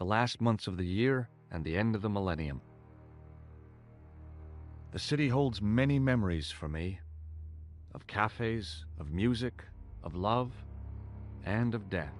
the last months of the year, and the end of the millennium. The city holds many memories for me, of cafes, of music, of love, and of death.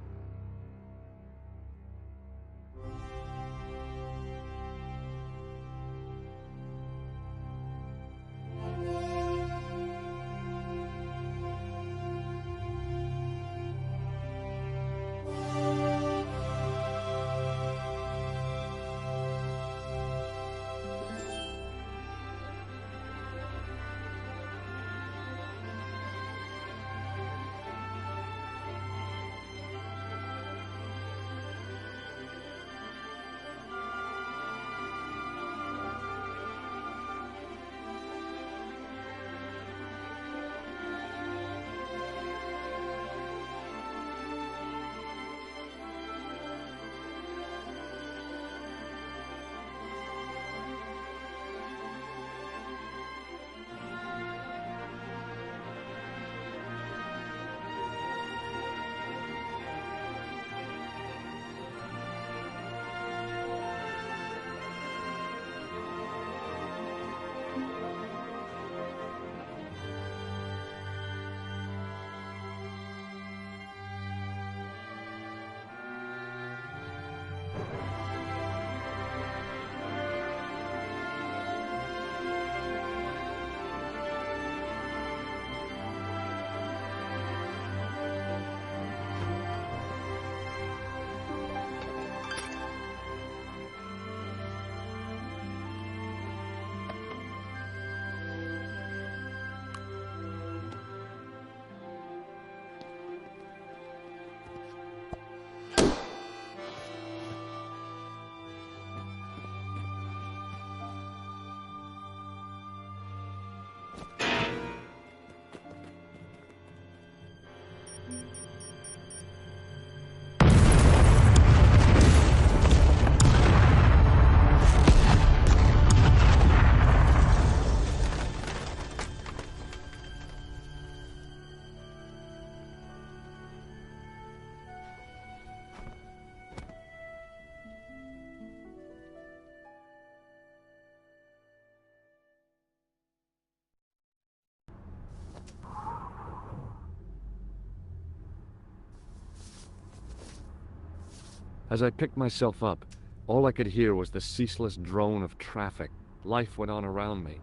As I picked myself up, all I could hear was the ceaseless drone of traffic. Life went on around me.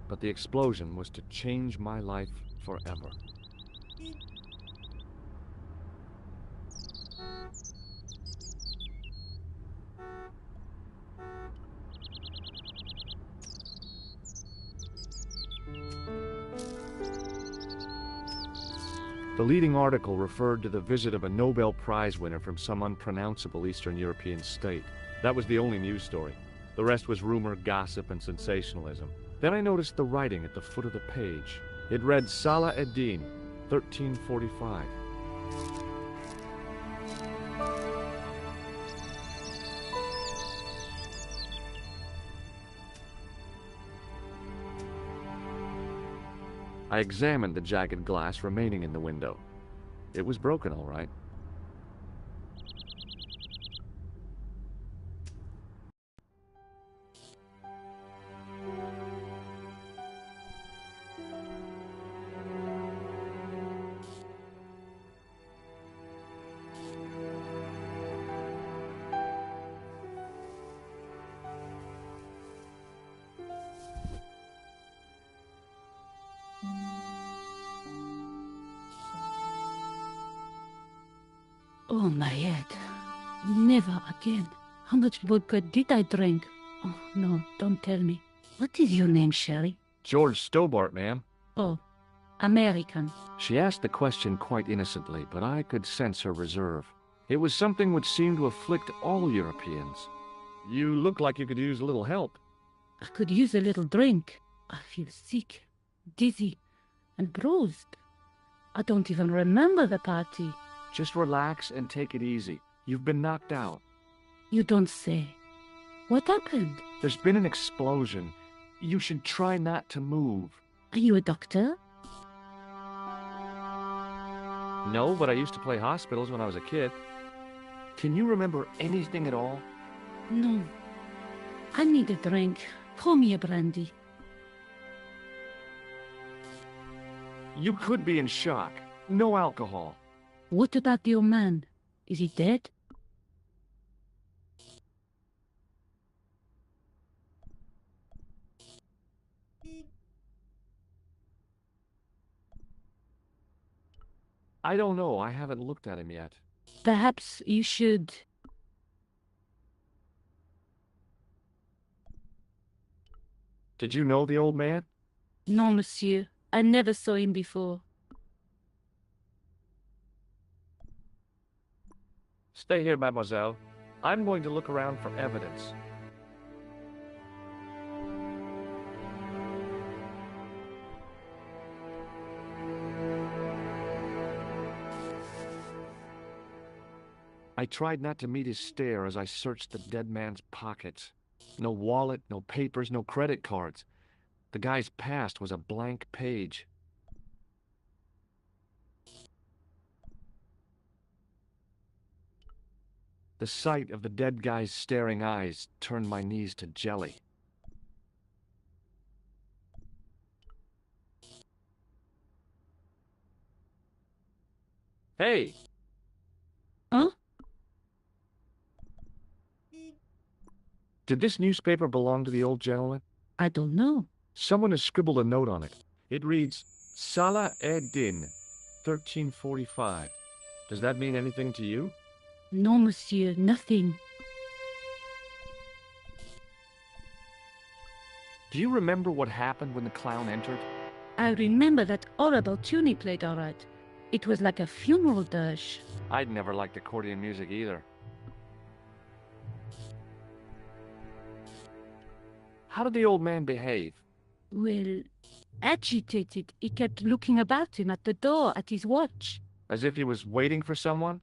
But the explosion was to change my life forever. The leading article referred to the visit of a Nobel Prize winner from some unpronounceable Eastern European state. That was the only news story. The rest was rumor, gossip, and sensationalism. Then I noticed the writing at the foot of the page. It read Salah ad-Din, 1345. I examined the jagged glass remaining in the window. It was broken, all right. Oh, my head. Never again. How much vodka did I drink? Oh, no, don't tell me. What is your name, Sherry? George Stobart, ma'am. Oh, American. She asked the question quite innocently, but I could sense her reserve. It was something which seemed to afflict all Europeans. You look like you could use a little help. I could use a little drink. I feel sick, dizzy, and bruised. I don't even remember the party. Just relax and take it easy. You've been knocked out. You don't say. What happened? There's been an explosion. You should try not to move. Are you a doctor? No, but I used to play hospitals when I was a kid. Can you remember anything at all? No. I need a drink. Pour me a brandy. You could be in shock. No alcohol. What about your man? Is he dead? I don't know. I haven't looked at him yet. Perhaps you should. Did you know the old man? No, monsieur. I never saw him before. Stay here, mademoiselle. I'm going to look around for evidence. I tried not to meet his stare as I searched the dead man's pockets. No wallet, no papers, no credit cards. The guy's past was a blank page. The sight of the dead guy's staring eyes turned my knees to jelly. Hey! Huh? Did this newspaper belong to the old gentleman? I don't know. Someone has scribbled a note on it. It reads, Salah ed-Din, 1345. Does that mean anything to you? No, monsieur, nothing. Do you remember what happened when the clown entered? I remember that horrible tune he played all right. It was like a funeral dirge. I'd never liked accordion music either. How did the old man behave? Well, agitated, he kept looking about him at the door, at his watch. As if he was waiting for someone?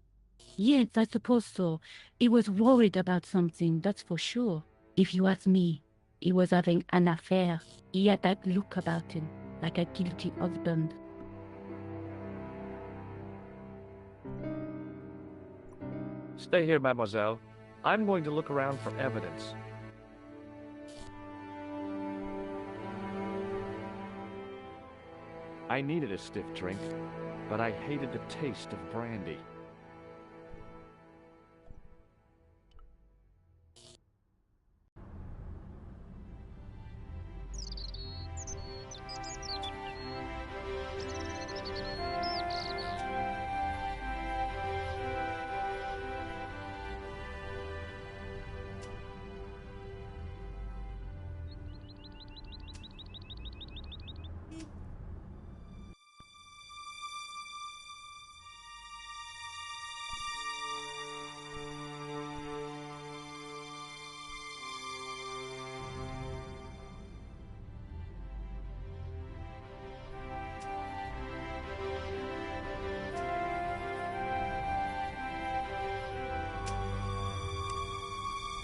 Yes, I suppose so. He was worried about something, that's for sure. If you ask me, he was having an affair. He had that look about him, like a guilty husband. Stay here, mademoiselle. I'm going to look around for evidence. I needed a stiff drink, but I hated the taste of brandy.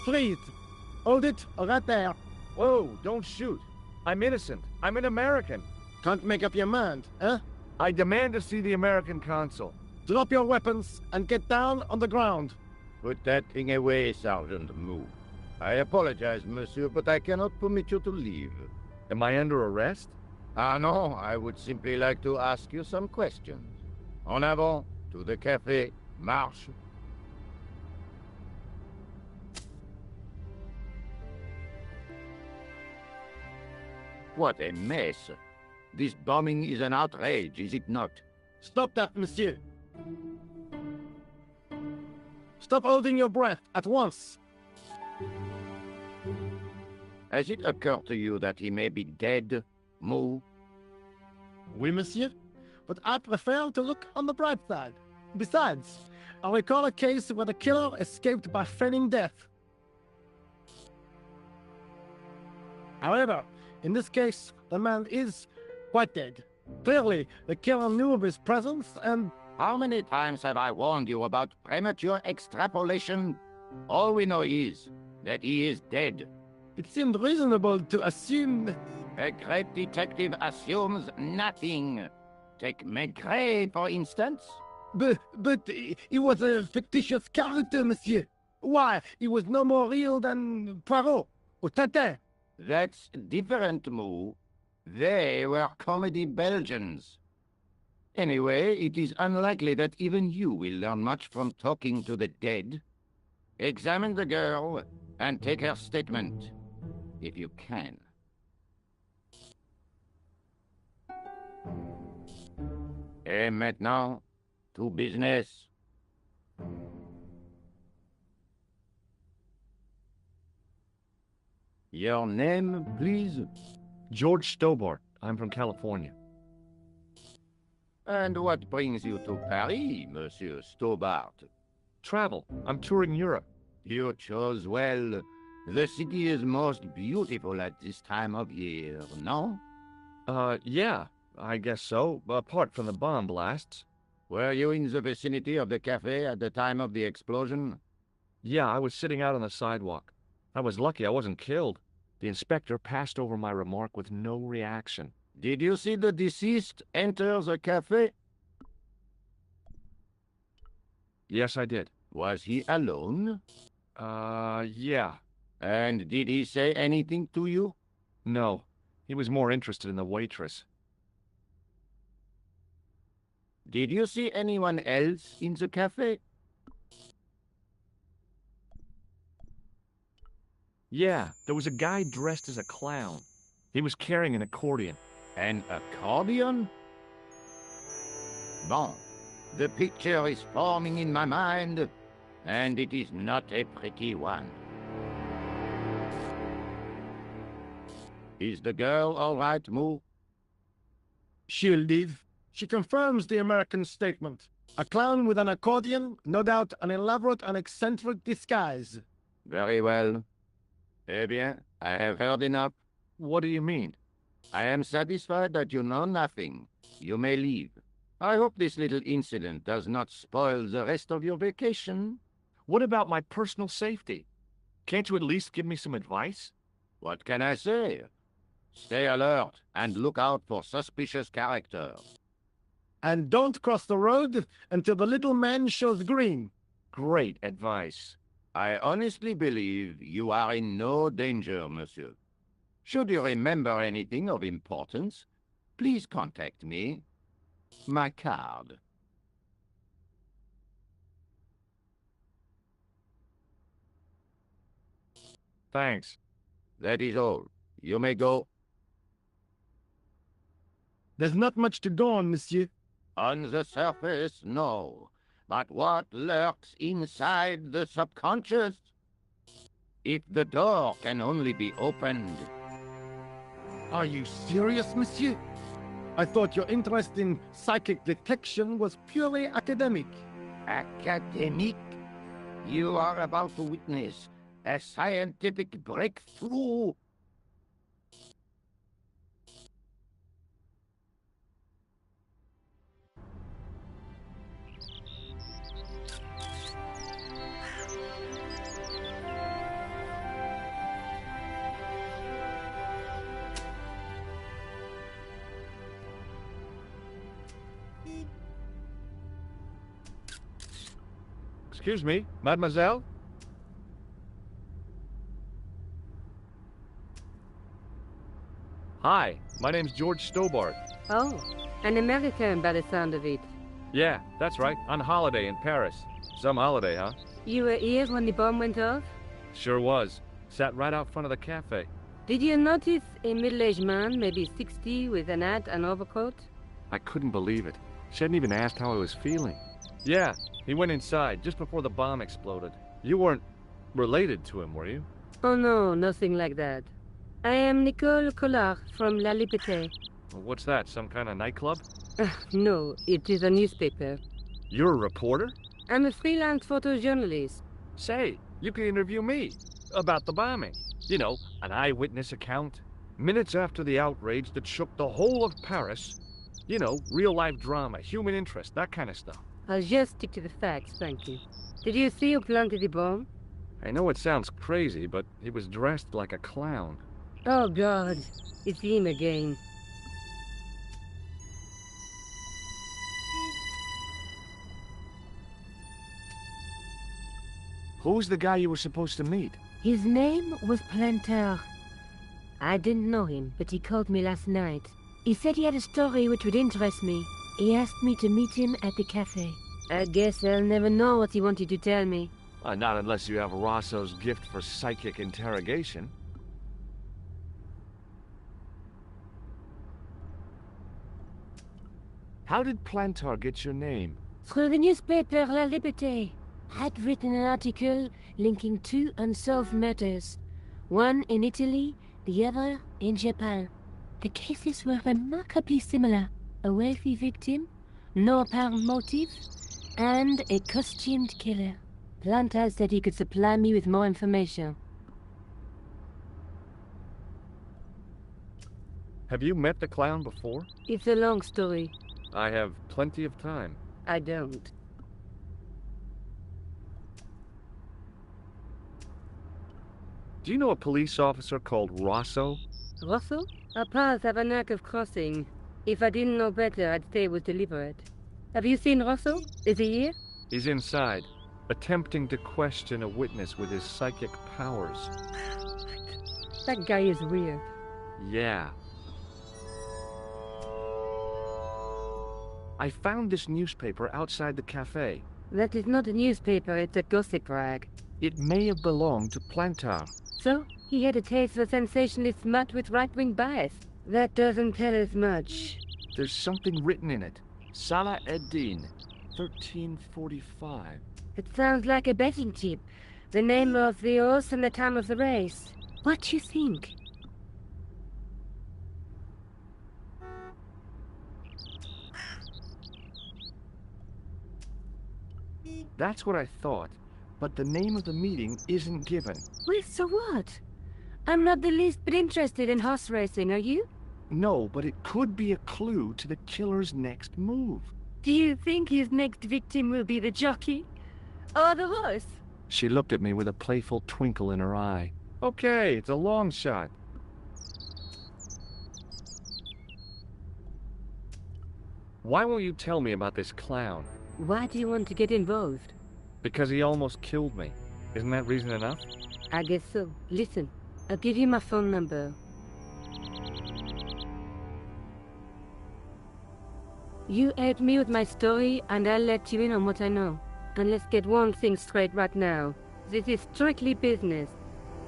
Freeze! Hold it right there. Whoa, don't shoot. I'm innocent. I'm an American. Can't make up your mind, eh? I demand to see the American consul. Drop your weapons and get down on the ground. Put that thing away, Sergeant Moo. I apologize, monsieur, but I cannot permit you to leave. Am I under arrest? Ah, no, I would simply like to ask you some questions. En avant, to the café, marche. What a mess. This bombing is an outrage, is it not? Stop that, monsieur. Stop holding your breath at once. Has it occurred to you that he may be dead, Moo? Oui, monsieur. But I prefer to look on the bright side. Besides, I recall a case where the killer escaped by feigning death. However, in this case, the man is quite dead. Clearly, the killer knew of his presence and... How many times have I warned you about premature extrapolation? All we know is that he is dead. it seemed reasonable to assume... A great detective assumes nothing. Take Maigret, for instance. But he was a fictitious character, monsieur. Why, he was no more real than Poirot or Tintin. That's different, Moo. They were comedy Belgians. Anyway, it is unlikely that even you will learn much from talking to the dead. Examine the girl and take her statement, if you can. Et maintenant, to business. Your name, please? George Stobart. I'm from California. And what brings you to Paris, Monsieur Stobart? Travel. I'm touring Europe. You chose well. The city is most beautiful at this time of year, no? Yeah, I guess so, apart from the bomb blasts. Were you in the vicinity of the cafe at the time of the explosion? Yeah, I was sitting out on the sidewalk. I was lucky I wasn't killed. The inspector passed over my remark with no reaction. Did you see the deceased enter the cafe? Yes, I did. Was he alone? Yeah. And did he say anything to you? No. He was more interested in the waitress. Did you see anyone else in the cafe? Yeah, there was a guy dressed as a clown. He was carrying an accordion. An accordion? Bon, the picture is forming in my mind, and it is not a pretty one. Is the girl all right, Moo? She'll live. She confirms the American statement. A clown with an accordion, no doubt an elaborate and eccentric disguise. Very well. Eh bien, I have heard enough. What do you mean? I am satisfied that you know nothing. You may leave. I hope this little incident does not spoil the rest of your vacation. What about my personal safety? Can't you at least give me some advice? What can I say? Stay alert and look out for suspicious characters. And don't cross the road until the little man shows green. Great advice. I honestly believe you are in no danger, monsieur. Should you remember anything of importance, please contact me. My card. Thanks. That is all. You may go. There's not much to go on, monsieur. On the surface, no. But what lurks inside the subconscious? If the door can only be opened. Are you serious, monsieur? I thought your interest in psychic detection was purely academic. Academic? You are about to witness a scientific breakthrough. Excuse me, mademoiselle? Hi, my name's George Stobart. Oh, an American by the sound of it. Yeah, that's right, on holiday in Paris. Some holiday, huh? You were here when the bomb went off? Sure was. Sat right out front of the cafe. Did you notice a middle-aged man, maybe 60, with an hat and overcoat? I couldn't believe it. She hadn't even asked how I was feeling. Yeah, he went inside just before the bomb exploded. You weren't related to him, were you? Oh no, nothing like that. I am Nicole Collard from La Liberté. What's that, some kind of nightclub? No, it is a newspaper. You're a reporter? I'm a freelance photojournalist. Say, you can interview me about the bombing. You know, an eyewitness account. Minutes after the outrage that shook the whole of Paris. You know, real-life drama, human interest, that kind of stuff. I'll just stick to the facts, thank you. Did you see who planted the bomb? I know it sounds crazy, but he was dressed like a clown. Oh God, it's him again. Who's the guy you were supposed to meet? His name was Planter. I didn't know him, but he called me last night. He said he had a story which would interest me. He asked me to meet him at the cafe. I guess I'll never know what he wanted to tell me. Not unless you have Rosso's gift for psychic interrogation. How did Plantar get your name? Through the newspaper La Liberté. Had written an article linking two unsolved murders. One in Italy, the other in Japan. The cases were remarkably similar. A wealthy victim, no apparent motive, and a costumed killer. Planter said he could supply me with more information. Have you met the clown before? It's a long story. I have plenty of time. I don't. Do you know a police officer called Rosso? Rosso? Our paths have a knack of crossing. If I didn't know better, I'd say it was deliberate. Have you seen Rosso? Is he here? He's inside, attempting to question a witness with his psychic powers. That guy is weird. Yeah. I found this newspaper outside the cafe. That is not a newspaper, it's a gossip rag. It may have belonged to Plantar. So, he had a taste for sensationalist smut with right-wing bias. That doesn't tell us much. There's something written in it. Salah Eddin, 1345. It sounds like a betting tip. The name of the horse and the time of the race. What do you think? That's what I thought, but the name of the meeting isn't given. Well, so what? I'm not the least bit interested in horse racing, are you? No, but it could be a clue to the killer's next move. Do you think his next victim will be the jockey? Or the horse? She looked at me with a playful twinkle in her eye. Okay, it's a long shot. Why won't you tell me about this clown? Why do you want to get involved? Because he almost killed me. Isn't that reason enough? I guess so. Listen, I'll give you my phone number. You help me with my story, and I'll let you in on what I know. And let's get one thing straight right now. This is strictly business.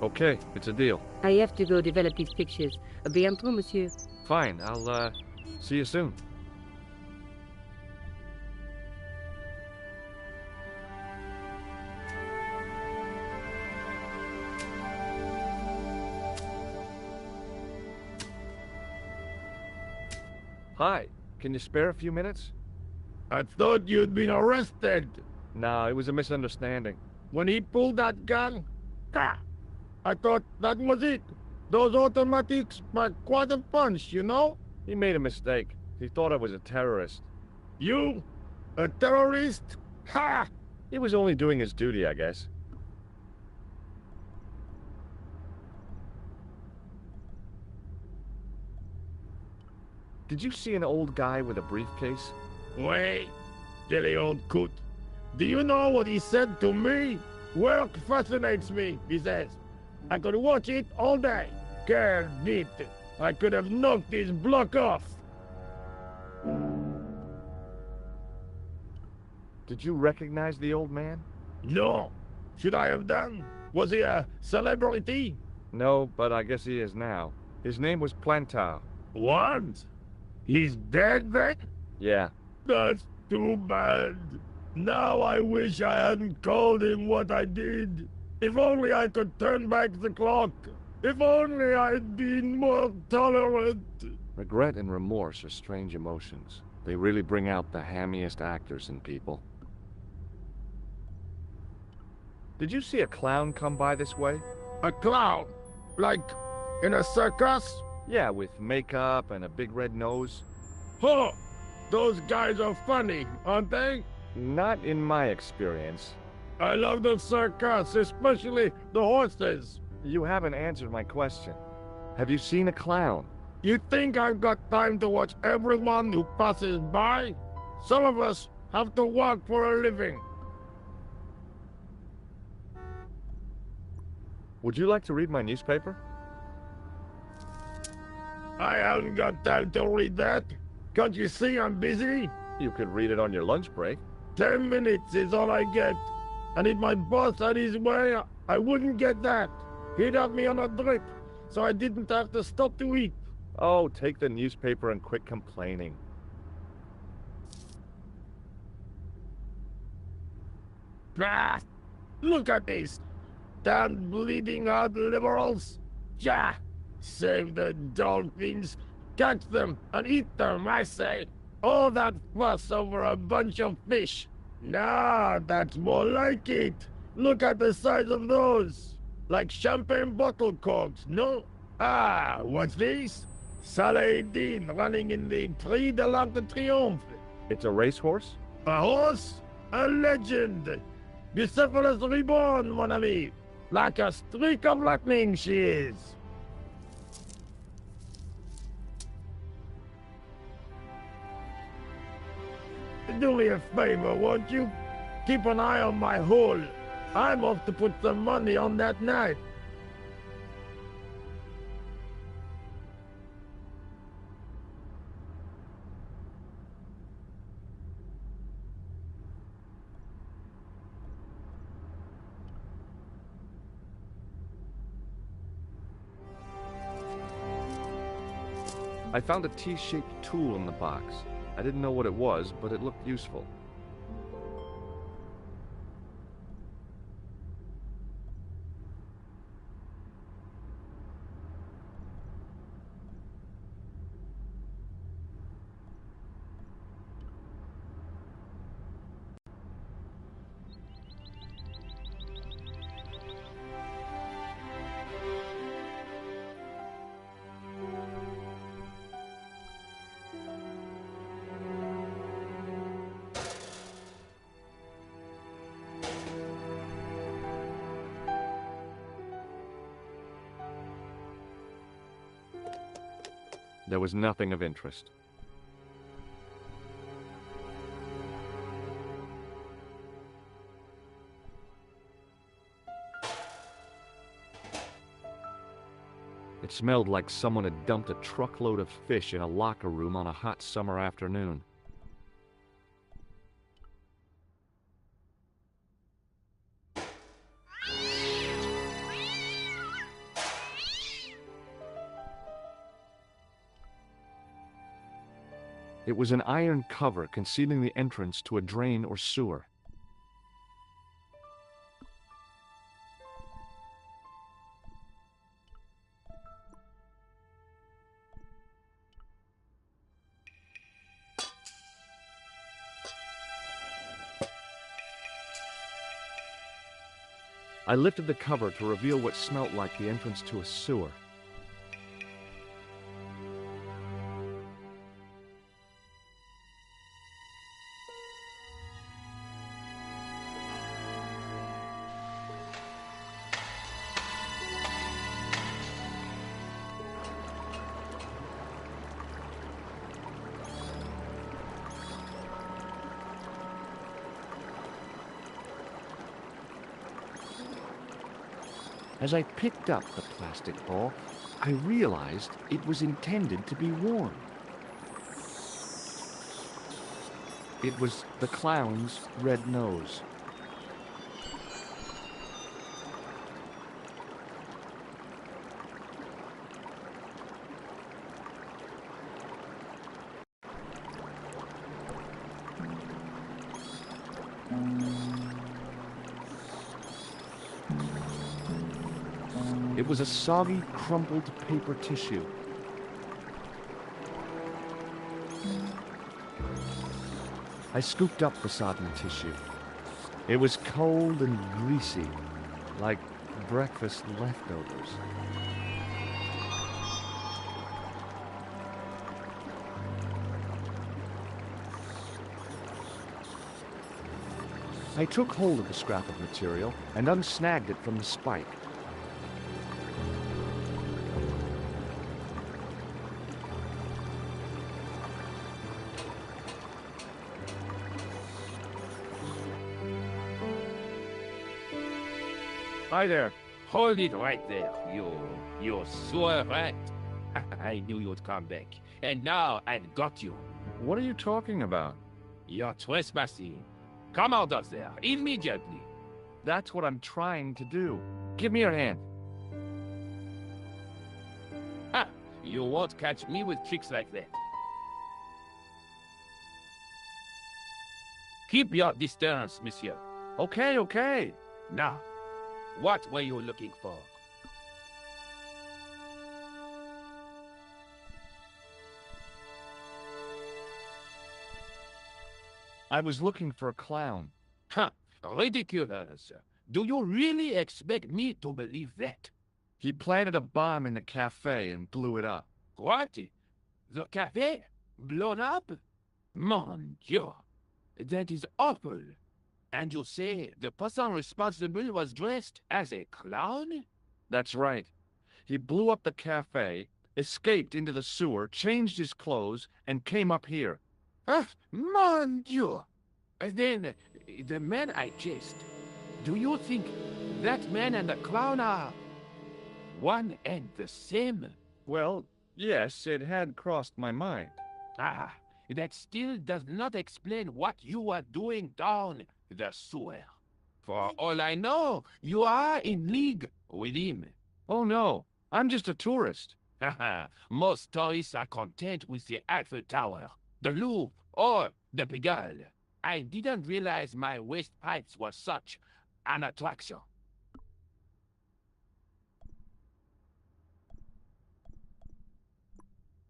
Okay, it's a deal. I have to go develop these pictures. À bientôt, monsieur. Fine, I'll, see you soon. Hi, can you spare a few minutes? I thought you'd been arrested. No, it was a misunderstanding. When he pulled that gun, I thought that was it. Those automatics pack quite a punch, you know? He made a mistake. He thought I was a terrorist. You? A terrorist? Ha! He was only doing his duty, I guess. Did you see an old guy with a briefcase? Wait, silly old coot. Do you know what he said to me? Work fascinates me, he says. I could watch it all day. Quelle vite. I could have knocked his block off. Did you recognize the old man? No. Should I have done? Was he a celebrity? No, but I guess he is now. His name was Plantar. What? He's dead then? Yeah. That's too bad. Now I wish I hadn't called him what I did. If only I could turn back the clock. If only I'd been more tolerant. Regret and remorse are strange emotions. They really bring out the hammiest actors in people. Did you see a clown come by this way? A clown? Like in a circus? Yeah, with makeup and a big red nose. Huh! Those guys are funny, aren't they? Not in my experience. I love the circus, especially the horses. You haven't answered my question. Have you seen a clown? You think I've got time to watch everyone who passes by? Some of us have to work for a living. Would you like to read my newspaper? I haven't got time to read that. Can't you see I'm busy? You could read it on your lunch break. 10 minutes is all I get. And if my boss had his way, I wouldn't get that. He'd have me on a drip, so I didn't have to stop to eat. Oh, take the newspaper and quit complaining. Ah, look at this. Damn bleeding out liberals. Yeah, save the dolphins. Catch them and eat them, I say. All that fuss over a bunch of fish. Nah, that's more like it. Look at the size of those. Like champagne bottle corks, no? Ah, what's this? Saladin running in the Prix de l'Arc de Triomphe. It's a racehorse? A horse? A legend. Bucephalus reborn, mon ami. Like a streak of lightning she is. Do me a favor, won't you? Keep an eye on my hole. I'm off to put some money on that night. I found a T-shaped tool in the box. I didn't know what it was, but it looked useful. There was nothing of interest. It smelled like someone had dumped a truckload of fish in a locker room on a hot summer afternoon. It was an iron cover concealing the entrance to a drain or sewer. I lifted the cover to reveal what smelt like the entrance to a sewer. As I picked up the plastic ball, I realized it was intended to be worn. It was the clown's red nose. It was a soggy, crumpled paper tissue. I scooped up the sodden tissue. It was cold and greasy, like breakfast leftovers. I took hold of the scrap of material and unsnagged it from the spike. Hi there. Hold it right there, you sewer rat. I knew you'd come back. And now I've got you. What are you talking about? You're trespassing. Come out of there, immediately. That's what I'm trying to do. Give me your hand. Ha! You won't catch me with tricks like that. Keep your distance, monsieur. Okay, okay. Now, what were you looking for? I was looking for a clown. Huh, ridiculous. Do you really expect me to believe that? He planted a bomb in the cafe and blew it up. What? The cafe? Blown up? Mon Dieu. That is awful. And you say the person responsible was dressed as a clown? That's right. He blew up the cafe, escaped into the sewer, changed his clothes, and came up here. Ah, mon Dieu. Then, the man I chased, do you think that man and the clown are one and the same? Well, yes, it had crossed my mind. Ah, that still does not explain what you are doing down the sewer. For all I know, you are in league with him. Oh no, I'm just a tourist. Haha, most tourists are content with the Eiffel Tower, the Louvre, or the Pigalle. I didn't realize my waste pipes were such an attraction.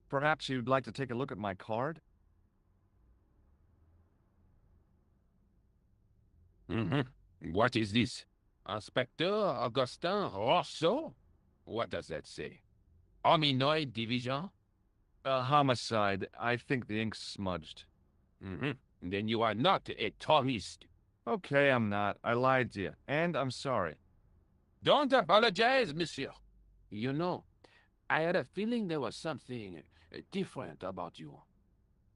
Perhaps you'd like to take a look at my card? What is this? Inspector Augustin Rousseau? What does that say? Hominoid Division? Homicide. I think the ink's smudged. Then you are not a tourist. Okay, I'm not. I lied to you, and I'm sorry. Don't apologize, monsieur. You know, I had a feeling there was something different about you.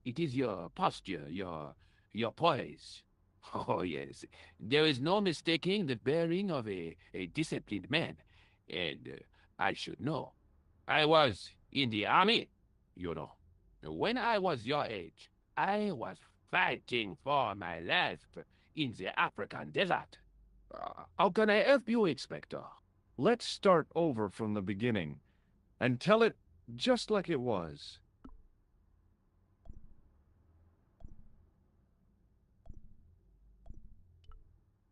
It is your posture, your poise. Oh, yes. There is no mistaking the bearing of a disciplined man. And I should know. I was in the army, you know. When I was your age, I was fighting for my life in the African desert. How can I help you, Inspector? Let's start over from the beginning and tell it just like it was.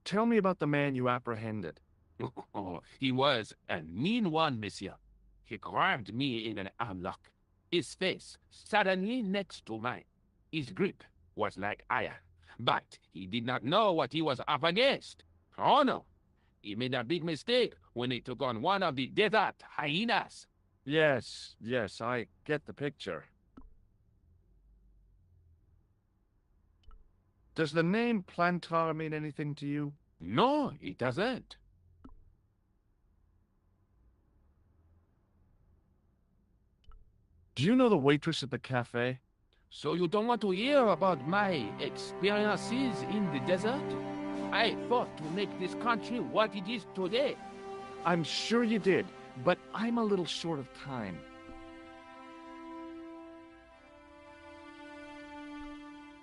Tell me about the man you apprehended. He was a mean one, monsieur. He grabbed me in an armlock. His face suddenly next to mine. His grip was like iron, but he did not know what he was up against. Oh no, he made a big mistake when he took on one of the desert hyenas. Yes, I get the picture. Does the name Plantar mean anything to you? No, it doesn't. Do you know the waitress at the cafe? So you don't want to hear about my experiences in the desert? I fought to make this country what it is today. I'm sure you did, but I'm a little short of time.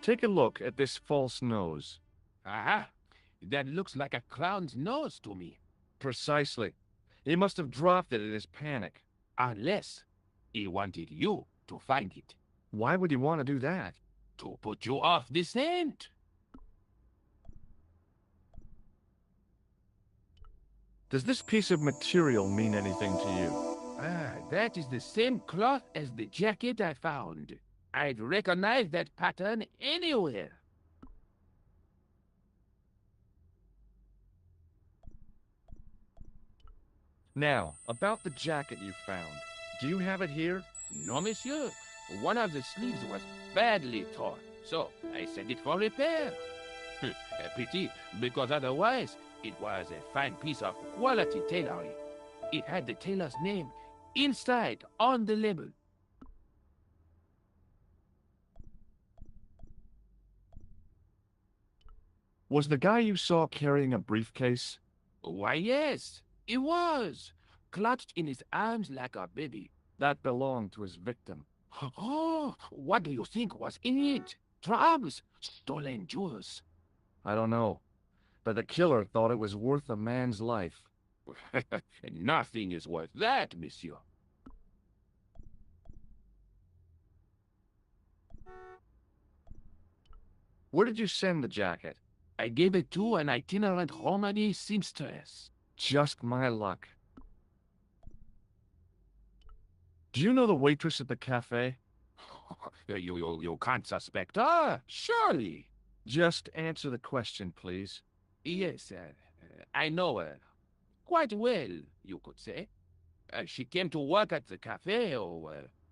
Take a look at this false nose. Aha! That looks like a clown's nose to me. Precisely. He must have dropped it in his panic. Unless he wanted you to find it. Why would he want to do that? To put you off the scent. Does this piece of material mean anything to you? That is the same cloth as the jacket I found. I'd recognize that pattern anywhere. Now, about the jacket you found. Do you have it here? No, monsieur. One of the sleeves was badly torn, so I sent it for repair. A pity, because otherwise it was a fine piece of quality tailoring. It had the tailor's name inside on the label. Was the guy you saw carrying a briefcase? Why, yes. He was, clutched in his arms like a baby. That belonged to his victim. Oh, what do you think was in it? Drugs, stolen jewels. I don't know, but the killer thought it was worth a man's life. Nothing is worth that, monsieur. Where did you send the jacket? I gave it to an itinerant Romany seamstress. Just my luck. Do you know the waitress at the cafe? You can't suspect her, surely. Just answer the question, please. Yes, I know her. Quite well, you could say. She came to work at the cafe,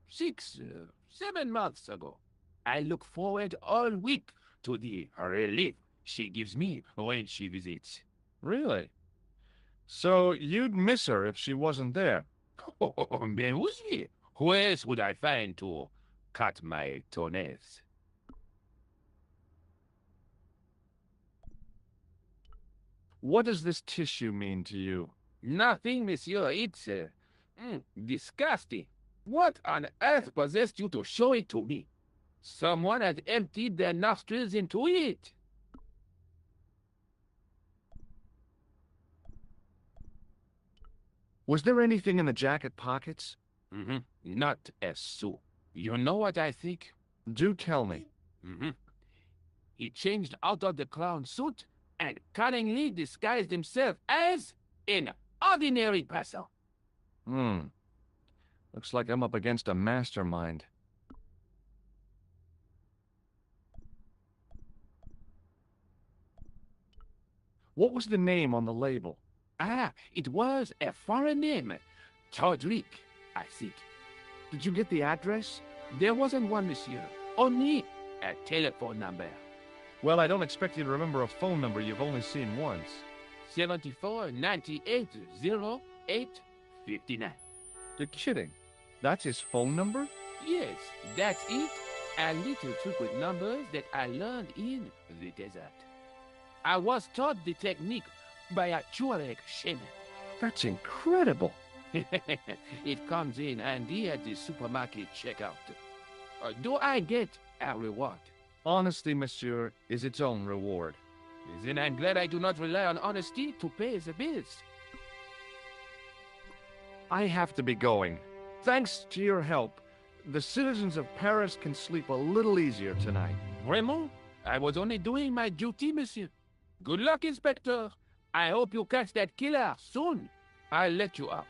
7 months ago. I look forward all week to the relief she gives me when she visits. Really? So you'd miss her if she wasn't there? Oh, mais oui. Who else would I find to cut my toenails? What does this tissue mean to you? Nothing, monsieur. It's disgusting. What on earth possessed you to show it to me? Someone has emptied their nostrils into it. Was there anything in the jacket pockets? Not a sou. You know what I think? Do tell me. He changed out of the clown suit and cunningly disguised himself as an ordinary person. Looks like I'm up against a mastermind. What was the name on the label? Ah, it was a foreign name. Todrick, I think. Did you get the address? There wasn't one, monsieur. Only a telephone number. Well, I don't expect you to remember a phone number you've only seen once. 74 98 08 59. You're kidding. That's his phone number? Yes, that's it. A little trick with numbers that I learned in the desert. I was taught the technique by a Tuareg shaman. That's incredible. It comes in handy at the supermarket checkout. Do I get a reward? Honesty, monsieur, is its own reward. Then I'm glad I do not rely on honesty to pay the bills. I have to be going. Thanks to your help, the citizens of Paris can sleep a little easier tonight. Vraiment? I was only doing my duty, monsieur. Good luck, Inspector. I hope you catch that killer soon. I'll let you out.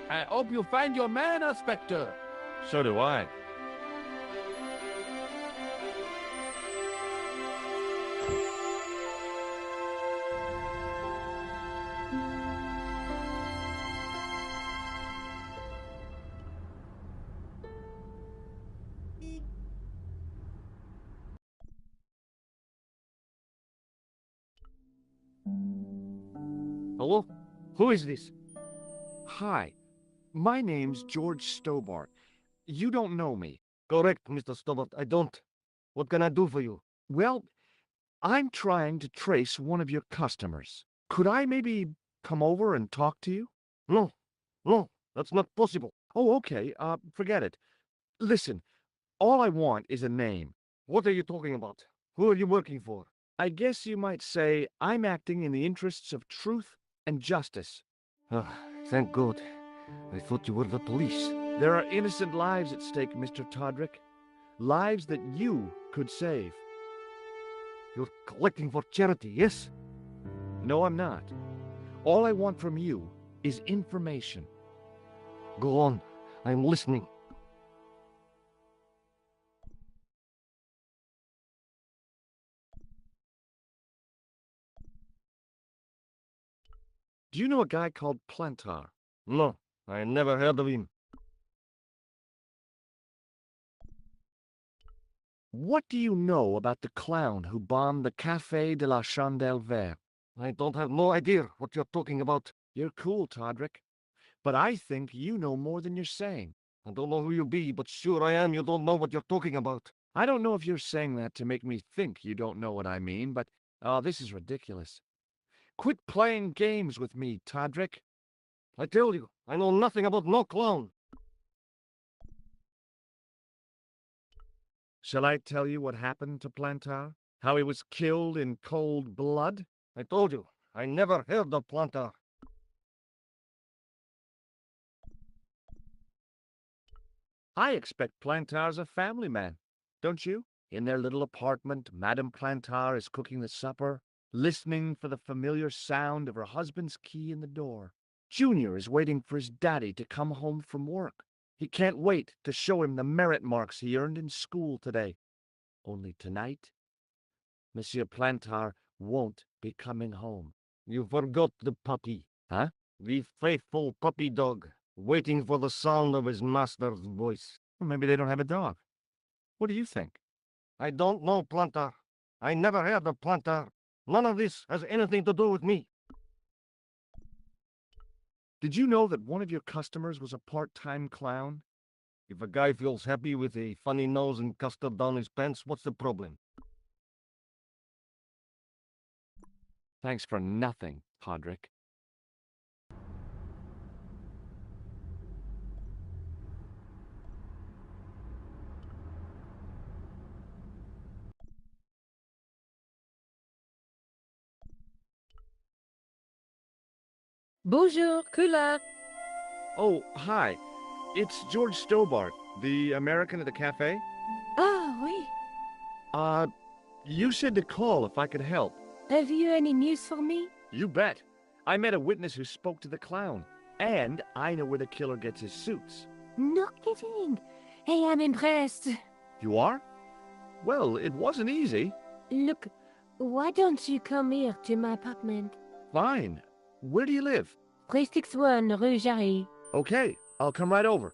I hope you find your man, Inspector. So do I. Hello? Who is this? Hi. My name's George Stobart. You don't know me. Correct, Mr. Stobart. I don't. What can I do for you? Well, I'm trying to trace one of your customers. Could I maybe come over and talk to you? No. No, that's not possible. Oh, okay. Forget it. Listen, all I want is a name. What are you talking about? Who are you working for? I guess you might say I'm acting in the interests of truth and justice. Thank God. I thought you were the police. There are innocent lives at stake, Mr. Todrick. Lives that you could save. You're collecting for charity, yes? No, I'm not. All I want from you is information. Go on. I'm listening. Do you know a guy called Plantar? No, I never heard of him. What do you know about the clown who bombed the Café de la Chandelle Verte? I don't have no idea what you're talking about. You're cool, Todrick. But I think you know more than you're saying. I don't know who you be, but sure I am you don't know what you're talking about. I don't know if you're saying that to make me think you don't know what I mean, but oh, this is ridiculous. Quit playing games with me, Todrick. I tell you, I know nothing about no clown. Shall I tell you what happened to Plantar? How he was killed in cold blood? I told you, I never heard of Plantar. I expect Plantar's a family man, don't you? In their little apartment, Madame Plantar is cooking the supper, listening for the familiar sound of her husband's key in the door. Junior is waiting for his daddy to come home from work. He can't wait to show him the merit marks he earned in school today. Only tonight, Monsieur Plantar won't be coming home. You forgot the puppy. Huh? The faithful puppy dog, waiting for the sound of his master's voice. Well, maybe they don't have a dog. What do you think? I don't know Plantar. I never heard of Plantar. None of this has anything to do with me. Did you know that one of your customers was a part-time clown? If a guy feels happy with a funny nose and custard down his pants, what's the problem? Thanks for nothing, Todrick. Bonjour, Kula. Oh, hi. It's George Stobart, the American at the cafe. Ah, oui. You said to call if I could help. Have you any news for me? You bet. I met a witness who spoke to the clown. And I know where the killer gets his suits. No kidding. Hey, I'm impressed. You are? Well, it wasn't easy. Look, why don't you come here to my apartment? Fine. Where do you live? 361 Rue Jarry. Okay, I'll come right over.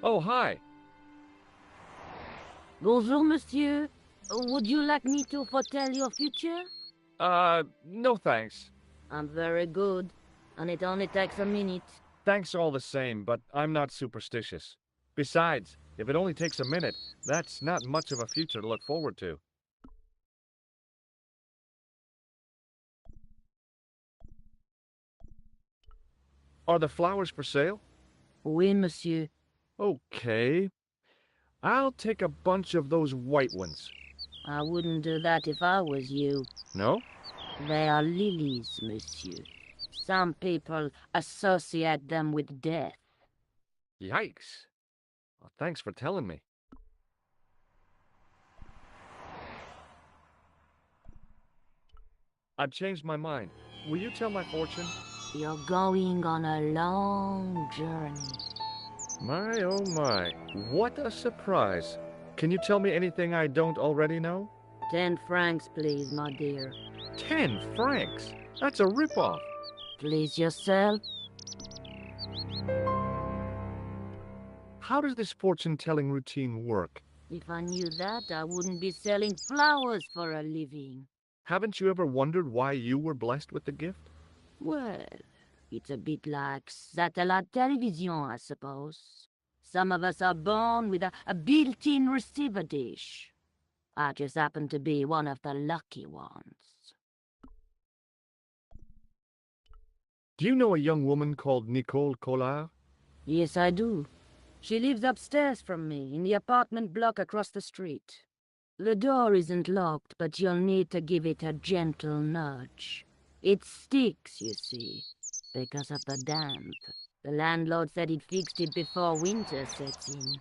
Oh, hi. Bonjour, monsieur. Would you like me to foretell your future? No thanks. I'm very good, and it only takes a minute. Thanks all the same, but I'm not superstitious. Besides, if it only takes a minute, that's not much of a future to look forward to. Are the flowers for sale? Oui, monsieur. Okay. I'll take a bunch of those white ones. I wouldn't do that if I was you. No? They are lilies, monsieur. Some people associate them with death. Yikes. Well, thanks for telling me. I've changed my mind. Will you tell my fortune? You're going on a long journey. My, oh my. What a surprise. Can you tell me anything I don't already know? 10 francs, please, my dear. 10 francs? That's a ripoff. Please yourself. How does this fortune-telling routine work? If I knew that, I wouldn't be selling flowers for a living. Haven't you ever wondered why you were blessed with the gift? Well, it's a bit like satellite television, I suppose. Some of us are born with a built-in receiver dish. I just happen to be one of the lucky ones. Do you know a young woman called Nicole Collard? Yes, I do. She lives upstairs from me, in the apartment block across the street. The door isn't locked, but you'll need to give it a gentle nudge. It sticks, you see, because of the damp. The landlord said he'd fixed it before winter sets in.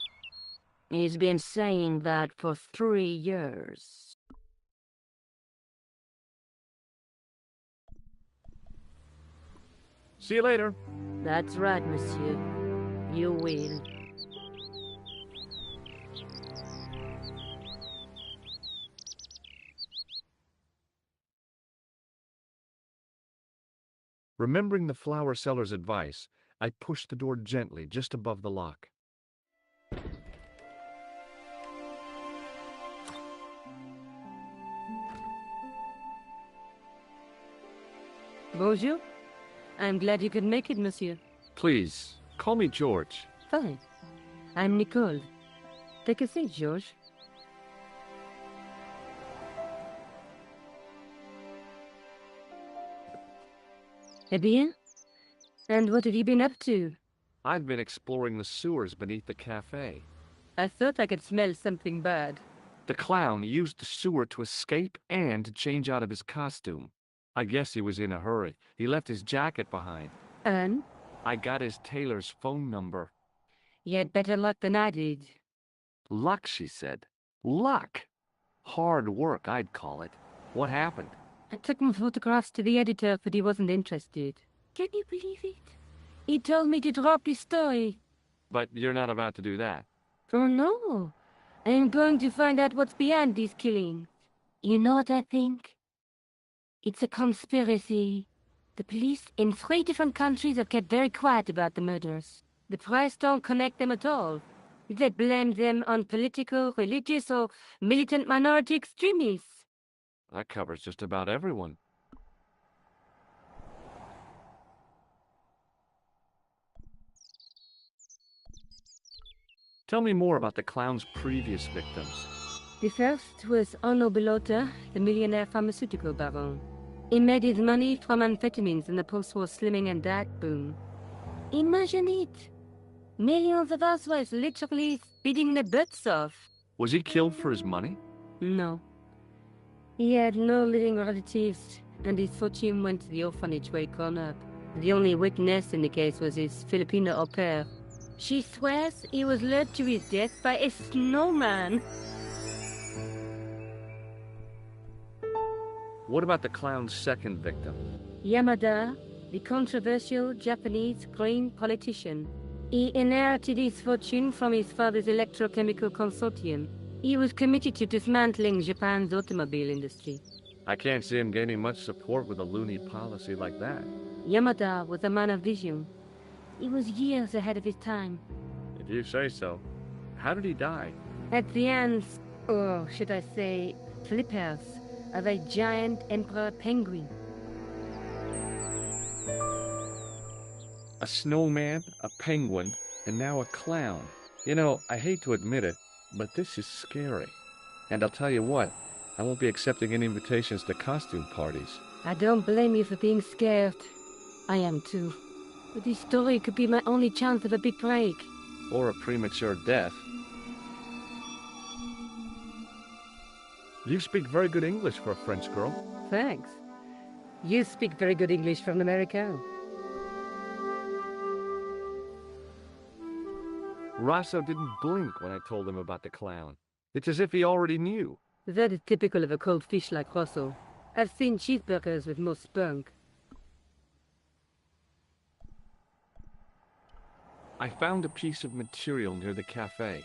He's been saying that for 3 years. See you later. That's right, monsieur. You will. Remembering the flower seller's advice, I pushed the door gently just above the lock. Bonjour. I'm glad you could make it, monsieur. Please, call me George. Fine. I'm Nicole. Take a seat, George. Eh bien? And what have you been up to? I've been exploring the sewers beneath the cafe. I thought I could smell something bad. The clown used the sewer to escape and to change out of his costume. I guess he was in a hurry. He left his jacket behind. And? I got his tailor's phone number. You had better luck than I did. Luck, she said. Luck! Hard work, I'd call it. What happened? I took my photographs to the editor, but he wasn't interested. Can you believe it? He told me to drop his story. But you're not about to do that. Oh, no. I am going to find out what's behind these killings. You know what I think? It's a conspiracy. The police in 3 different countries have kept very quiet about the murders. The press don't connect them at all. They blame them on political, religious, or militant minority extremists. That covers just about everyone. Tell me more about the clown's previous victims. The first was Arno Bellotta, the millionaire pharmaceutical baron. He made his money from amphetamines in the post-war slimming and diet boom. Imagine it! Millions of housewives literally speeding their butts off. Was he killed for his money? No. He had no living relatives, and his fortune went to the orphanage where he grew up. The only witness in the case was his Filipino au pair. She swears he was lured to his death by a snowman. What about the clown's second victim? Yamada, the controversial Japanese green politician. He inherited his fortune from his father's electrochemical consortium. He was committed to dismantling Japan's automobile industry. I can't see him gaining much support with a loony policy like that. Yamada was a man of vision. He was years ahead of his time. If you say so. How did he die? At the hands, or should I say, flippers, of a giant emperor penguin. A snowman, a penguin, and now a clown. You know, I hate to admit it, but this is scary. And I'll tell you what, I won't be accepting any invitations to costume parties. I don't blame you for being scared. I am too. But this story could be my only chance of a big break. Or a premature death. You speak very good English for a French girl. Thanks. You speak very good English from America. Rosso didn't blink when I told him about the clown. It's as if he already knew. That is typical of a cold fish like Rosso. I've seen cheeseburgers with more spunk. I found a piece of material near the cafe.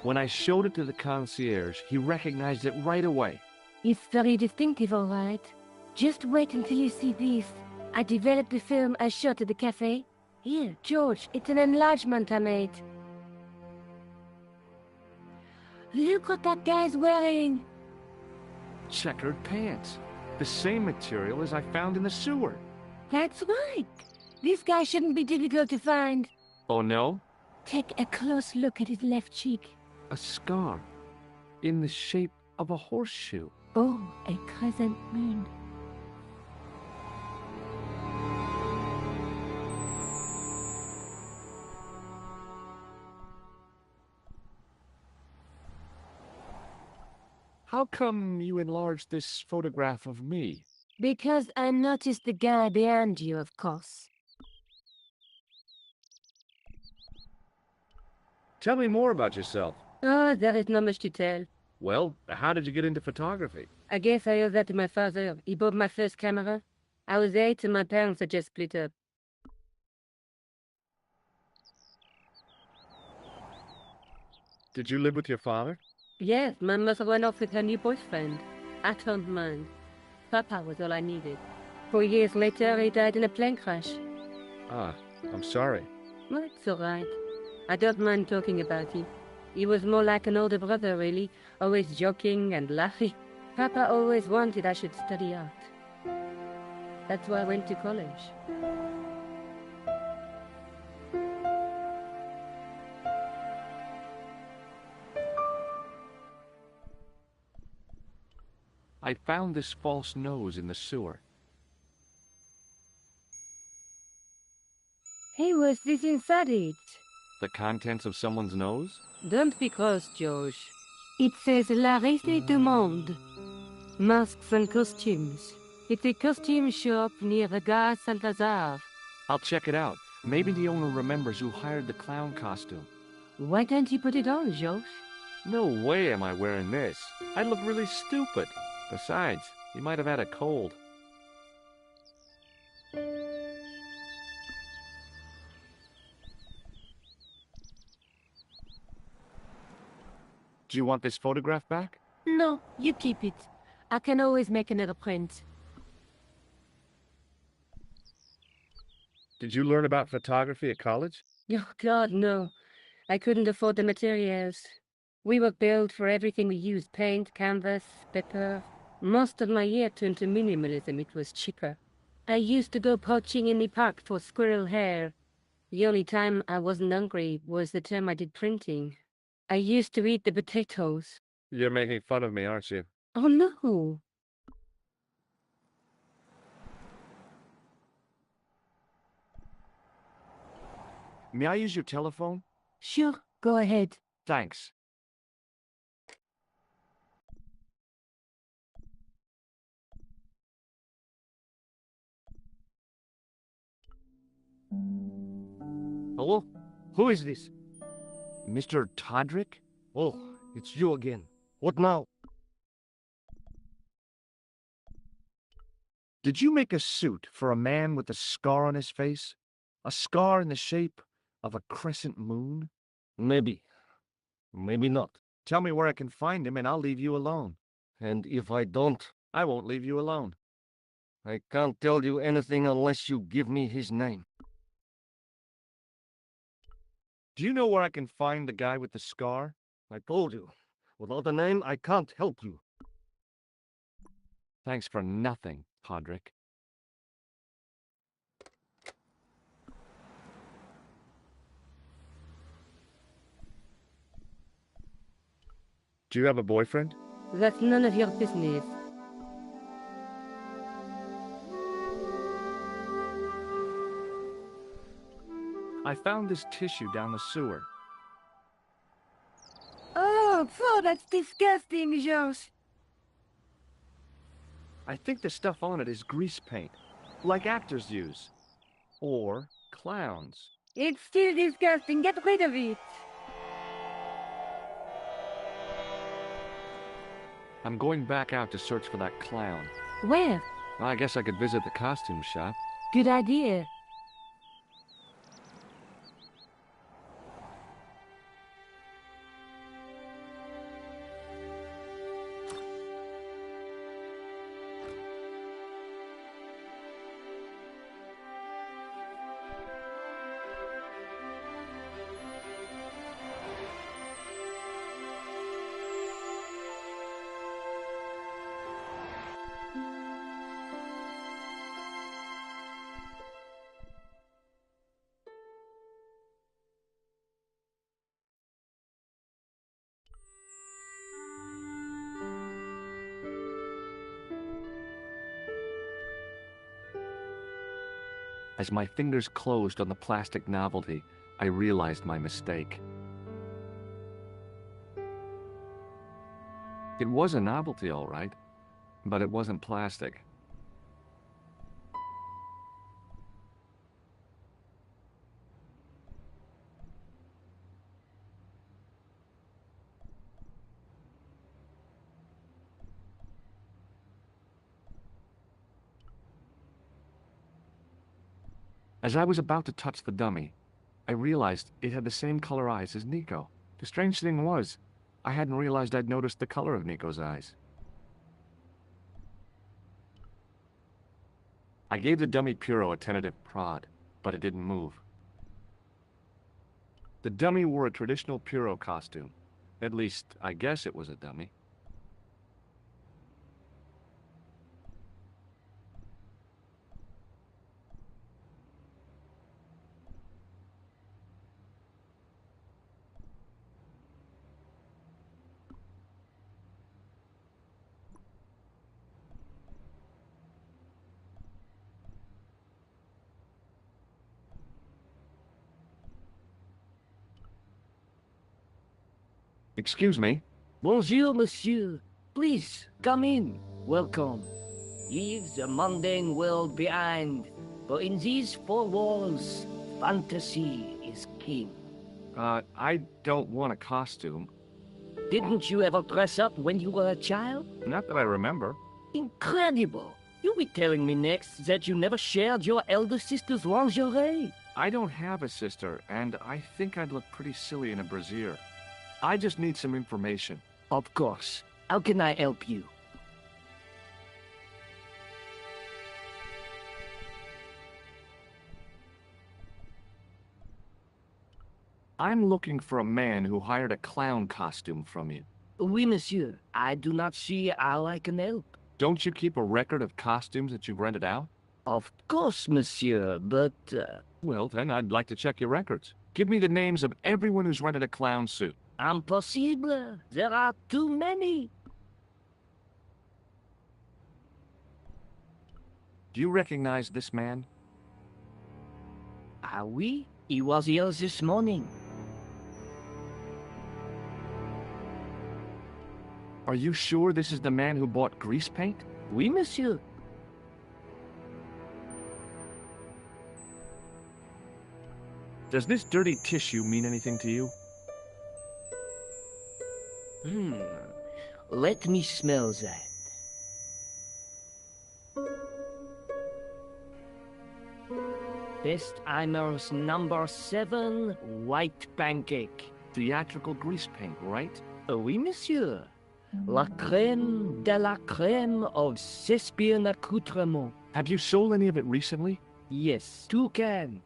When I showed it to the concierge, he recognized it right away. It's very distinctive, all right. Just wait until you see this. I developed the film I shot at the cafe. Here, George, it's an enlargement I made. Look what that guy's wearing. Checkered pants. The same material as I found in the sewer. That's right. This guy shouldn't be difficult to find. Oh no? Take a close look at his left cheek. A scar. In the shape of a horseshoe. Oh, a crescent moon. How come you enlarged this photograph of me? Because I noticed the guy behind you, of course. Tell me more about yourself. Oh, there is not much to tell. Well, how did you get into photography? I guess I owe that to my father. He bought my first camera. I was 8 and my parents had just split up. Did you live with your father? Yes, my mother went off with her new boyfriend. I don't mind. Papa was all I needed. 4 years later, he died in a plane crash. Ah, I'm sorry. Well, it's all right. I don't mind talking about him. He was more like an older brother, really, always joking and laughing. Papa always wanted I should study art. That's why I went to college. I found this false nose in the sewer. Hey, what's this inside it? The contents of someone's nose? Don't be cross, Josh. It says La Reste du Monde. Masks and costumes. It's a costume shop near the Gare Saint-Lazare. I'll check it out. Maybe the owner remembers who hired the clown costume. Why don't you put it on, Josh? No way am I wearing this. I'd look really stupid. Besides, he might have had a cold. Do you want this photograph back? No, you keep it. I can always make another print. Did you learn about photography at college? Oh, God, no. I couldn't afford the materials. We were billed for everything we used. Paint, canvas, paper. Most of my year turned to minimalism. It was cheaper. I used to go poaching in the park for squirrel hair. The only time I wasn't hungry was the term I did printing. I used to eat the potatoes. You're making fun of me, aren't you? Oh, no. May I use your telephone? Sure, go ahead. Thanks. Hello? Who is this? Mr. Todrick? Oh, it's you again. What now? Did you make a suit for a man with a scar on his face? A scar in the shape of a crescent moon? Maybe. Maybe not. Tell me where I can find him and I'll leave you alone. And if I don't, I won't leave you alone. I can't tell you anything unless you give me his name. Do you know where I can find the guy with the scar? I told you. Without a name, I can't help you. Thanks for nothing, Todrick. Do you have a boyfriend? That's none of your business. I found this tissue down the sewer. Oh, that's disgusting, Josh. I think the stuff on it is grease paint, like actors use. Or clowns. It's still disgusting. Get rid of it. I'm going back out to search for that clown. Where? I guess I could visit the costume shop. Good idea. As my fingers closed on the plastic novelty, I realized my mistake. It was a novelty, all right, but it wasn't plastic. As I was about to touch the dummy, I realized it had the same color eyes as Nico. The strange thing was, I hadn't realized I'd noticed the color of Nico's eyes. I gave the dummy Puro a tentative prod, but it didn't move. The dummy wore a traditional Puro costume. At least, I guess it was a dummy. Excuse me? Bonjour, monsieur. Please, come in. Welcome. Leave the mundane world behind, but in these four walls, fantasy is king. I don't want a costume. Didn't you ever dress up when you were a child? Not that I remember. Incredible! You'll be telling me next that you never shared your elder sister's lingerie. I don't have a sister, and I think I'd look pretty silly in a brassiere. I just need some information. Of course. How can I help you? I'm looking for a man who hired a clown costume from you. Oui, monsieur. I do not see how I can help. Don't you keep a record of costumes that you've rented out? Of course, monsieur, but... Well, then I'd like to check your records. Give me the names of everyone who's rented a clown suit. Impossible. There are too many. Do you recognize this man? Ah oui? He was here this morning. Are you sure this is the man who bought grease paint? Oui, monsieur. Does this dirty tissue mean anything to you? Let me smell that. Bestheimer's number 7 white pancake. Theatrical grease paint, right? Oui, monsieur. La crème de la crème of Thespian accoutrement. Have you sold any of it recently? Yes, 2 cans.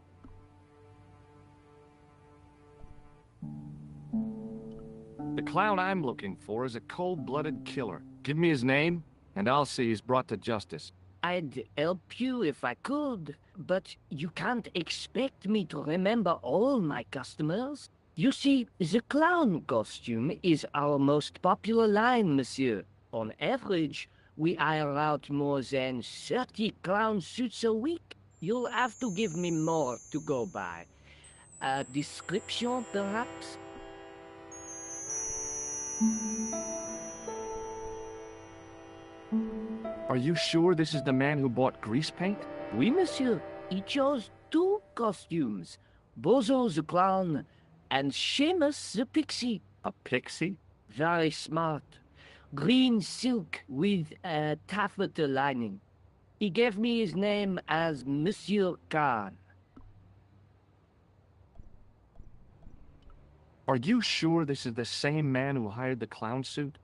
The clown I'm looking for is a cold-blooded killer. Give me his name, and I'll see he's brought to justice. I'd help you if I could, but you can't expect me to remember all my customers. You see, the clown costume is our most popular line, monsieur. On average, we hire out more than 30 clown suits a week. You'll have to give me more to go by. A description, perhaps? Are you sure this is the man who bought grease paint? Oui, monsieur. He chose 2 costumes. Bozo the clown and Seamus the pixie. A pixie? Very smart. Green silk with a taffeta lining. He gave me his name as Monsieur Khan. Are you sure this is the same man who hired the clown suit?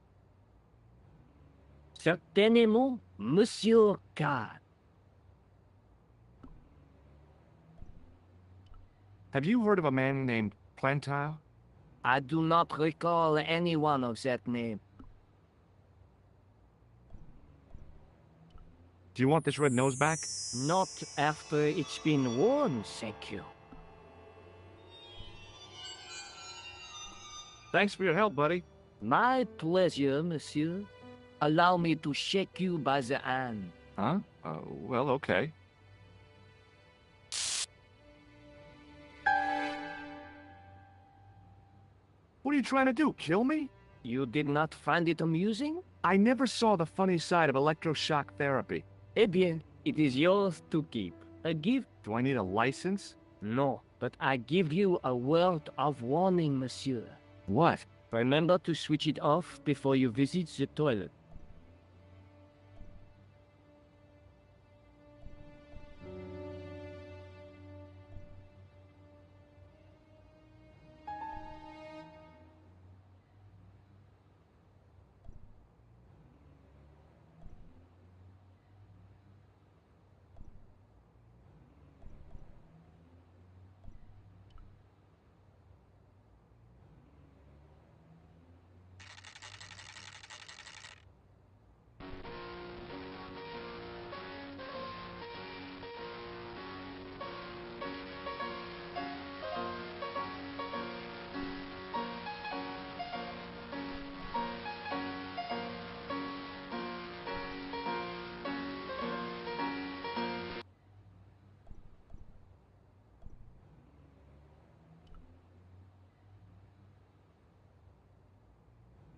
Certainement, Monsieur Khan. Have you heard of a man named Plantile? I do not recall anyone of that name. Do you want this red nose back? Not after it's been worn, thank you. Thanks for your help, buddy. My pleasure, monsieur. Allow me to shake you by the hand. Huh? Well, okay. What are you trying to do, kill me? You did not find it amusing? I never saw the funny side of electroshock therapy. Eh bien, it is yours to keep. A gift? Do I need a license? No, but I give you a word of warning, monsieur. What? Remember to switch it off before you visit the toilet.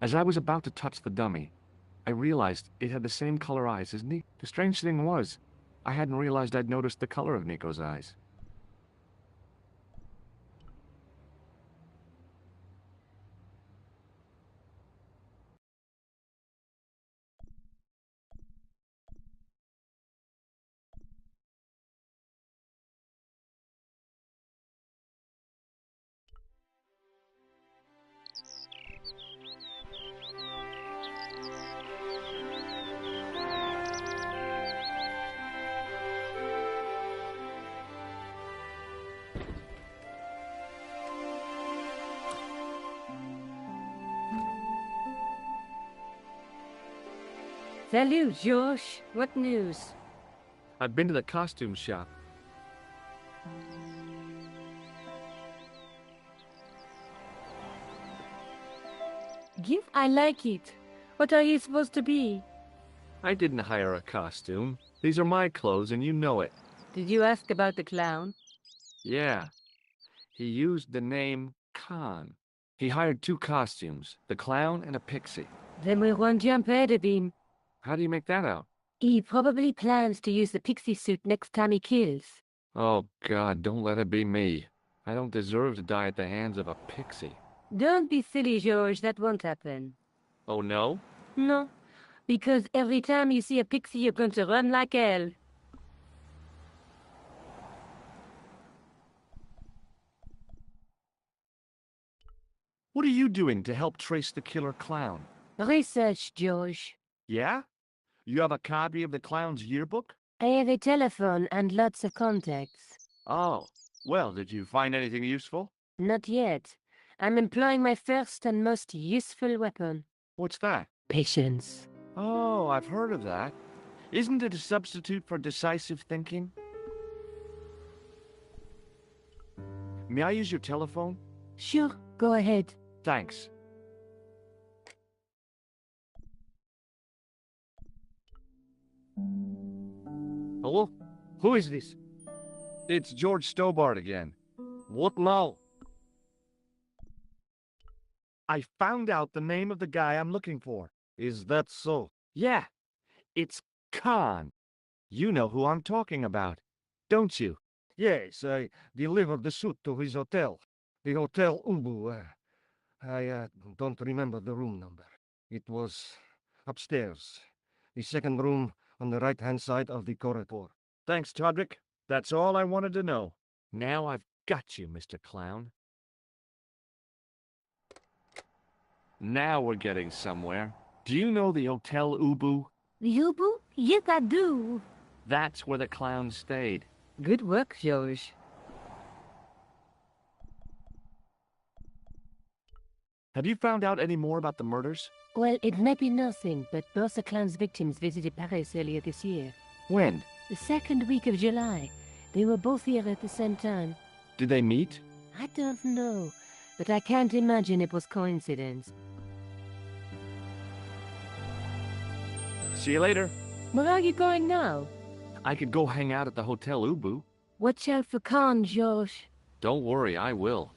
As I was about to touch the dummy, I realized it had the same color eyes as Nico. The strange thing was, I hadn't realized I'd noticed the color of Nico's eyes. Salut, Josh. What news? I've been to the costume shop. Give, I like it. What are you supposed to be? I didn't hire a costume. These are my clothes and you know it. Did you ask about the clown? Yeah. He used the name Khan. He hired 2 costumes, the clown and a pixie. Then we're one jump ahead of him. How do you make that out? He probably plans to use the pixie suit next time he kills. Oh, God, don't let it be me. I don't deserve to die at the hands of a pixie. Don't be silly, George. That won't happen. Oh, no? No, because every time you see a pixie, you're going to run like hell. What are you doing to help trace the killer clown? Research, George. Yeah? You have a copy of the clown's yearbook? I have a telephone and lots of contacts. Oh, well, did you find anything useful? Not yet. I'm employing my first and most useful weapon. What's that? Patience. Oh, I've heard of that. Isn't it a substitute for decisive thinking? May I use your telephone? Sure, go ahead. Thanks. Hello? Who is this? It's George Stobart again. What now? I found out the name of the guy I'm looking for. Is that so? Yeah, it's Khan. You know who I'm talking about, don't you? Yes, I delivered the suit to his hotel. The Hotel Ubu. I don't remember the room number. It was upstairs. The second room on the right-hand side of the corridor. Thanks, Todrick. That's all I wanted to know. Now I've got you, Mr. Clown. Now we're getting somewhere. Do you know the Hotel Ubu? The Ubu? Yes, I do. That's where the clown stayed. Good work, George. Have you found out any more about the murders? Well, it may be nothing, but both the clown's victims visited Paris earlier this year. When? The second week of July. They were both here at the same time. Did they meet? I don't know, but I can't imagine it was coincidence. See you later. Where are you going now? I could go hang out at the Hotel Ubu. Watch out for Khan, George. Don't worry, I will.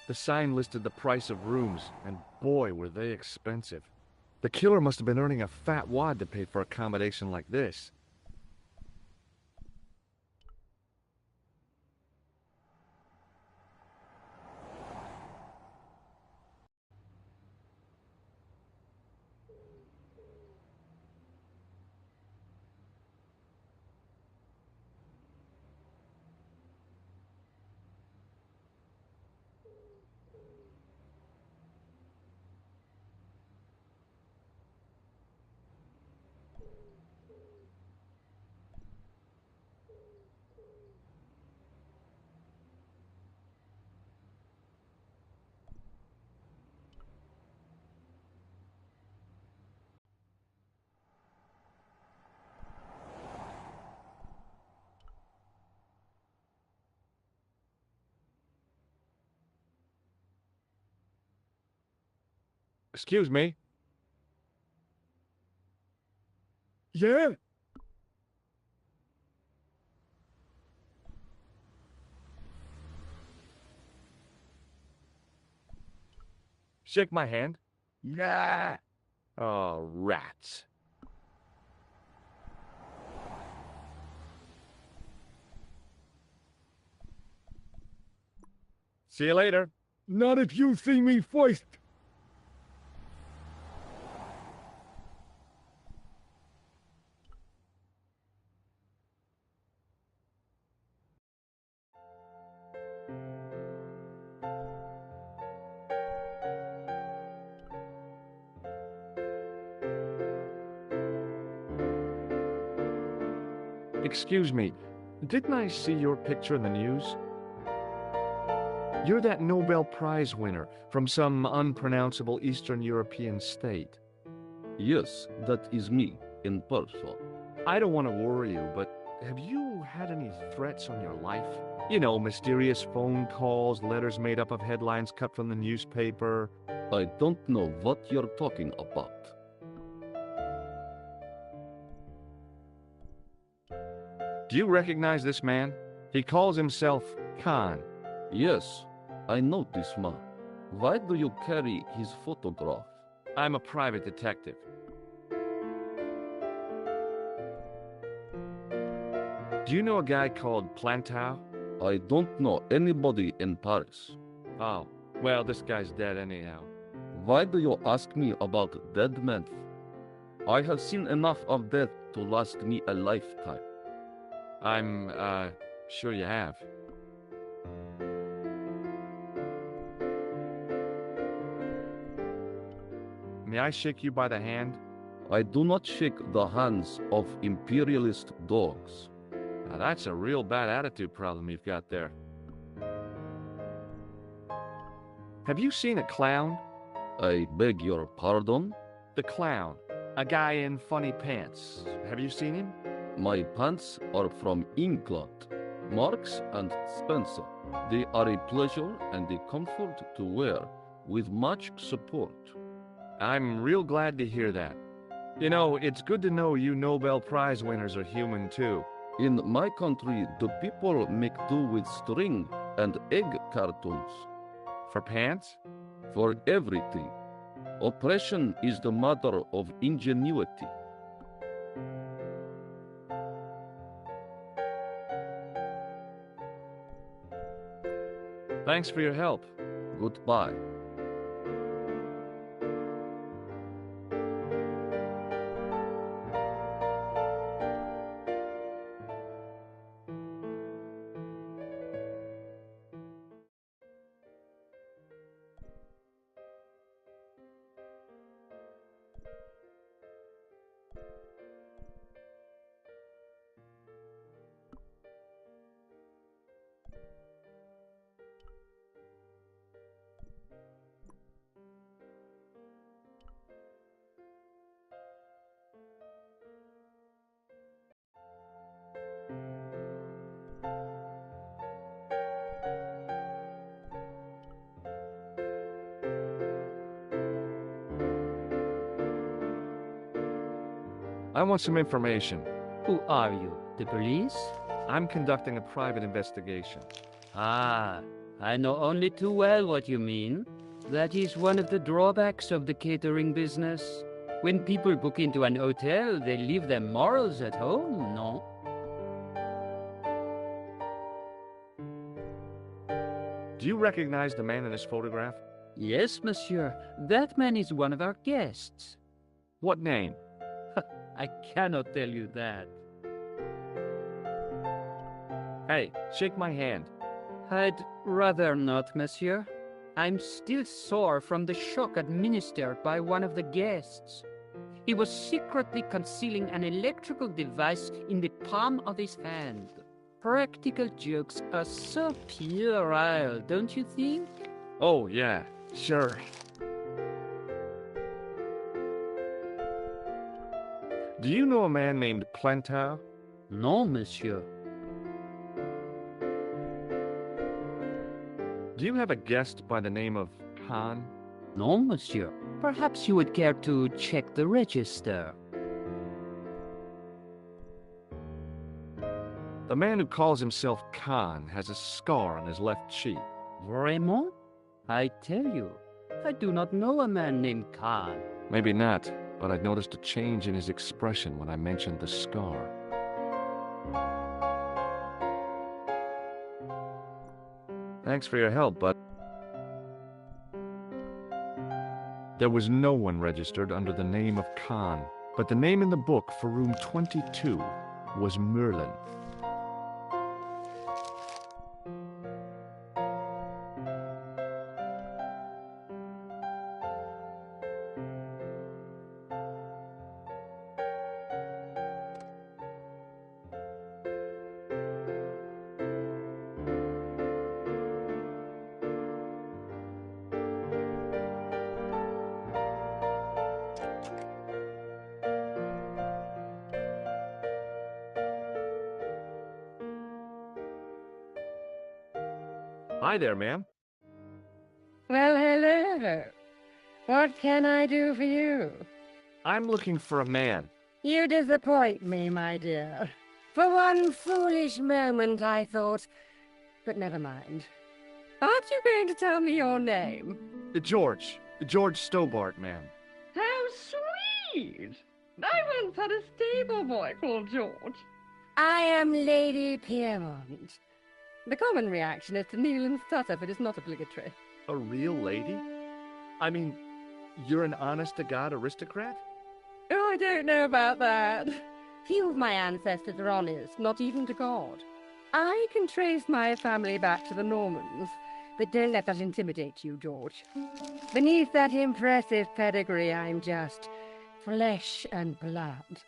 The sign listed the price of rooms, and boy, were they expensive. The killer must have been earning a fat wad to pay for accommodation like this. Excuse me. Yeah? Shake my hand. Nah. Oh, rats. See you later. Not if you see me first. Excuse me, didn't I see your picture in the news? You're that Nobel Prize winner from some unpronounceable Eastern European state. Yes, that is me, in person. I don't want to worry you, but have you had any threats on your life? You know, mysterious phone calls, letters made up of headlines cut from the newspaper. I don't know what you're talking about. Do you recognize this man? He calls himself Khan. Yes, I know this man. Why do you carry his photograph? I'm a private detective. Do you know a guy called Plantow? I don't know anybody in Paris. Oh, well, this guy's dead anyhow. Why do you ask me about dead men? I have seen enough of death to last me a lifetime. I'm, sure you have. May I shake you by the hand? I do not shake the hands of imperialist dogs. Now that's a real bad attitude problem you've got there. Have you seen a clown? I beg your pardon? The clown. A guy in funny pants. Have you seen him? My pants are from England, Marks and Spencer. They are a pleasure and a comfort to wear, with much support. I'm real glad to hear that. You know, it's good to know you Nobel Prize winners are human too. In my country, the people make do with string and egg cartoons. For pants? For everything. Oppression is the mother of ingenuity. Thanks for your help. Goodbye. I want some information. Who are you? The police? I'm conducting a private investigation. Ah, I know only too well what you mean. That is one of the drawbacks of the catering business. When people book into an hotel, they leave their morals at home, no? Do you recognize the man in this photograph? Yes, monsieur. That man is one of our guests. What name? I cannot tell you that. Hey, shake my hand. I'd rather not, monsieur. I'm still sore from the shock administered by one of the guests. He was secretly concealing an electrical device in the palm of his hand. Practical jokes are so puerile, don't you think? Oh, yeah, sure. Do you know a man named Plantow? No, monsieur. Do you have a guest by the name of Khan? No, monsieur. Perhaps you would care to check the register. The man who calls himself Khan has a scar on his left cheek. Vraiment? I tell you, I do not know a man named Khan. Maybe not, but I noticed a change in his expression when I mentioned the scar. Thanks for your help, but there was no one registered under the name of Khan, but the name in the book for room 22 was Merlin. Hi there, ma'am. Well, hello. What can I do for you? I'm looking for a man. You disappoint me, my dear. For one foolish moment I thought... But never mind. Aren't you going to tell me your name? George Stobart, ma'am. How sweet! I once had a stable boy called George. I am Lady Piermont. The common reaction is to kneel and stutter, but it's not obligatory. A real lady? I mean, you're an honest-to-God aristocrat? Oh, I don't know about that. Few of my ancestors are honest, not even to God. I can trace my family back to the Normans, but don't let that intimidate you, George. Beneath that impressive pedigree, I'm just flesh and blood.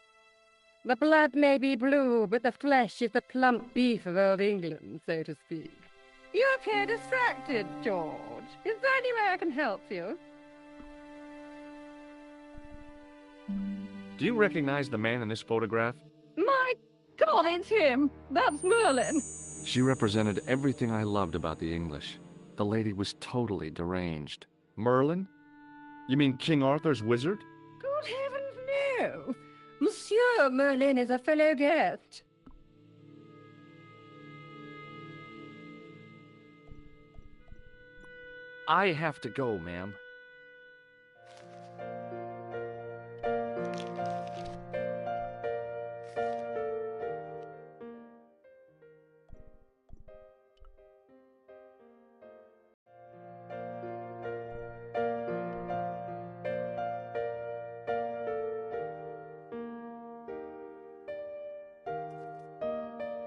The blood may be blue, but the flesh is the plump beef of old England, so to speak. You appear distracted, George. Is there any way I can help you? Do you recognize the man in this photograph? My God, it's him! That's Merlin! She represented everything I loved about the English. The lady was totally deranged. Merlin? You mean King Arthur's wizard? Good heavens, no! Monsieur Merlin is a fellow guest. I have to go, ma'am.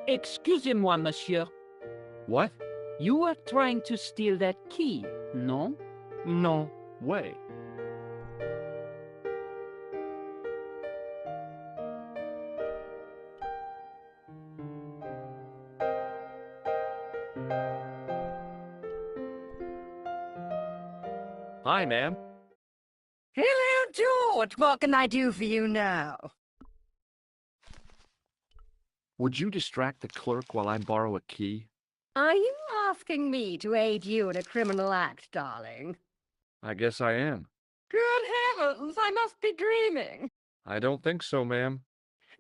Excusez-moi, monsieur. What? You were trying to steal that key, no? No way. Hi, ma'am. Hello, George. What can I do for you now? Would you distract the clerk while I borrow a key? Are you asking me to aid you in a criminal act, darling? I guess I am. Good heavens, I must be dreaming. I don't think so, ma'am.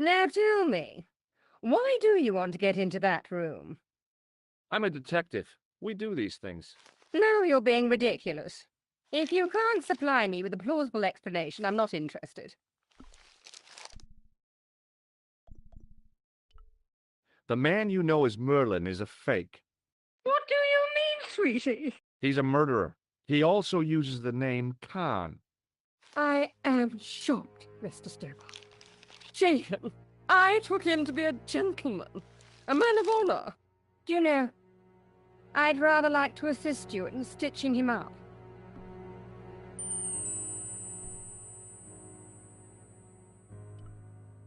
Now tell me, why do you want to get into that room? I'm a detective. We do these things. No, you're being ridiculous. If you can't supply me with a plausible explanation, I'm not interested. The man you know as Merlin is a fake. What do you mean, sweetie? He's a murderer. He also uses the name Khan. I am shocked, Mr. Stobart. Shaken. I took him to be a gentleman, a man of honor. Do you know, I'd rather like to assist you in stitching him up.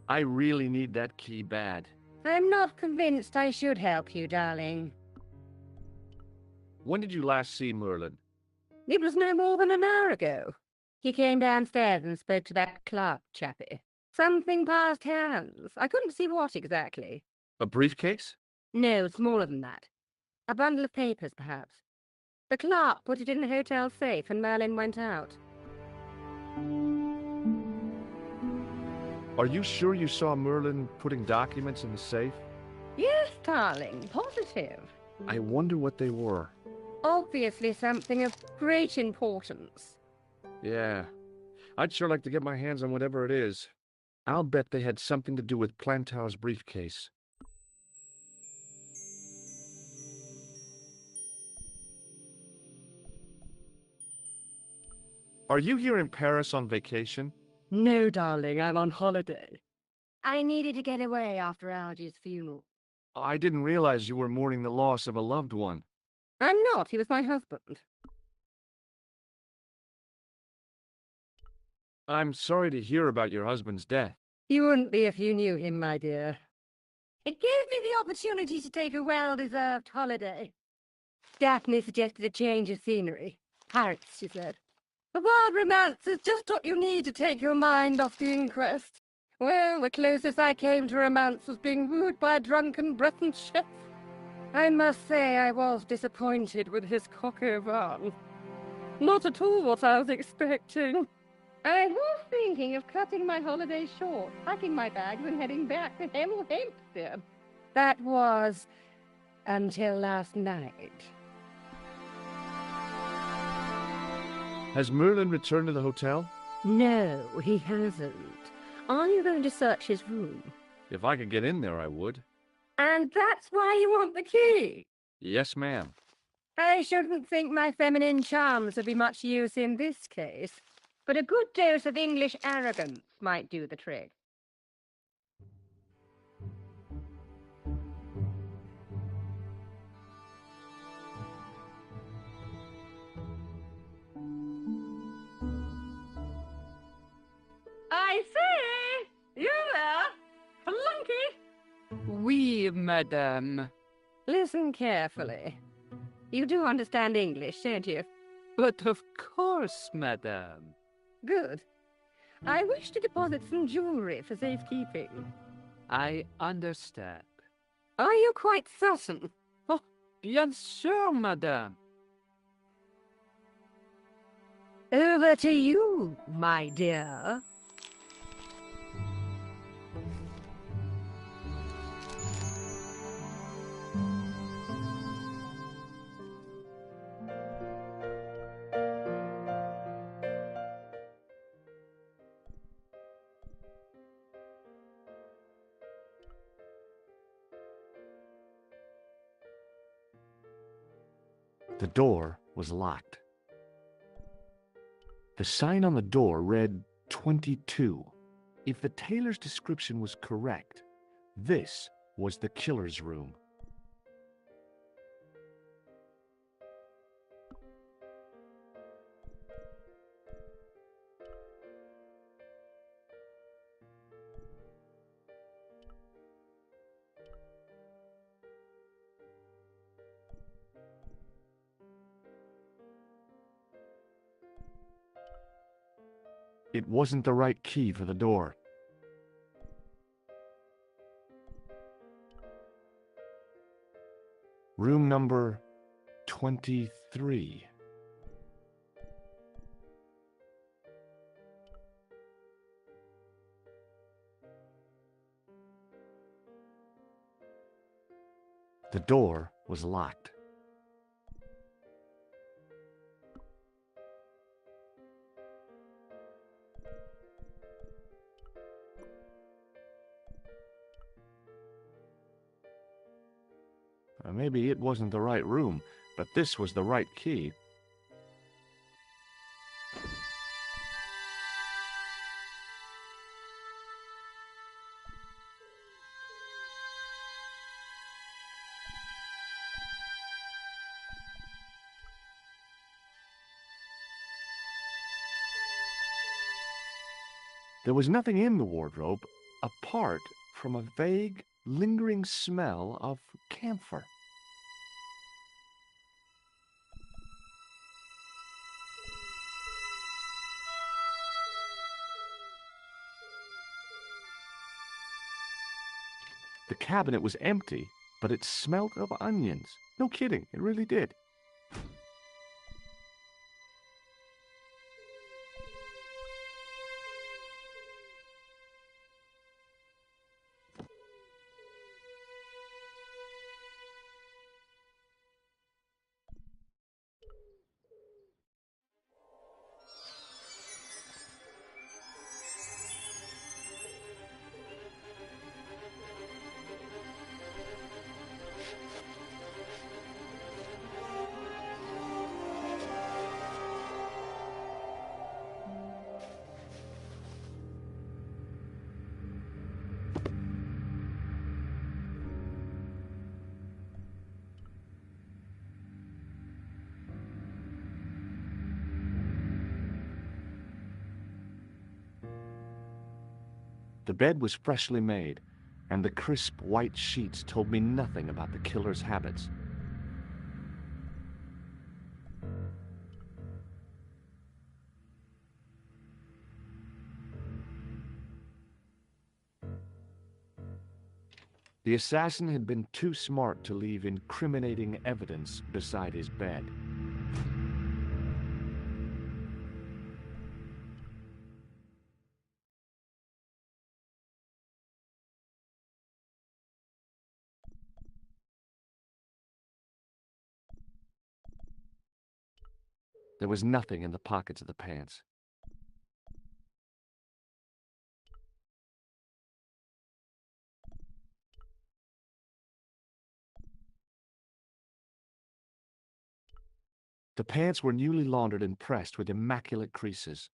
I really need that key bad. I'm not convinced I should help you, darling. When did you last see Merlin? It was no more than an hour ago. He came downstairs and spoke to that clerk chappie. Something passed hands. I couldn't see what exactly. A briefcase? No, smaller than that. A bundle of papers, perhaps. The clerk put it in the hotel safe and Merlin went out. Are you sure you saw Merlin putting documents in the safe? Yes, darling, positive. I wonder what they were. Obviously something of great importance. Yeah. I'd sure like to get my hands on whatever it is. I'll bet they had something to do with Plantow's briefcase. Are you here in Paris on vacation? No, darling, I'm on holiday. I needed to get away after Algy's funeral. I didn't realize you were mourning the loss of a loved one. I'm not. He was my husband. I'm sorry to hear about your husband's death. You wouldn't be if you knew him, my dear. It gave me the opportunity to take a well-deserved holiday. Daphne suggested a change of scenery. Paris, she said. A wild romance is just what you need to take your mind off the inquest. Well, the closest I came to romance was being wooed by a drunken Breton chef. I must say I was disappointed with his coq au vin. Not at all what I was expecting. I was thinking of cutting my holiday short, packing my bags and heading back to Hemel Hempstead. That was until last night. Has Merlin returned to the hotel? No, he hasn't. Are you going to search his room? If I could get in there, I would. And that's why you want the key? Yes, ma'am. I shouldn't think my feminine charms would be much use in this case, but a good dose of English arrogance might do the trick. I say! You there? Flunky! Oui, madame. Listen carefully. You do understand English, don't you? But of course, madame. Good. I wish to deposit some jewelry for safekeeping. I understand. Are you quite certain? Oh, bien sûr, madame. Over to you, my dear. The door was locked. The sign on the door read 22. If the tailor's description was correct, this was the killer's room. It wasn't the right key for the door. Room number 23. The door was locked. Maybe it wasn't the right room, but this was the right key. There was nothing in the wardrobe apart from a vague, lingering smell of camphor. The cabinet was empty, but it smelt of onions. No kidding, it really did. The bed was freshly made, and the crisp white sheets told me nothing about the killer's habits. The assassin had been too smart to leave incriminating evidence beside his bed. There was nothing in the pockets of the pants. The pants were newly laundered and pressed with immaculate creases.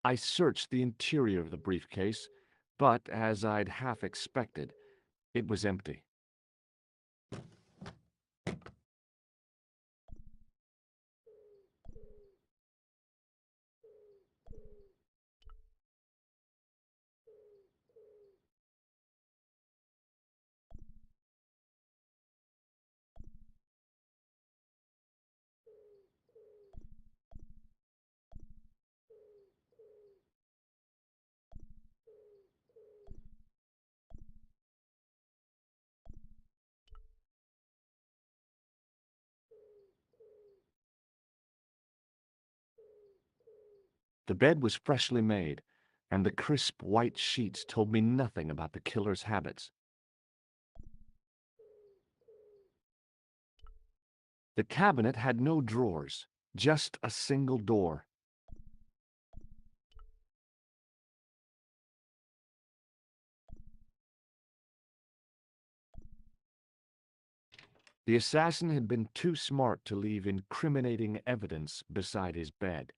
I searched the interior of the briefcase, but, as I'd half expected, it was empty. The bed was freshly made, and the crisp white sheets told me nothing about the killer's habits. The cabinet had no drawers, just a single door. The assassin had been too smart to leave incriminating evidence beside his bed.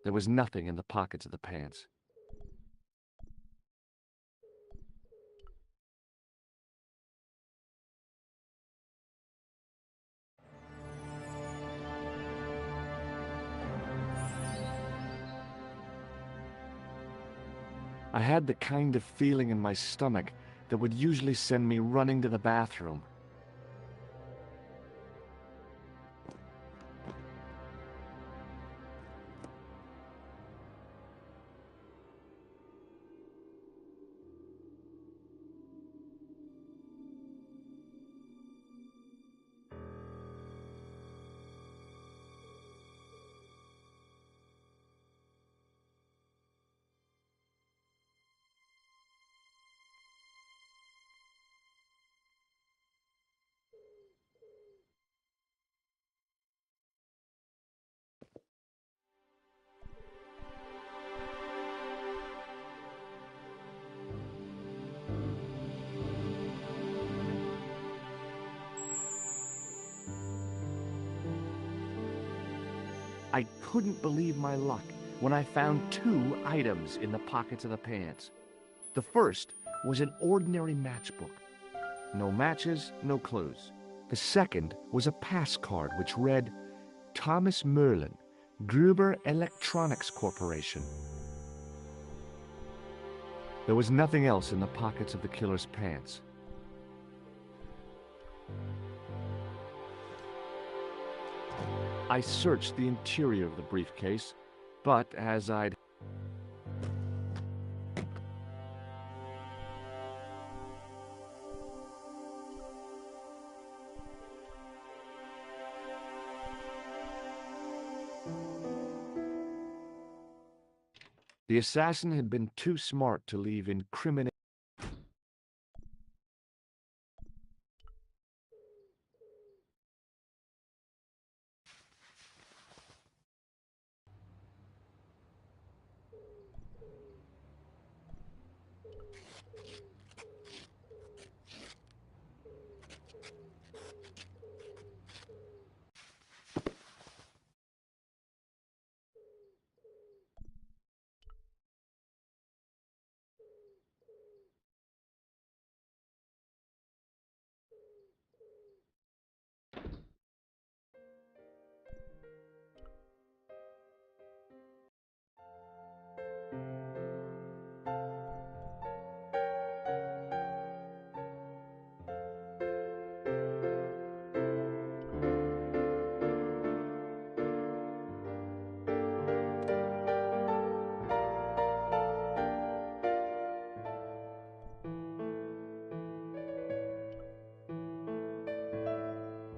There was nothing in the pockets of the pants. I had the kind of feeling in my stomach that would usually send me running to the bathroom. I couldn't believe my luck when I found 2 items in the pockets of the pants. The first was an ordinary matchbook. No matches, no clues. The second was a pass card which read, Thomas Merlin, Gruber Electronics Corporation. There was nothing else in the pockets of the killer's pants. I searched the interior of the briefcase, but as I'd... The assassin had been too smart to leave incriminating...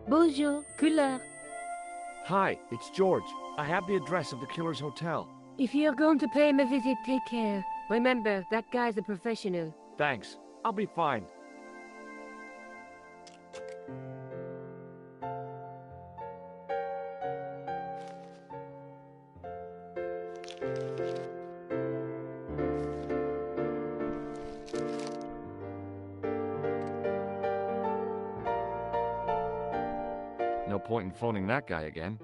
Bonjour, couleur. Hi, it's George. I have the address of the killer's hotel. If you're going to pay him a visit, take care. Remember, that guy's a professional. Thanks. I'll be fine. No point in phoning that guy again.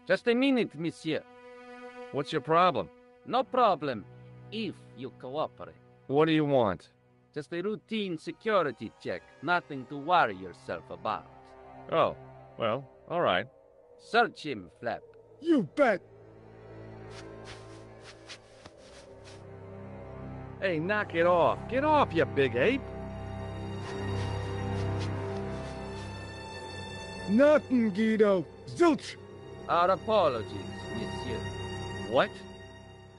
Just a minute, monsieur. What's your problem? No problem, if you cooperate. What do you want? Just a routine security check, nothing to worry yourself about. Oh, well, all right. Search him, Flap. You bet. Hey, knock it off. Get off, you big ape. Nothing, Guido. Zilch. Our apologies, monsieur. What?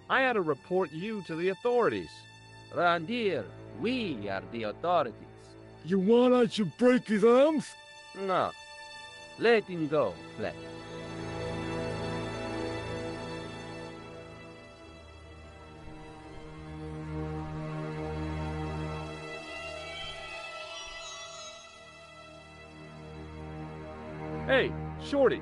I had to report you to the authorities. Round here, we are the authorities. You want I should break his arms? No. Let him go, Flap. Hey, Shorty.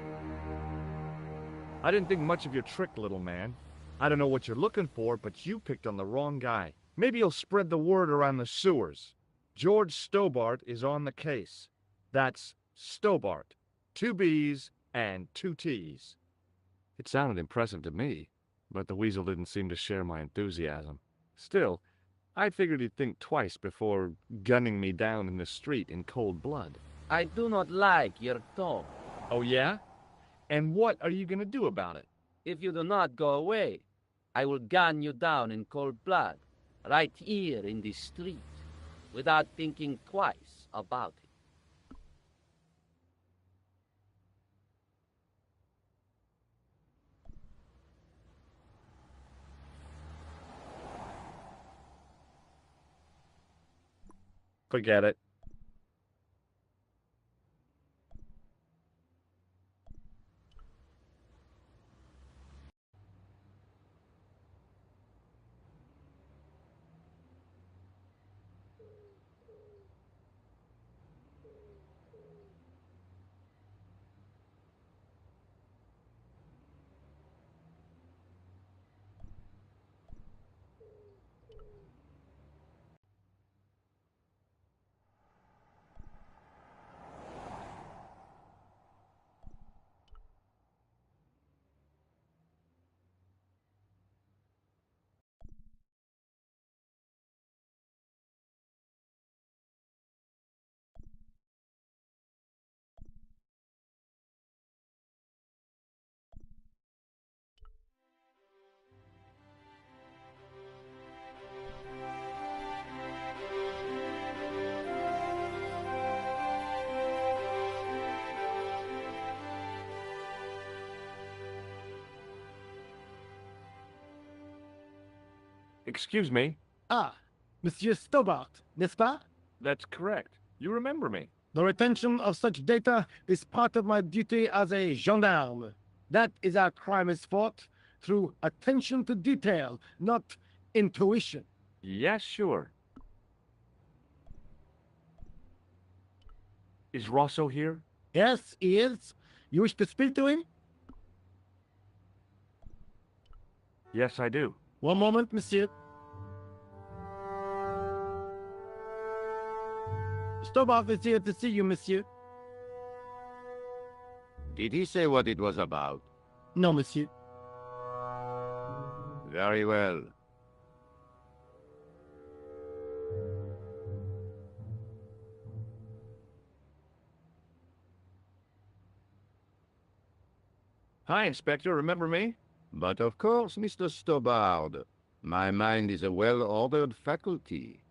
I didn't think much of your trick, little man. I don't know what you're looking for, but you picked on the wrong guy. Maybe you'll spread the word around the sewers. George Stobart is on the case. That's Stobart. 2 B's and 2 T's. It sounded impressive to me, but the weasel didn't seem to share my enthusiasm. Still, I figured he'd think twice before gunning me down in the street in cold blood. I do not like your tone. Oh, yeah? And what are you going to do about it? If you do not go away, I will gun you down in cold blood, right here in the street, without thinking twice about it. Forget it. Excuse me? Ah, Monsieur Stobart, n'est-ce pas? That's correct. You remember me. The retention of such data is part of my duty as a gendarme. That is how crime is fought, through attention to detail, not intuition. Yes, sure. Is Rosso here? Yes, he is. You wish to speak to him? Yes, I do. One moment, monsieur. Stobart is here to see you, monsieur. Did he say what it was about? No, monsieur. Very well. Hi, Inspector. Remember me? But of course, Mr. Stobart. My mind is a well-ordered faculty.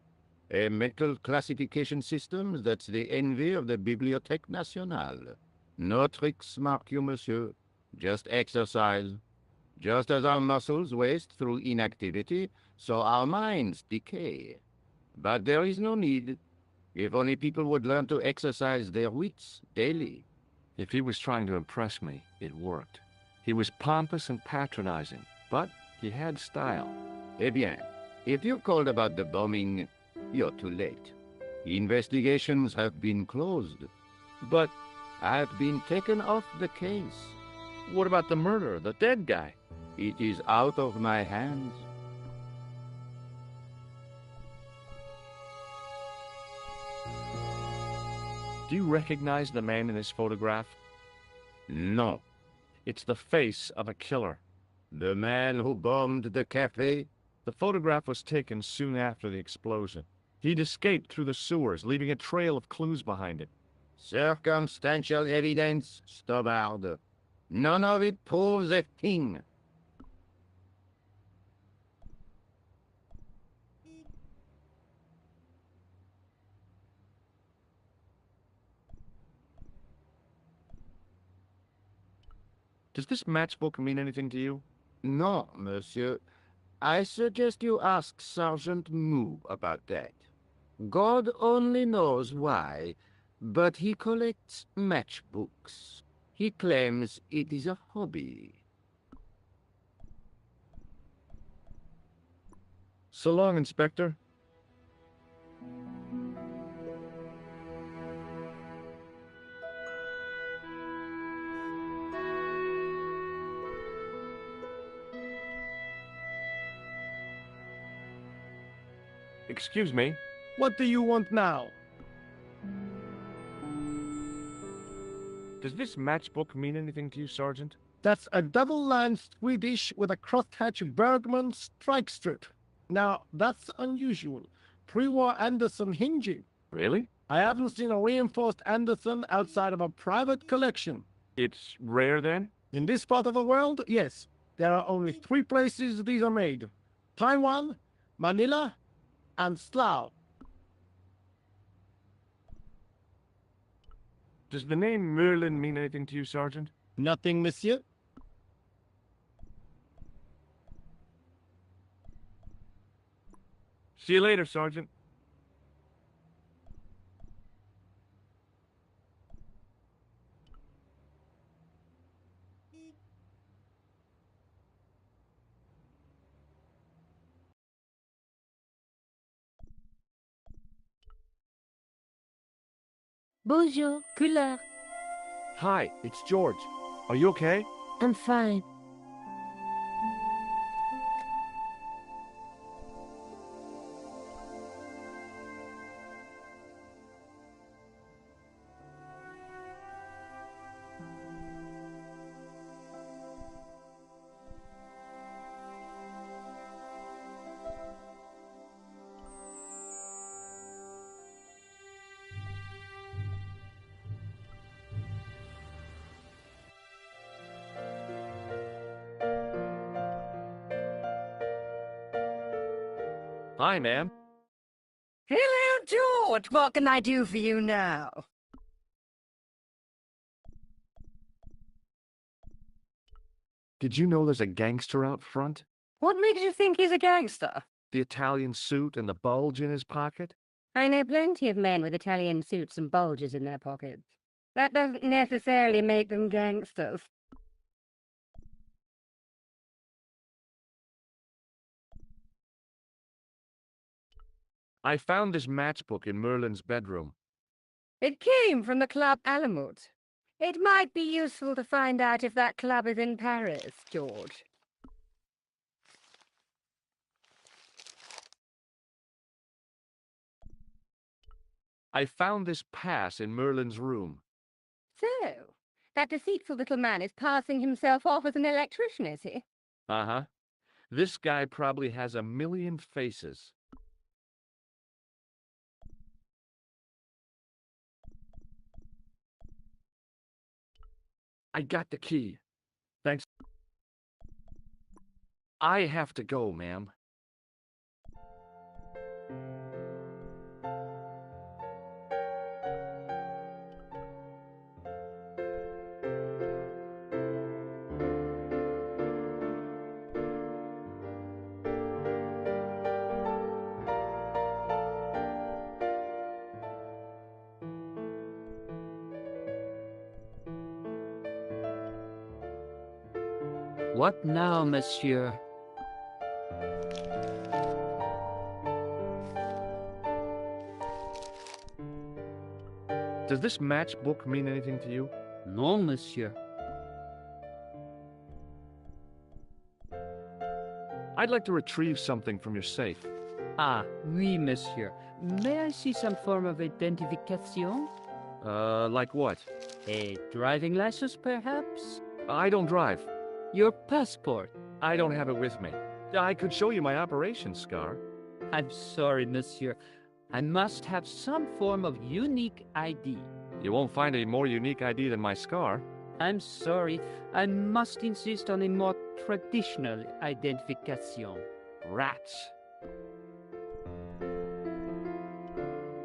A mental classification system that's the envy of the Bibliothèque Nationale. No tricks, mark you, monsieur. Just exercise. Just as our muscles waste through inactivity, so our minds decay. But there is no need. If only people would learn to exercise their wits daily. If he was trying to impress me, it worked. He was pompous and patronizing, but he had style. Eh bien, if you called about the bombing, you're too late. Investigations have been closed. But I've been taken off the case. what about the murderer, the dead guy? It is out of my hands. Do you recognize the man in this photograph? No. It's the face of a killer. The man who bombed the cafe? The photograph was taken soon after the explosion. He'd escaped through the sewers, leaving a trail of clues behind it. Circumstantial evidence, Stobart. None of it proves a thing. Does this matchbook mean anything to you? No, monsieur. I suggest you ask Sergeant Moo about that. God only knows why, but he collects matchbooks. He claims it is a hobby. So long, Inspector. Excuse me. What do you want now? Does this matchbook mean anything to you, Sergeant? That's a double-line Swedish with a crosshatch Bergman strike strip. Now, that's unusual. Pre-war Anderson hinging. Really? I haven't seen a reinforced Anderson outside of a private collection. It's rare, then? In this part of the world, yes. There are only 3 places these are made. Taiwan, Manila, and Slough. Does the name Merlin mean anything to you, Sergeant? Nothing, monsieur. See you later, Sergeant. Bonjour, couleur. Hi, it's George. Are you okay? I'm fine. Hi, ma'am. Hello, George. What can I do for you now? Did you know there's a gangster out front? What makes you think he's a gangster? The Italian suit and the bulge in his pocket? I know plenty of men with Italian suits and bulges in their pockets. That doesn't necessarily make them gangsters. I found this matchbook in Merlin's bedroom. It came from the Club Alamut. It might be useful to find out if that club is in Paris, George. I found this pass in Merlin's room. So, that deceitful little man is passing himself off as an electrician, is he? Uh-huh. This guy probably has 1,000,000 faces. I got the key. Thanks. I have to go, ma'am. What now, monsieur? Does this matchbook mean anything to you? No, monsieur. I'd like to retrieve something from your safe. Ah, oui, monsieur. May I see some form of identification? Like what? A driving license, perhaps? I don't drive. Your passport? I don't have it with me. I could show you my operation scar. I'm sorry, monsieur. I must have some form of unique ID. You won't find a more unique ID than my scar. I'm sorry. I must insist on a more traditional identification. Rats.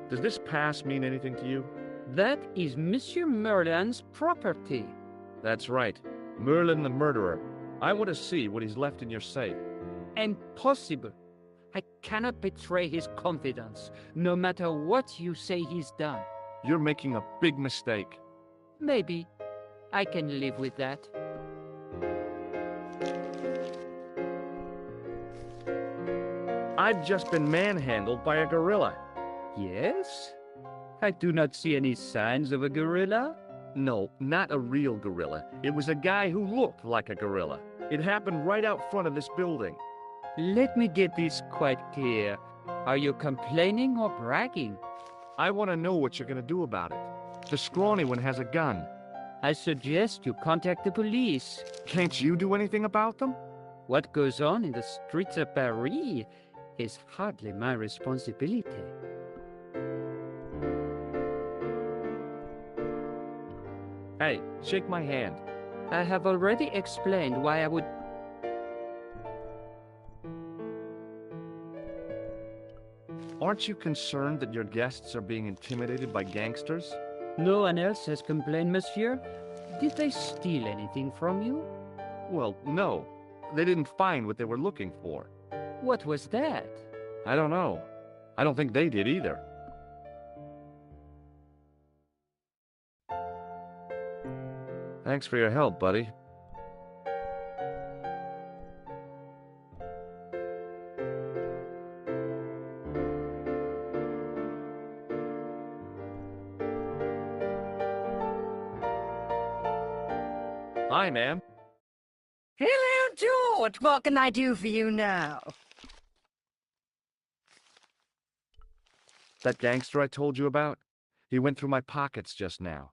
Does this pass mean anything to you? That is Monsieur Merlin's property. That's right. Merlin the murderer. I want to see what he's left in your safe. Impossible. I cannot betray his confidence, no matter what you say he's done. You're making a big mistake. Maybe. I can live with that. I've just been manhandled by a gorilla. Yes? I do not see any signs of a gorilla. No, not a real gorilla. It was a guy who looked like a gorilla. It happened right out front of this building. Let me get this quite clear. Are you complaining or bragging? I want to know what you're going to do about it. The scrawny one has a gun. I suggest you contact the police. Can't you do anything about them? What goes on in the streets of Paris is hardly my responsibility. Hey, shake my hand. I have already explained why I would... Aren't you concerned that your guests are being intimidated by gangsters? No one else has complained, monsieur. Did they steal anything from you? Well, no. They didn't find what they were looking for. What was that? I don't know. I don't think they did either. Thanks for your help, buddy. Hi, ma'am. Hello, George. What can I do for you now? That gangster I told you about? He went through my pockets just now.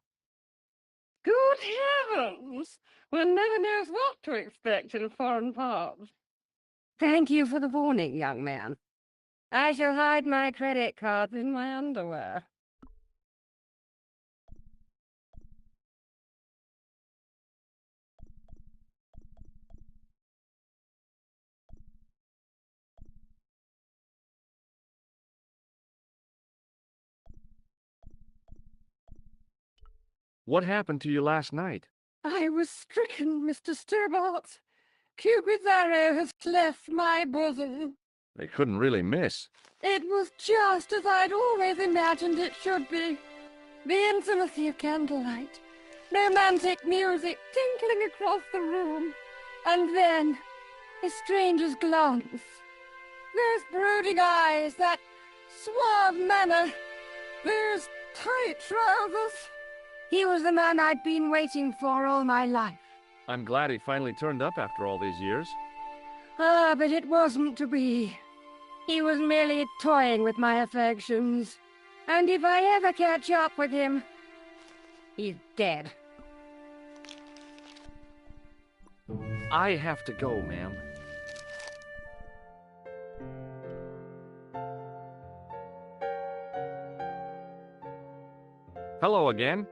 Good heavens! One never knows what to expect in foreign parts. Thank you for the warning, young man. I shall hide my credit cards in my underwear. What happened to you last night? I was stricken, Mr. Stobart. Cupid's arrow has cleft my bosom. They couldn't really miss. It was just as I'd always imagined it should be. The intimacy of candlelight, romantic music tinkling across the room, and then a stranger's glance. Those brooding eyes, that suave manner, those tight trousers. He was the man I'd been waiting for all my life. I'm glad he finally turned up after all these years. Ah, but it wasn't to be. He was merely toying with my affections. And if I ever catch up with him, he's dead. I have to go, ma'am. Hello again.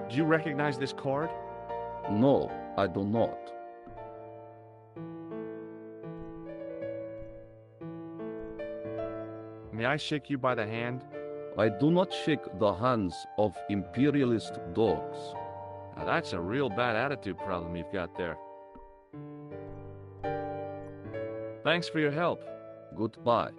Do you recognize this card? No, I do not. May I shake you by the hand? I do not shake the hands of imperialist dogs. Now that's a real bad attitude problem you've got there. Thanks for your help. Goodbye.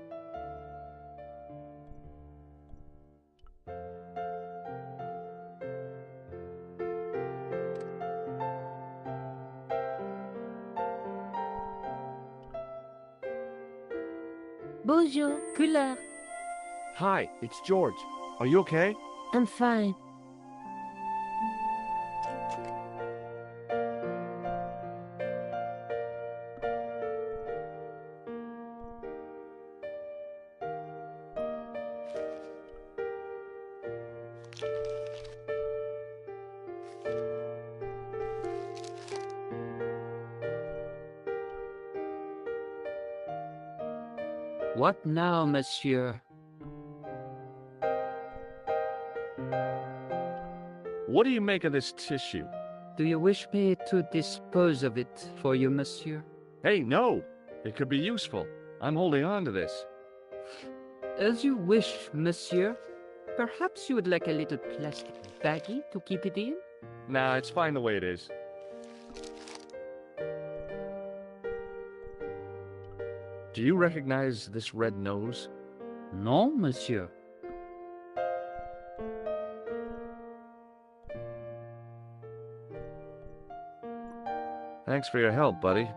Bonjour, couleur. Hi, it's George. Are you okay? I'm fine. What now, monsieur? What do you make of this tissue? Do you wish me to dispose of it for you, monsieur? Hey, no! It could be useful. I'm holding on to this. As you wish, monsieur. Perhaps you would like a little plastic baggie to keep it in? Nah, it's fine the way it is. Do you recognize this red nose? No, monsieur. Thanks for your help, buddy.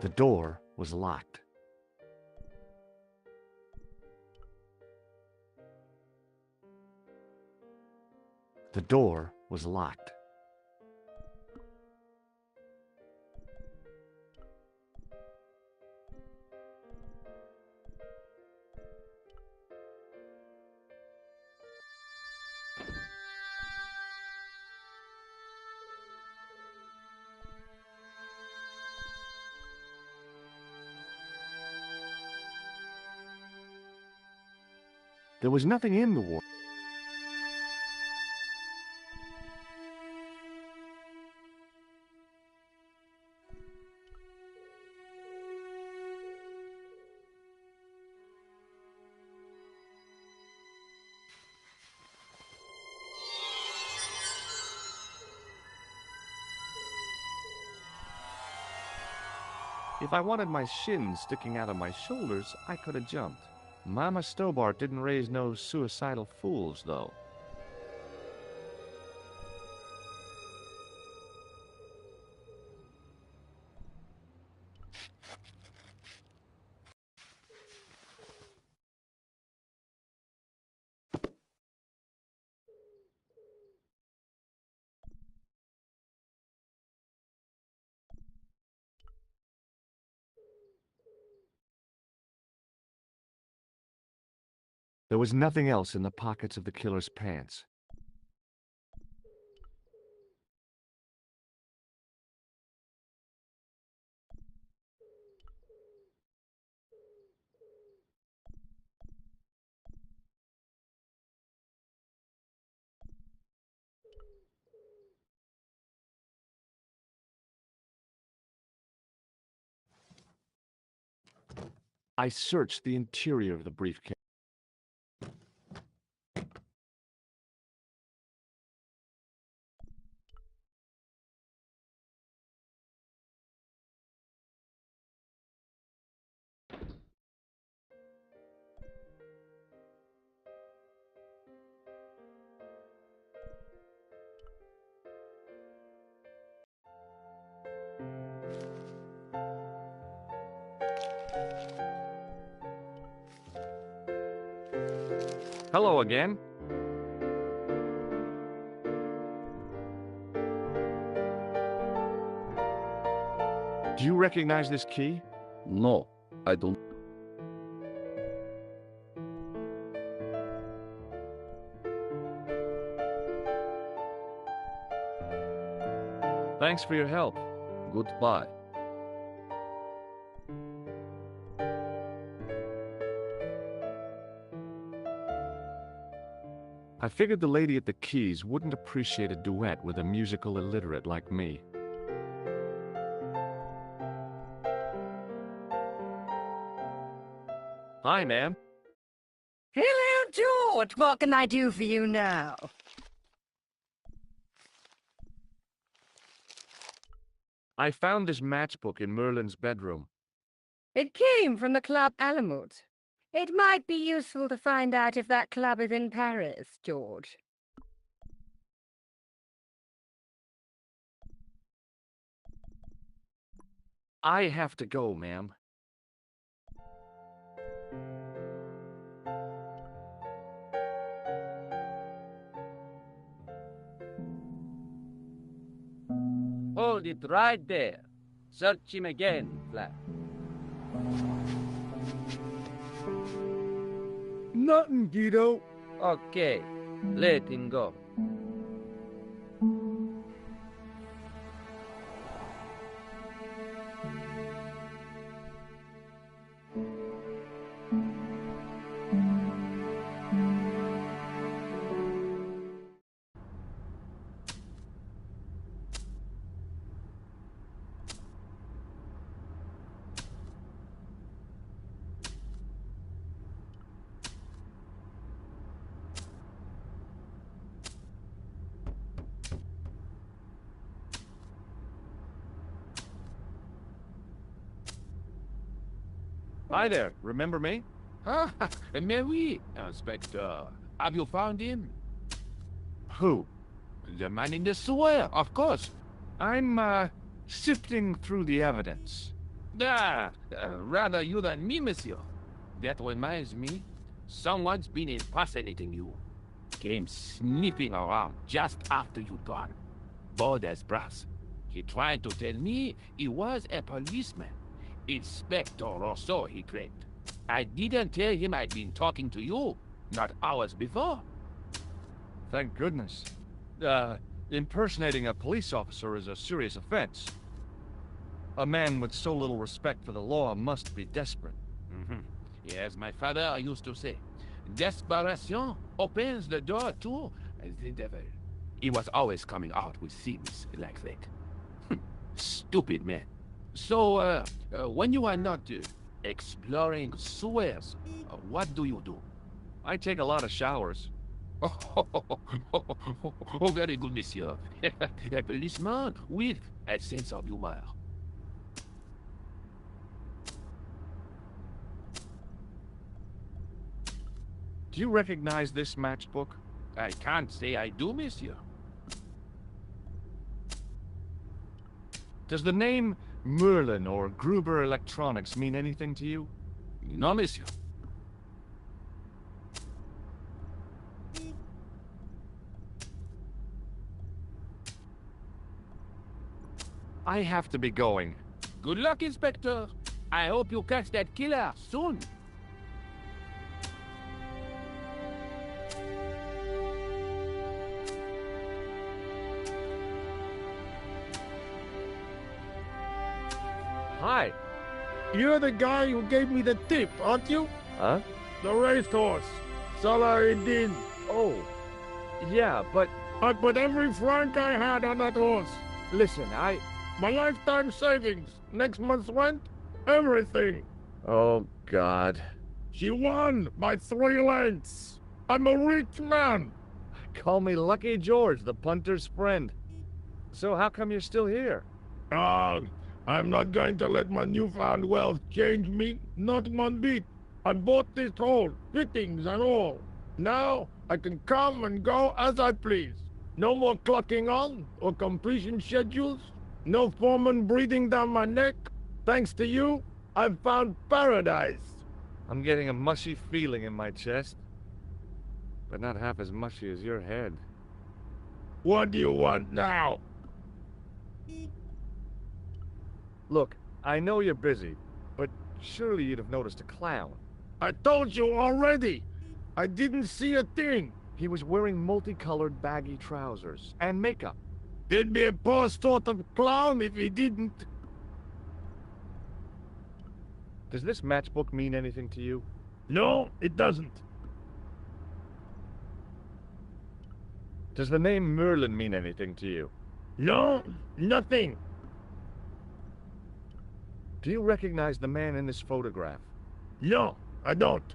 The door was locked. The door was locked. There was nothing in the wardrobe. If I wanted my shins sticking out of my shoulders, I could have jumped. Mama Stobart didn't raise no suicidal fools, though. There was nothing else in the pockets of the killer's pants. I searched the interior of the briefcase. Hello again. Do you recognize this key? No, I don't. Thanks for your help. Goodbye. I figured the lady at the keys wouldn't appreciate a duet with a musical illiterate like me. Hi, ma'am. Hello, George. What can I do for you now? I found this matchbook in Merlin's bedroom. It came from the Club Alamut. It might be useful to find out if that club is in Paris, George. I have to go, ma'am. Hold it right there. Search him again, Flash. Nothing, Guido. Okay, let him go. Hi there, remember me? Ah, mais oui, Inspector. Have you found him? Who? The man in the sewer, of course. I'm, sifting through the evidence. Rather you than me, monsieur. That reminds me, someone's been impersonating you. Came sniffing around just after you'd gone. Bold as brass. He tried to tell me he was a policeman. Inspector Rousseau, he claimed. I didn't tell him I'd been talking to you, not hours before. Thank goodness. Impersonating a police officer is a serious offense. A man with so little respect for the law must be desperate. Yes, my father used to say, desperation opens the door to the devil. He was always coming out with things like that. Stupid man. So, when you are not exploring sewers, what do you do? I take a lot of showers. Oh, very good, monsieur. A policeman with a sense of humor. Do you recognize this matchbook? I can't say I do, monsieur. Does the name Merlin or Gruber Electronics mean anything to you? No, monsieur. I have to be going. Good luck, Inspector. I hope you catch that killer soon. Hi. You're the guy who gave me the tip, aren't you? Huh? The racehorse. Salahuddin. Oh. Yeah, but... I put every franc I had on that horse. Listen, My lifetime savings, next month's rent, everything. Oh, God. She won by 3 lengths. I'm a rich man. Call me Lucky George, the punter's friend. So how come you're still here? Ah, I'm not going to let my newfound wealth change me, not one bit. I bought this hole, fittings and all. Now I can come and go as I please. No more clocking on or completion schedules. No foreman breathing down my neck. Thanks to you, I've found paradise. I'm getting a mushy feeling in my chest. But not half as mushy as your head. What do you want now? Look, I know you're busy, but surely you'd have noticed a clown. I told you already. I didn't see a thing. He was wearing multicolored baggy trousers and makeup. He'd be a poor sort of clown if he didn't. Does this matchbook mean anything to you? No, it doesn't. Does the name Merlin mean anything to you? No, nothing. Do you recognize the man in this photograph? No, I don't.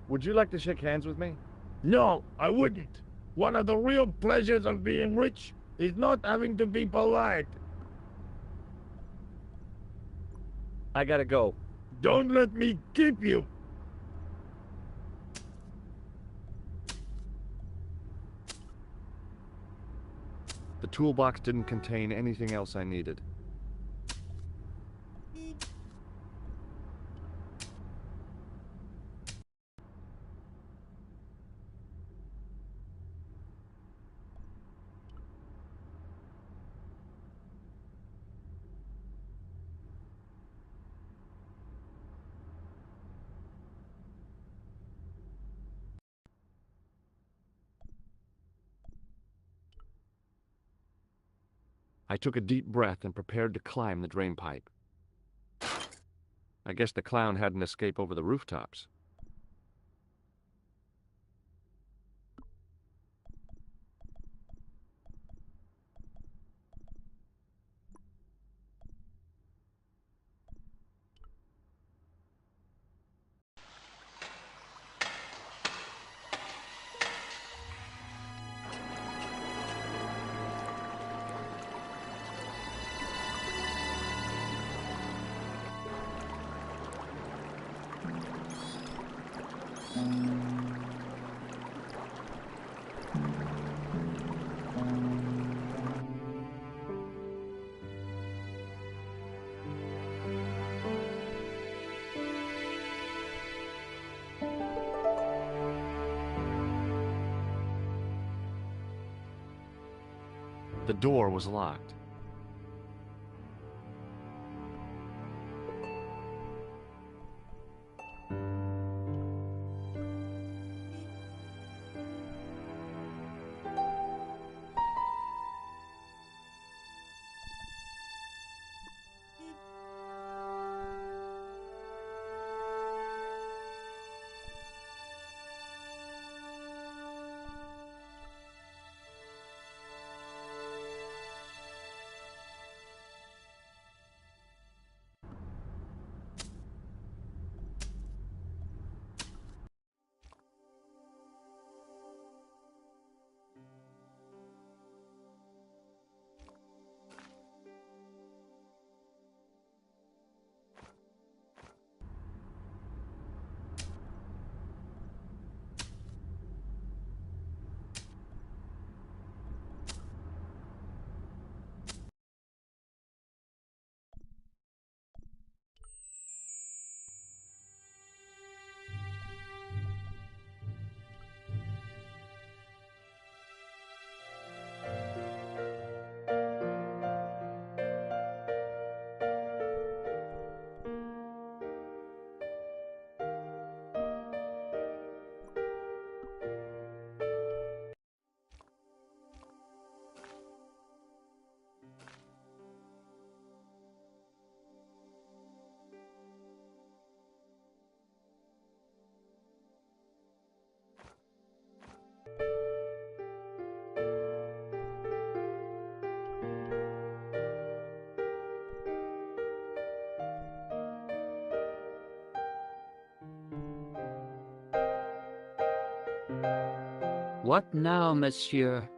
Would you like to shake hands with me? No, I wouldn't. One of the real pleasures of being rich is not having to be polite. I gotta go. Don't let me keep you. The toolbox didn't contain anything else I needed. I took a deep breath and prepared to climb the drainpipe. I guess the clown had an escape over the rooftops. The door was locked. What now, monsieur?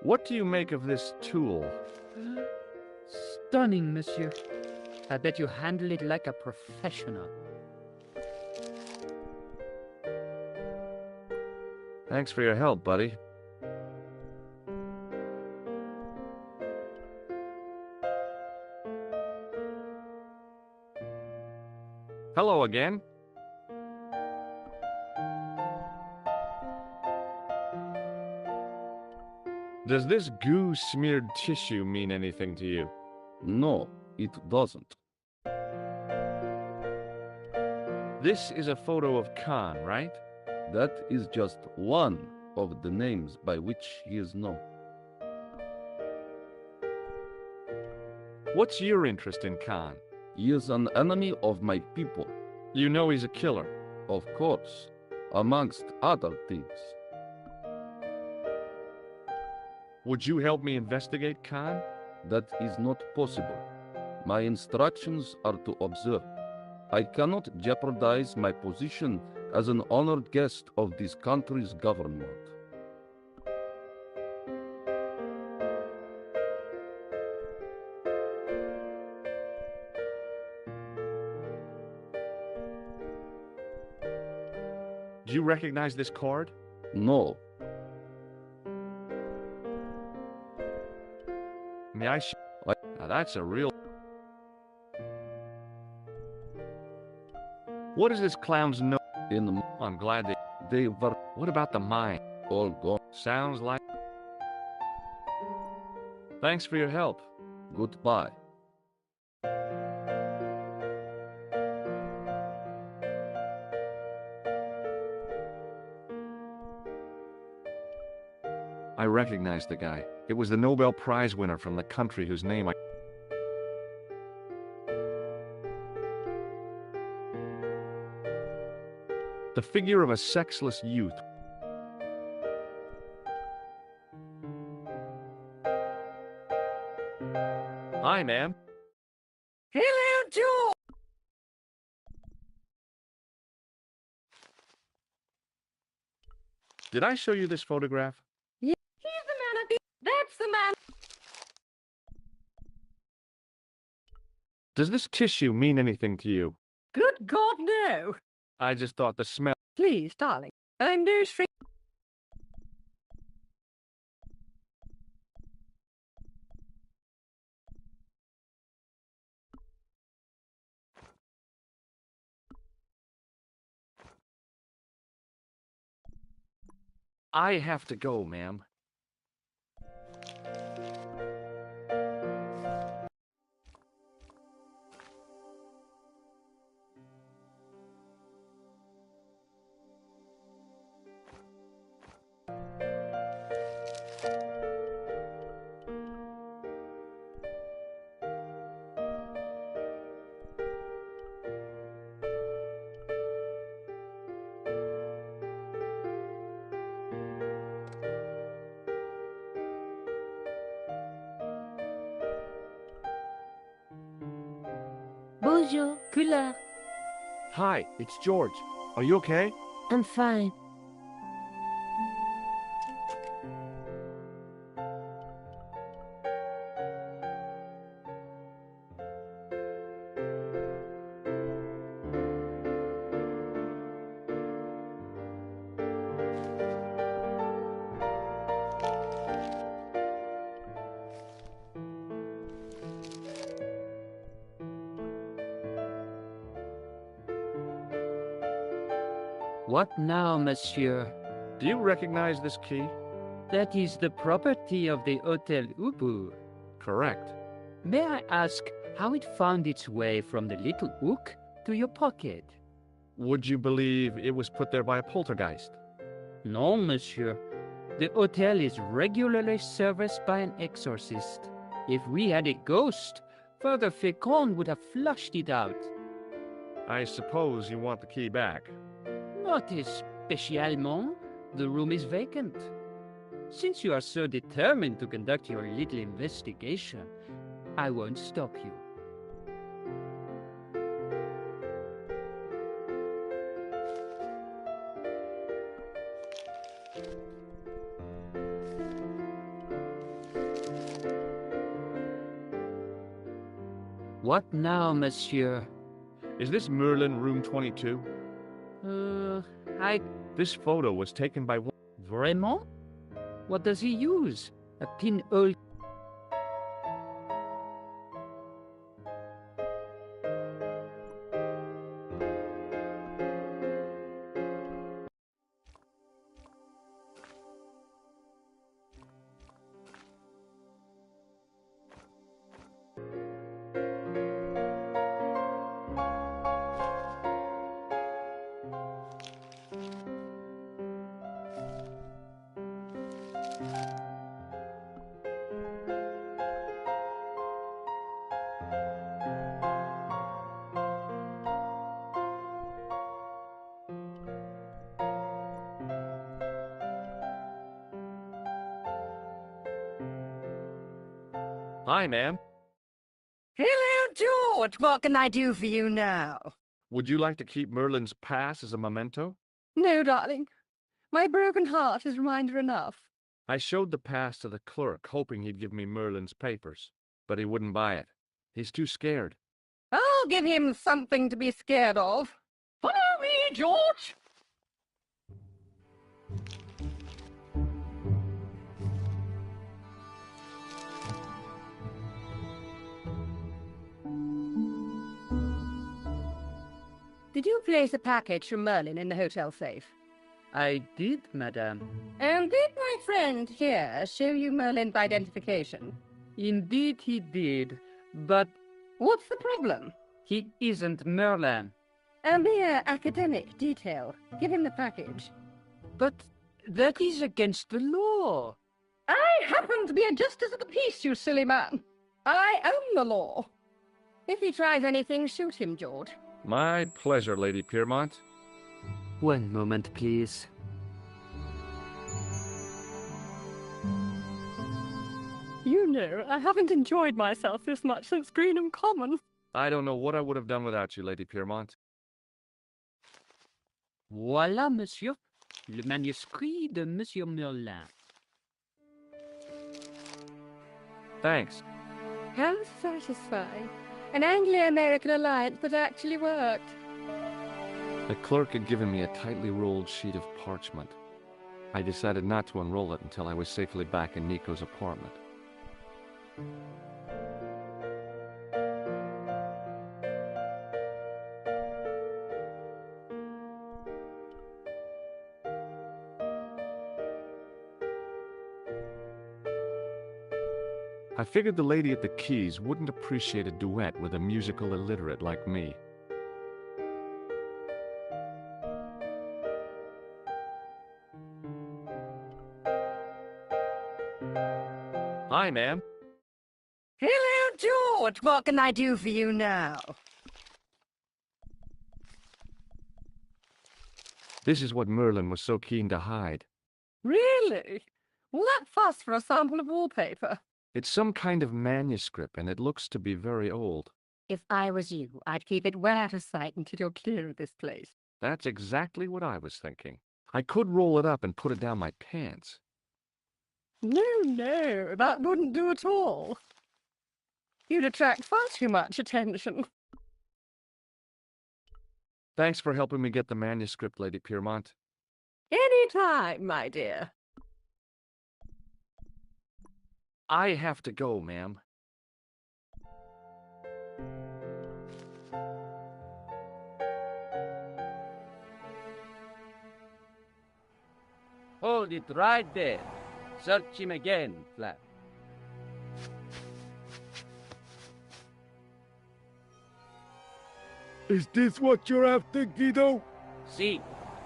What do you make of this tool? Stunning, monsieur. I bet you handle it like a professional. Thanks for your help, buddy. Hello again. Does this goo-smeared tissue mean anything to you? No, it doesn't. This is a photo of Khan, right? That is just one of the names by which he is known. What's your interest in Khan? He is an enemy of my people. You know he's a killer. Of course, amongst other things. Would you help me investigate Khan? That is not possible. My instructions are to observe. I cannot jeopardize my position as an honored guest of this country's government. Do you recognize this card? No. May I Now that's a real... What is this clown's nose? I'm glad they were... What about the mine? All gone. Sounds like... Thanks for your help. Goodbye. I recognized the guy. It was the Nobel Prize winner from the country whose name I... The figure of a sexless youth. Hi, ma'am. Hello, George! Did I show you this photograph? Yeah. He's the man That's the man! Does this tissue mean anything to you? Good God, no! I just thought the smell... Please, darling. I'm no stranger. I have to go, ma'am. Bonjour, couleur. Hi, it's George. Are you okay? I'm fine. What now, monsieur? Do you recognize this key? That is the property of the Hotel Ubu. Correct. May I ask how it found its way from the little hook to your pocket? Would you believe it was put there by a poltergeist? No, monsieur. The hotel is regularly serviced by an exorcist. If we had a ghost, Father Fécond would have flushed it out. I suppose you want the key back. Not especiellement. The room is vacant. Since you are so determined to conduct your little investigation, I won't stop you. What now, monsieur? Is this Merlin room 22? This photo was taken by one. Vraiment? What does he use? A pinhole? Hi, ma'am. Hello, George. What can I do for you now? Would you like to keep Merlin's pass as a memento? No, darling. My broken heart is reminder enough. I showed the pass to the clerk, hoping he'd give me Merlin's papers, but he wouldn't buy it. He's too scared. I'll give him something to be scared of. Follow me, George! Did you place a package from Merlin in the hotel safe? I did, madame. And did my friend here show you Merlin's identification? Indeed he did, but What's the problem? he isn't Merlin. A mere academic detail. Give him the package. But that is against the law. I happen to be a justice of the peace, you silly man. I own the law. If he tries anything, shoot him, George. My pleasure, Lady Piermont. One moment, please. You know, I haven't enjoyed myself this much since Greenham Common. I don't know what I would have done without you, Lady Piermont. Voilà, monsieur. Le manuscrit de Monsieur Merlin. Thanks. How satisfying. An Anglo-American alliance that actually worked. The clerk had given me a tightly rolled sheet of parchment. I decided not to unroll it until I was safely back in Nico's apartment. I figured the lady at the keys wouldn't appreciate a duet with a musical illiterate like me. Hi, ma'am. Hello, George. What can I do for you now? This is what Merlin was so keen to hide. Really? Well, that fuss for a sample of wallpaper. It's some kind of manuscript, and it looks to be very old. If I was you, I'd keep it well out of sight until you're clear of this place. That's exactly what I was thinking. I could roll it up and put it down my pants. No, that wouldn't do at all. You'd attract far too much attention. Thanks for helping me get the manuscript, Lady Piermont. Any time, my dear. I have to go, ma'am. Hold it right there. Search him again, Flap. Is this what you're after, Guido? See,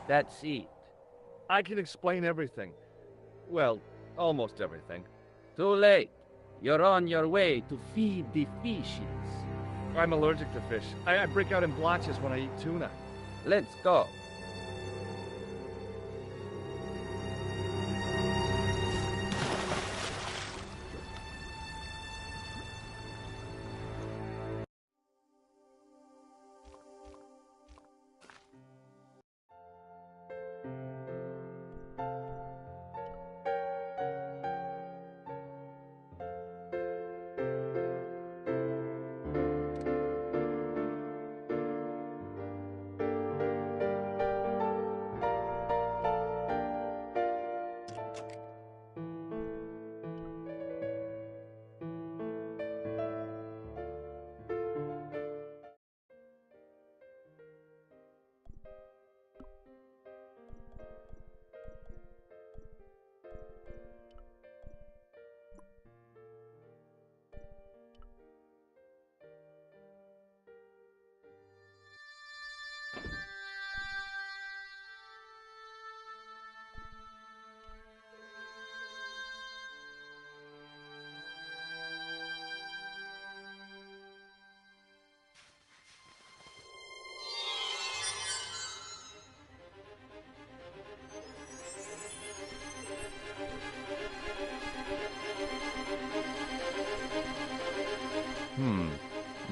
that's it. I can explain everything. Well, almost everything. Too late. You're on your way to feed the fishes. I'm allergic to fish. I break out in blotches when I eat tuna. Let's go.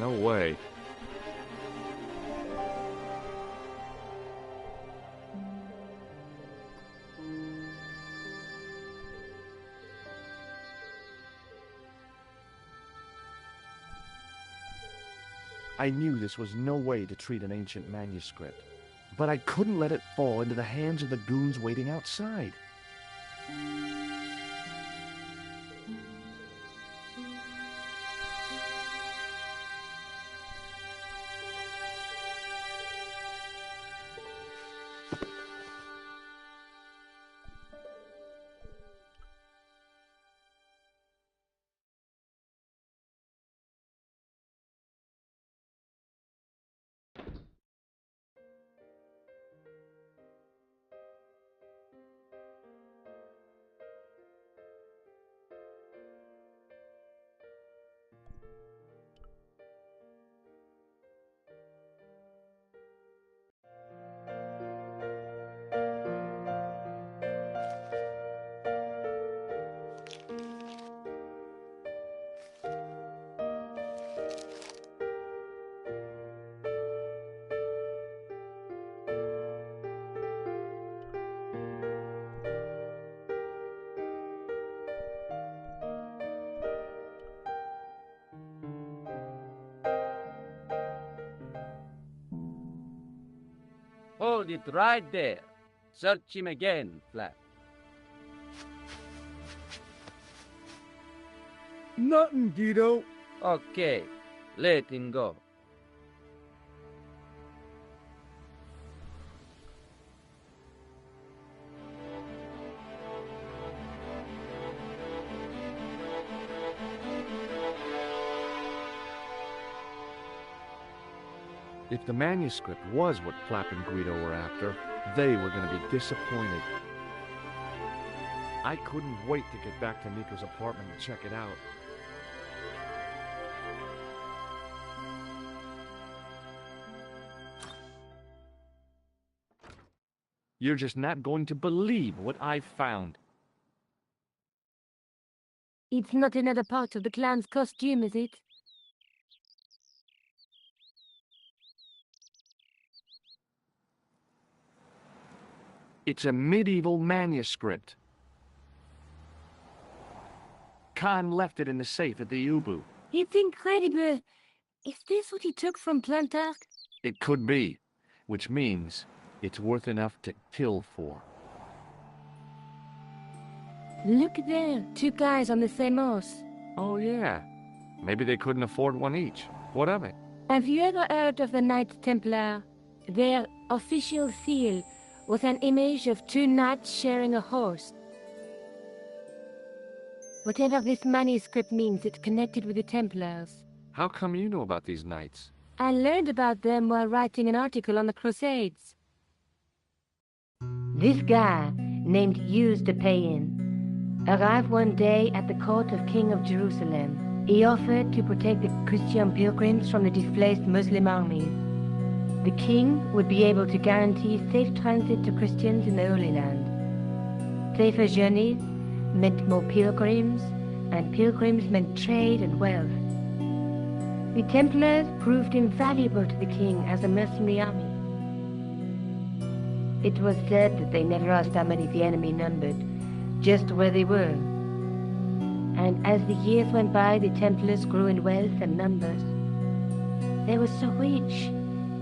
No way. I knew this was no way to treat an ancient manuscript, but I couldn't let it fall into the hands of the goons waiting outside. Hold it right there. Search him again, Flap. Nothing, Guido. Okay, let him go. If the manuscript was what Flap and Guido were after, they were going to be disappointed. I couldn't wait to get back to Nico's apartment and check it out. You're just not going to believe what I found. It's not another part of the clown's costume, is it? It's a medieval manuscript. Khan left it in the safe at the U-Boot. It's incredible. Is this what he took from Plantark? It could be, which means it's worth enough to kill for. Look there, two guys on the same horse. Oh, yeah. Maybe they couldn't afford one each. What of it? Have you ever heard of the Knights Templar? Their official seal was an image of two knights sharing a horse. Whatever this manuscript means, it's connected with the Templars. How come you know about these knights? I learned about them while writing an article on the Crusades. This guy, named Hughes de Payen, arrived one day at the court of King of Jerusalem. He offered to protect the Christian pilgrims from the displaced Muslim armies. The king would be able to guarantee safe transit to Christians in the Holy Land. Safer journeys meant more pilgrims, and pilgrims meant trade and wealth. The Templars proved invaluable to the king as a mercenary army. It was said that they never asked how many the enemy numbered, just where they were. And as the years went by, the Templars grew in wealth and numbers. They were so rich,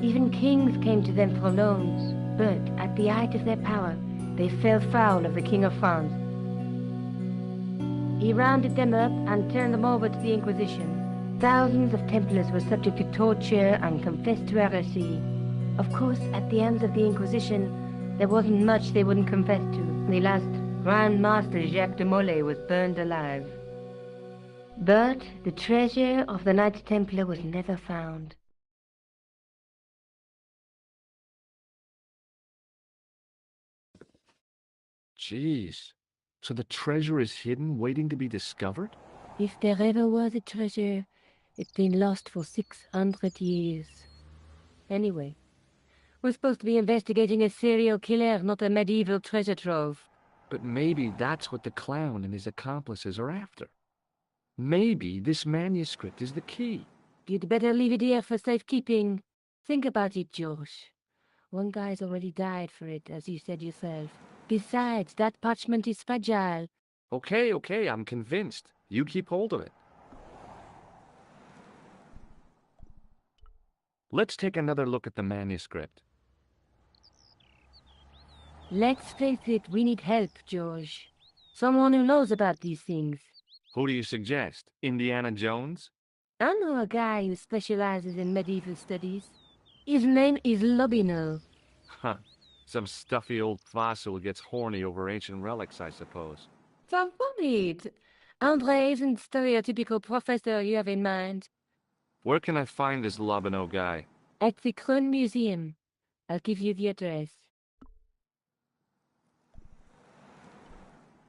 even kings came to them for loans, but at the height of their power, they fell foul of the King of France. He rounded them up and turned them over to the Inquisition. Thousands of Templars were subject to torture and confessed to heresy. Of course, at the hands of the Inquisition, there wasn't much they wouldn't confess to. The last Grand Master Jacques de Molay was burned alive. But the treasure of the Knights Templar was never found. Jeez. So the treasure is hidden, waiting to be discovered? If there ever was a treasure, it's been lost for 600 years. Anyway, we're supposed to be investigating a serial killer, not a medieval treasure trove. But maybe that's what the clown and his accomplices are after. Maybe this manuscript is the key. You'd better leave it here for safekeeping. Think about it, George. One guy's already died for it, as you said yourself. Besides, that parchment is fragile. Okay, I'm convinced. You keep hold of it. Let's take another look at the manuscript. Let's face it, we need help, George. Someone who knows about these things. Who do you suggest? Indiana Jones? I know a guy who specializes in medieval studies. His name is Lobino. Huh. Some stuffy old fossil who gets horny over ancient relics, I suppose. So funny. Andre isn't the stereotypical professor you have in mind. Where can I find this Lobino guy? At the Kroon Museum. I'll give you the address.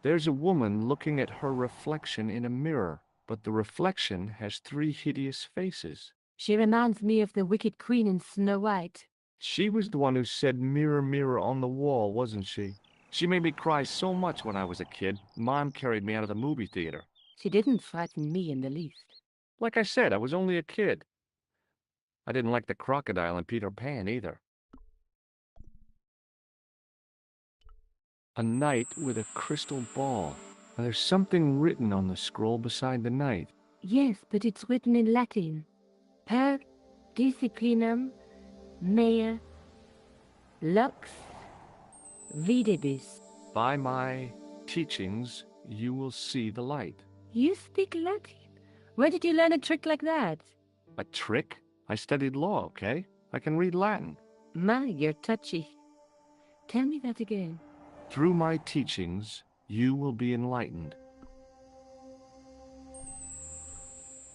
There's a woman looking at her reflection in a mirror, but the reflection has 3 hideous faces. She reminds me of the Wicked Queen in Snow White. She was the one who said mirror, mirror on the wall, wasn't she? She made me cry so much when I was a kid. Mom carried me out of the movie theater. She didn't frighten me in the least. Like I said, I was only a kid. I didn't like the crocodile in Peter Pan either. A knight with a crystal ball. Now, there's something written on the scroll beside the knight. Yes, but it's written in Latin. Per disciplinam mea lux videbis. By my teachings, you will see the light. You speak Latin? Where did you learn a trick like that? A trick? I studied law, okay? I can read Latin. My, you're touchy. Tell me that again. Through my teachings, you will be enlightened.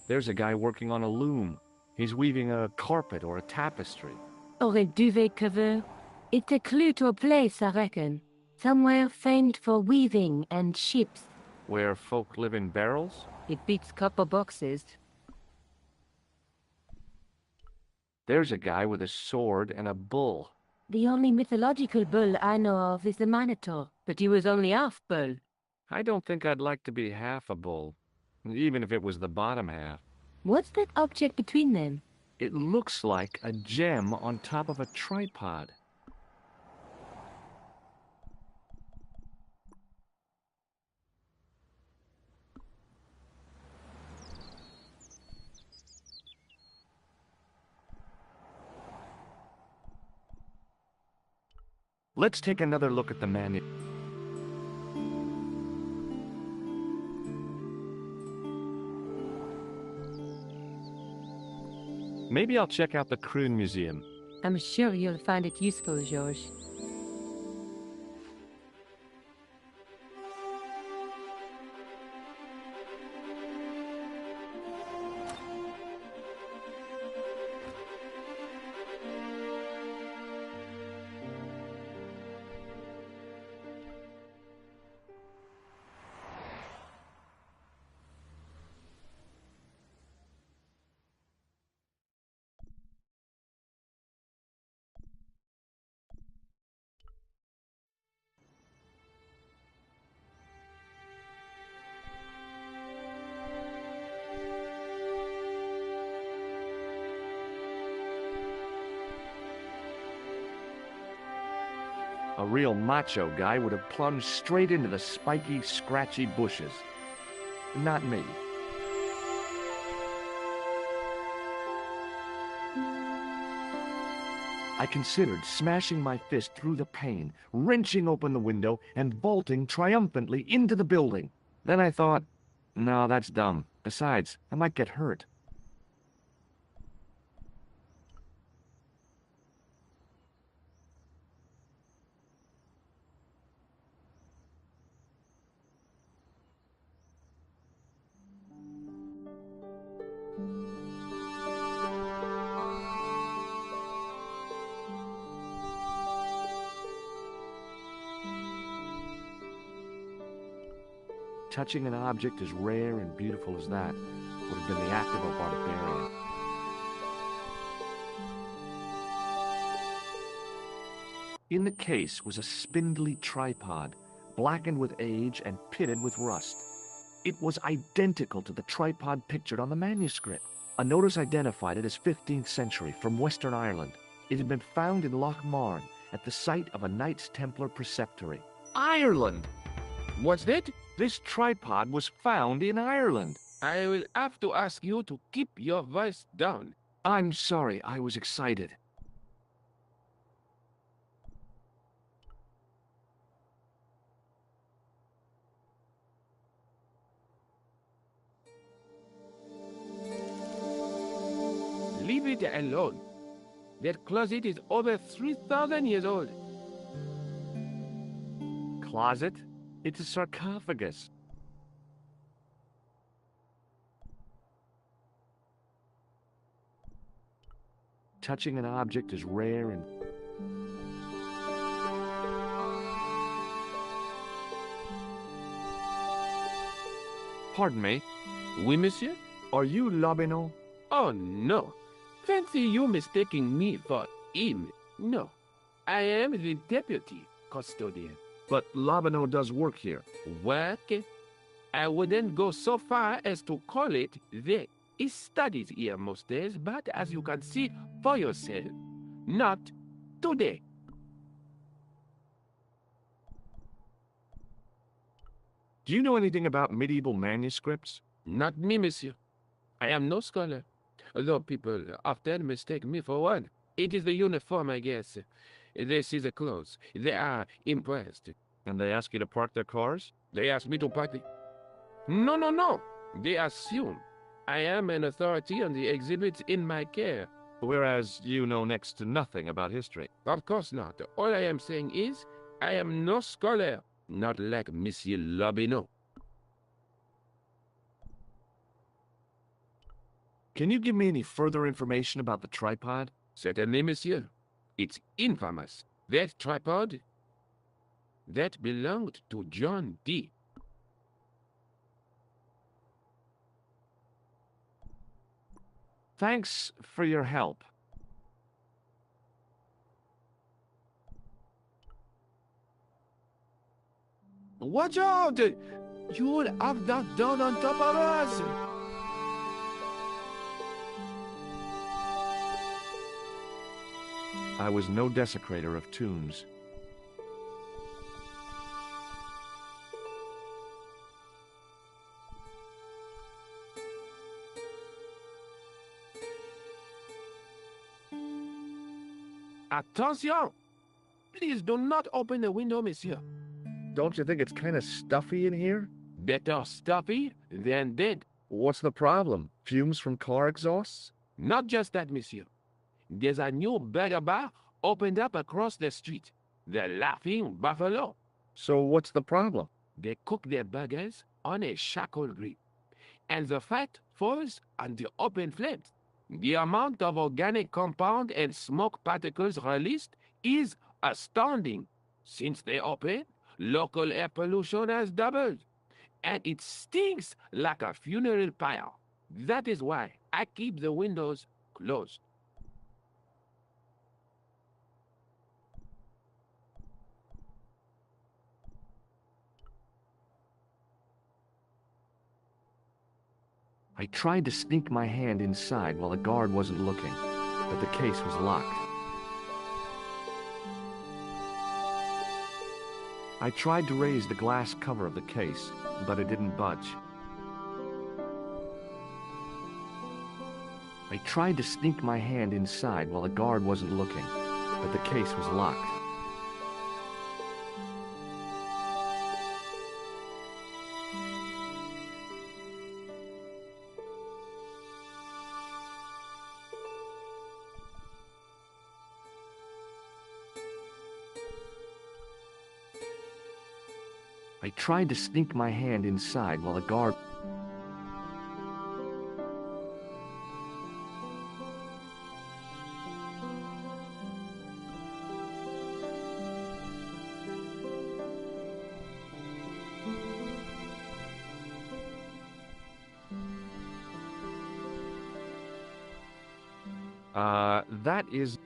There's a guy working on a loom. He's weaving a carpet or a tapestry. Or a duvet cover. It's a clue to a place, I reckon. Somewhere famed for weaving and ships. Where folk live in barrels? It beats copper boxes. There's a guy with a sword and a bull. The only mythological bull I know of is the Minotaur, but he was only half bull. I don't think I'd like to be half a bull, even if it was the bottom half. What's that object between them? It looks like a gem on top of a tripod. Let's take another look at the menu. Maybe I'll check out the Kroon Museum. I'm sure you'll find it useful, George. A real macho guy would have plunged straight into the spiky, scratchy bushes. Not me. I considered smashing my fist through the pane, wrenching open the window, and vaulting triumphantly into the building. Then I thought, no, that's dumb. Besides, I might get hurt. Touching an object as rare and beautiful as that would have been the act of a barbarian. In the case was a spindly tripod, blackened with age and pitted with rust. It was identical to the tripod pictured on the manuscript. A notice identified it as 15th century from Western Ireland. It had been found in Loch Marne at the site of a Knights Templar preceptory. Ireland! What's that? This tripod was found in Ireland. I will have to ask you to keep your voice down. I'm sorry, I was excited. Leave it alone. That closet is over 3,000 years old. Closet? It's a sarcophagus. Touching an object is rare and... Pardon me. Oui, monsieur? Are you Lobineau? Oh, no. Fancy you mistaking me for him. No. I am the deputy custodian. But Lobineau does work here. Work? I wouldn't go so far as to call it that. He studies here most days, but as you can see for yourself, not today. Do you know anything about medieval manuscripts? Not me, monsieur. I am no scholar, though people often mistake me for one. It is the uniform, I guess. They see the clothes. They are impressed. And they ask you to park their cars? They ask me to park the... No. They assume I am an authority on the exhibits in my care. Whereas you know next to nothing about history. Of course not. All I am saying is, I am no scholar, not like Monsieur Lobineau. Can you give me any further information about the tripod? Certainly, monsieur. It's infamous. That tripod, that belonged to John Dee. Thanks for your help. Watch out! You'll have that down on top of us! I was no desecrator of tombs. Attention! Please do not open the window, monsieur. Don't you think it's kind of stuffy in here? Better stuffy than dead. What's the problem? Fumes from car exhausts? Not just that, monsieur. There's a new burger bar opened up across the street. The Laughing Buffalo. So what's the problem? They cook their burgers on a charcoal grill, and the fat falls on the open flames. The amount of organic compound and smoke particles released is astounding. Since they opened, local air pollution has doubled, and it stinks like a funeral pyre. That is why I keep the windows closed. I tried to sneak my hand inside while the guard wasn't looking, but the case was locked. I tried to raise the glass cover of the case, but it didn't budge. I tried to sneak my hand inside while the guard wasn't looking, but the case was locked. I tried to sneak my hand inside while the guard... that is...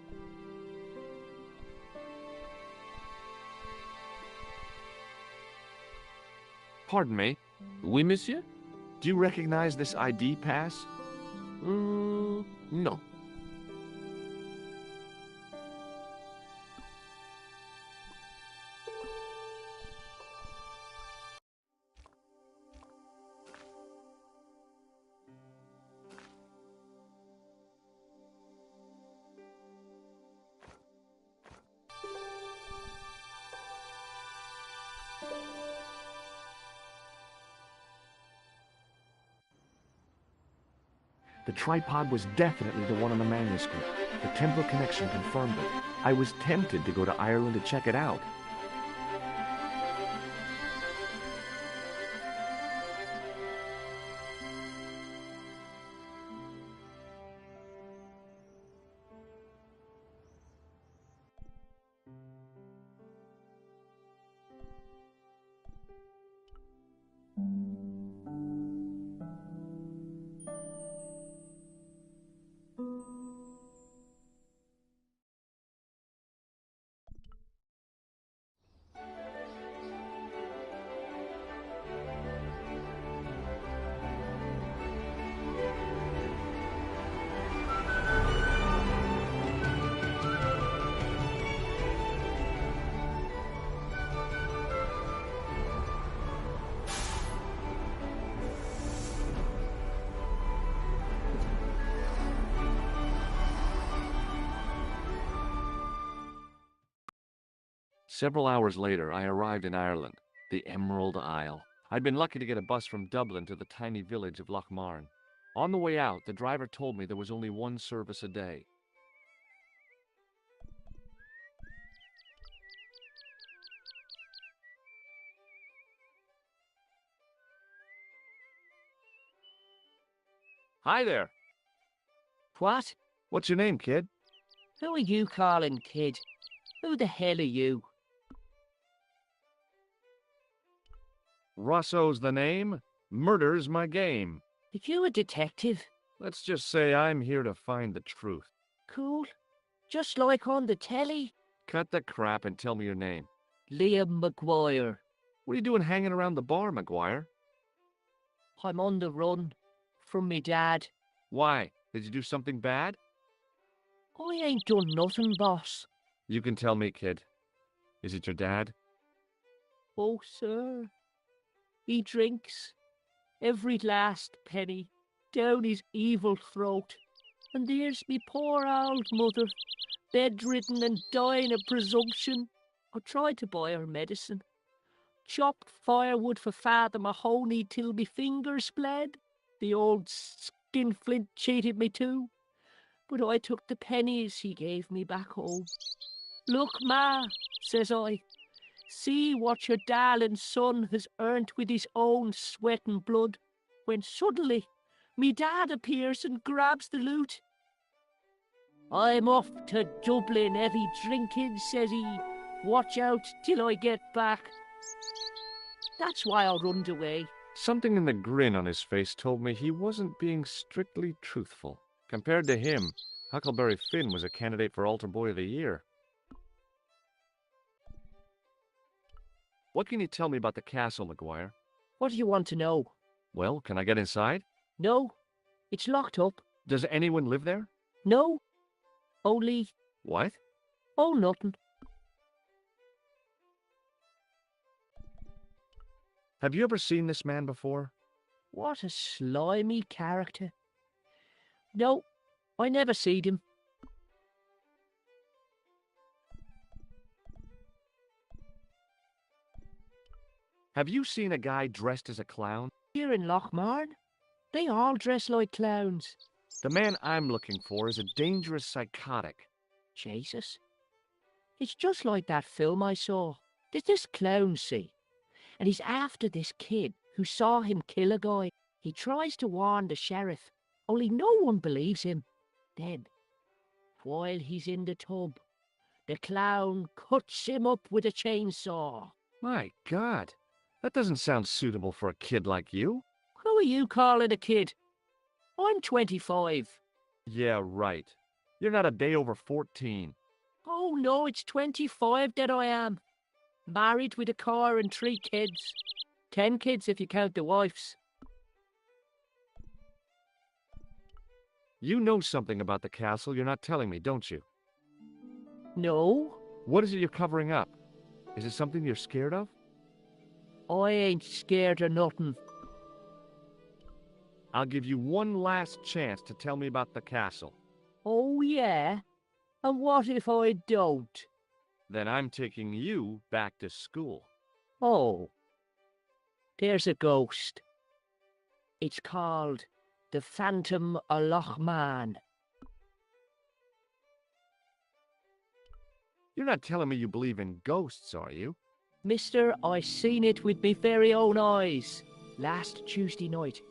Pardon me. Oui, monsieur? Do you recognize this ID pass? No. The tripod was definitely the one on the manuscript. The Templar connection confirmed it. I was tempted to go to Ireland to check it out. Several hours later, I arrived in Ireland, the Emerald Isle. I'd been lucky to get a bus from Dublin to the tiny village of Lochmarn. On the way out, the driver told me there was only one service a day. Hi there. What? What's your name, kid? Who are you calling kid? Who the hell are you? Rosso's the name. Murder's my game. Are you a detective? Let's just say I'm here to find the truth. Cool. Just like on the telly. Cut the crap and tell me your name. Liam McGuire. What are you doing hanging around the bar, McGuire? I'm on the run. From me dad. Why? Did you do something bad? I ain't done nothing, boss. You can tell me, kid. Is it your dad? Oh, sir. He drinks every last penny down his evil throat. And there's me poor old mother, bedridden and dying of presumption. I tried to buy her medicine. Chopped firewood for Father Mahoney till me fingers bled. The old skinflint cheated me too. But I took the pennies he gave me back home. Look, Ma, says I, see what your darling son has earned with his own sweat and blood. When suddenly, me dad appears and grabs the loot. I'm off to Dublin heavy drinking, says he. Watch out till I get back. That's why I runned away. Something in the grin on his face told me he wasn't being strictly truthful. Compared to him, Huckleberry Finn was a candidate for Altar Boy of the Year. What can you tell me about the castle, McGuire? What do you want to know? Well, can I get inside? No, it's locked up. Does anyone live there? No, only... What? Oh, nothing. Have you ever seen this man before? What a slimy character. No, I never seed him. Have you seen a guy dressed as a clown? Here in Lochmarn, they all dress like clowns. The man I'm looking for is a dangerous psychotic. Jesus. It's just like that film I saw. There's this clown, see? And he's after this kid who saw him kill a guy. He tries to warn the sheriff, only no one believes him. Then, while he's in the tub, the clown cuts him up with a chainsaw. My God, that doesn't sound suitable for a kid like you. Who are you calling a kid? I'm 25. Yeah, right. You're not a day over 14. Oh no, it's 25 that I am. Married with a car and 3 kids. 10 kids if you count the wives. You know something about the castle you're not telling me, don't you? No, What is it you're covering up? Is it something you're scared of? I ain't scared of nothing. I'll give you one last chance to tell me about the castle. Oh, yeah? And what if I don't? Then I'm taking you back to school. Oh, there's a ghost. It's called the Phantom of Loch Man. You're not telling me you believe in ghosts, are you? Mister, I seen it with me very own eyes. Last Tuesday night,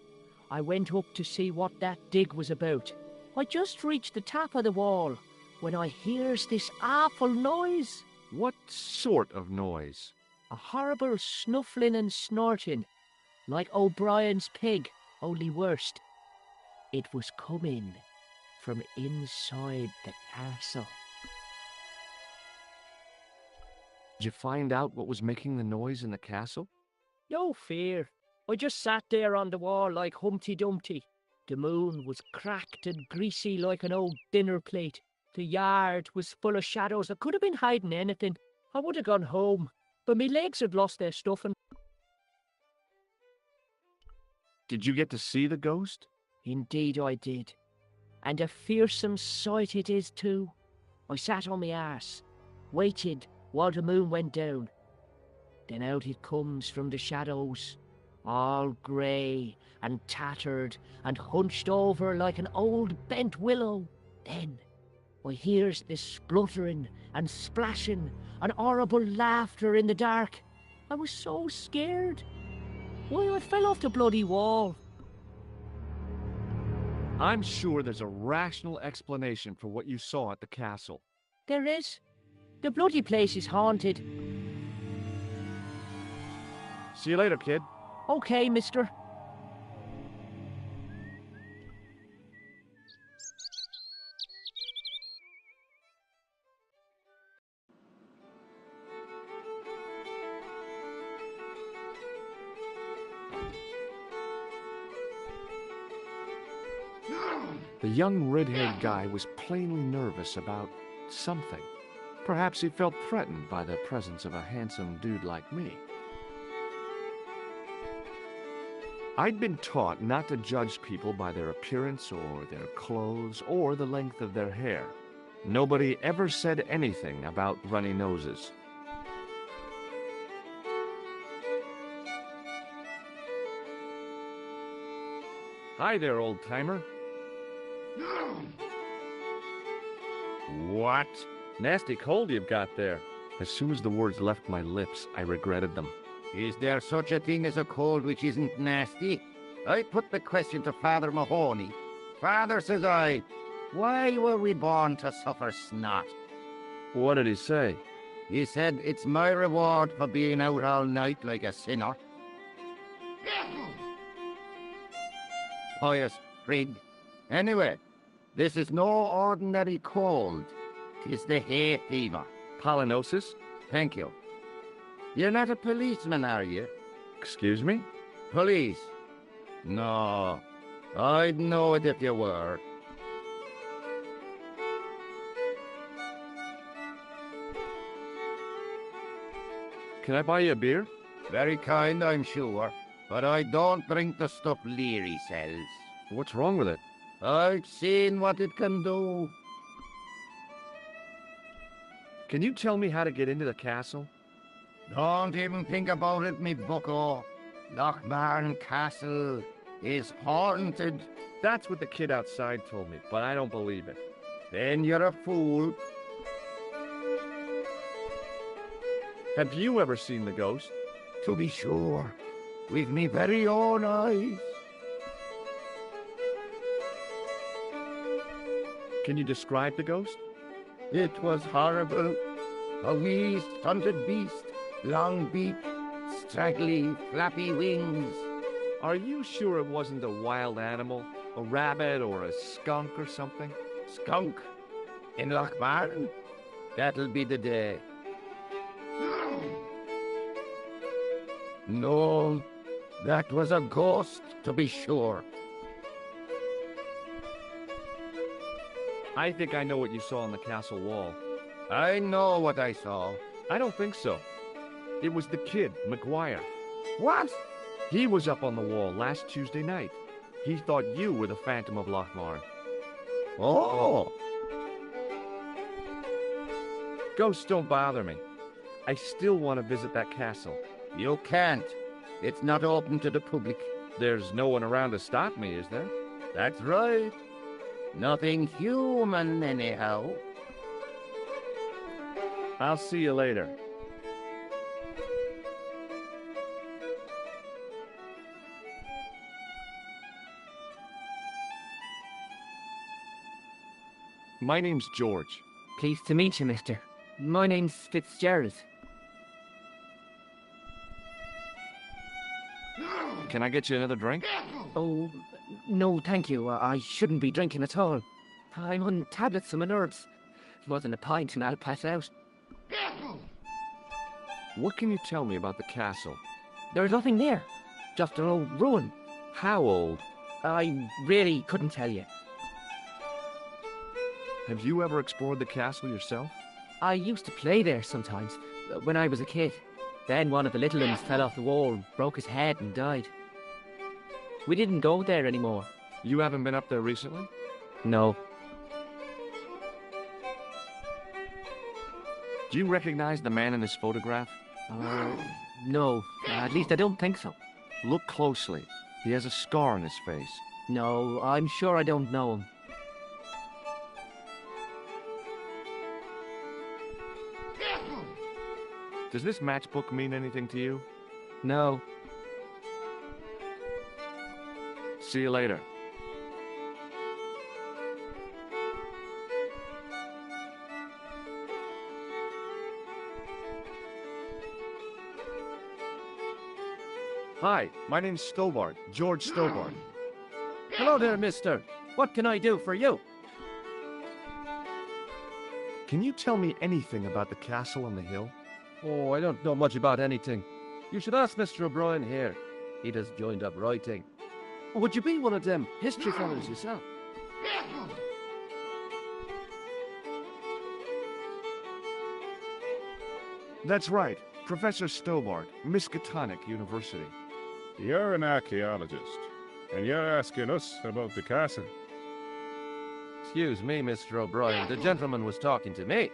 I went up to see what that dig was about. I just reached the top of the wall when I hears this awful noise. What sort of noise? A horrible snuffling and snorting, like O'Brien's pig, only worst. It was coming from inside the castle. Did you find out what was making the noise in the castle? No fear. I just sat there on the wall like Humpty Dumpty. The moon was cracked and greasy like an old dinner plate. The yard was full of shadows. I could have been hiding anything. I would have gone home, but my legs had lost their stuffing. Did you get to see the ghost? Indeed I did. And a fearsome sight it is too. I sat on my arse, waited while the moon went down. Then out it comes from the shadows, all grey and tattered and hunched over like an old bent willow. Then I hears this spluttering and splashing and horrible laughter in the dark. I was so scared. Why, I fell off the bloody wall. I'm sure there's a rational explanation for what you saw at the castle. There is. The bloody place is haunted. See you later, kid. Okay, mister. The young red-haired guy was plainly nervous about something. Perhaps he felt threatened by the presence of a handsome dude like me. I'd been taught not to judge people by their appearance or their clothes or the length of their hair. Nobody ever said anything about runny noses. Hi there, old-timer. What? Nasty cold you've got there. As soon as the words left my lips, I regretted them. Is there such a thing as a cold which isn't nasty? I put the question to Father Mahoney. Father, says I, why were we born to suffer snot? What did he say? He said, it's my reward for being out all night like a sinner. Pious prig. Anyway, this is no ordinary cold. 'Tis the hay fever. Pollinosis? Thank you. You're not a policeman, are you? Excuse me? Police? No. I'd know it if you were. Can I buy you a beer? Very kind, I'm sure. But I don't drink the stuff Leary sells. What's wrong with it? I've seen what it can do. Can you tell me how to get into the castle? Don't even think about it, me bucko. Lochmarn Castle is haunted. That's what the kid outside told me, but I don't believe it. Then you're a fool. Have you ever seen the ghost? To be sure. With me very own eyes. Can you describe the ghost? It was horrible. A wee stunted beast, long beak, straggly, flappy wings. Are you sure it wasn't a wild animal? A rabbit or a skunk or something? Skunk? In Lochmarn? That'll be the day. No, that was a ghost, to be sure. I think I know what you saw on the castle wall. I know what I saw. I don't think so. It was the kid, McGuire. What? He was up on the wall last Tuesday night. He thought you were the Phantom of Lochmarn. Oh! Ghosts don't bother me. I still want to visit that castle. You can't. It's not open to the public. There's no one around to stop me, is there? That's right. Nothing human, anyhow. I'll see you later. My name's George. Pleased to meet you, mister. My name's Fitzgerald. Can I get you another drink? Oh, no, thank you. I shouldn't be drinking at all. I'm on tablets for my nerves. More than a pint and I'll pass out. What can you tell me about the castle? There's nothing there. Just an old ruin. How old? I really couldn't tell you. Have you ever explored the castle yourself? I used to play there sometimes, when I was a kid. Then one of the little ones fell off the wall, broke his head and died. We didn't go there anymore. You haven't been up there recently? No. Do you recognize the man in this photograph? No. At least I don't think so. Look closely. He has a scar on his face. No, I'm sure I don't know him. Does this matchbook mean anything to you? No. See you later. Hi, my name's Stobart, George Stobart. Hello there, mister. What can I do for you? Can you tell me anything about the castle on the hill? Oh, I don't know much about anything. You should ask Mr. O'Brien here. He just joined up writing. Would you be one of them history fellows yourself? That's right, Professor Stobart, Miskatonic University. You're an archaeologist, and you're asking us about the castle. Excuse me, Mr. O'Brien. The gentleman was talking to me.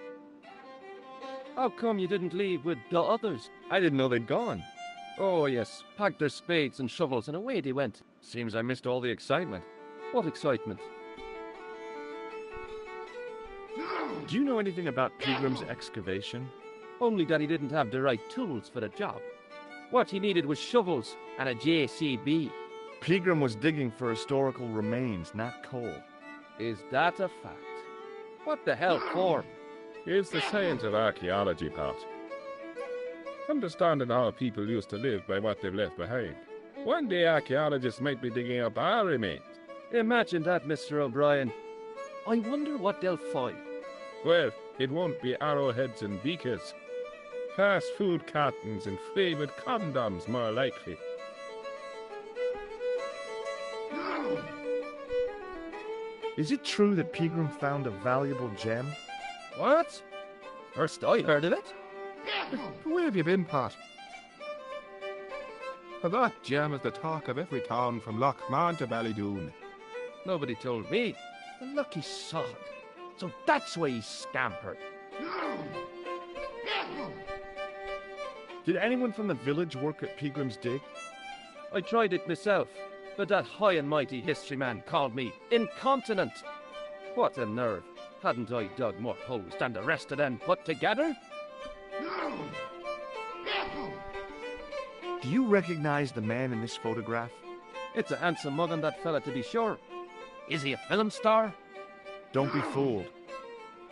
How come you didn't leave with the others? I didn't know they'd gone. Oh, yes. Packed their spades and shovels and away they went. Seems I missed all the excitement. What excitement? Do you know anything about Pilgrim's excavation? Only that he didn't have the right tools for the job. What he needed was shovels and a JCB. Pilgrim was digging for historical remains, not coal. Is that a fact? What the hell for? It's the science of archaeology, Pat. Understanding how people used to live by what they've left behind. One day archaeologists might be digging up our remains. Imagine that, Mr. O'Brien. I wonder what they'll find. Well, it won't be arrowheads and beakers. Fast food cartons and flavoured condoms, more likely. Is it true that Pilgrim found a valuable gem? What? First I heard of it. Where have you been, Pat? That gem is the talk of every town from Lochmarn to Ballydoon. Nobody told me. The lucky sod. So that's why he scampered. Did anyone from the village work at Pilgrim's dig? I tried it myself, but that high and mighty history man called me incontinent. What a nerve. Hadn't I dug more holes than the rest of them put together? Do you recognize the man in this photograph? It's a handsome mug on that fella, to be sure. Is he a film star? Don't be fooled.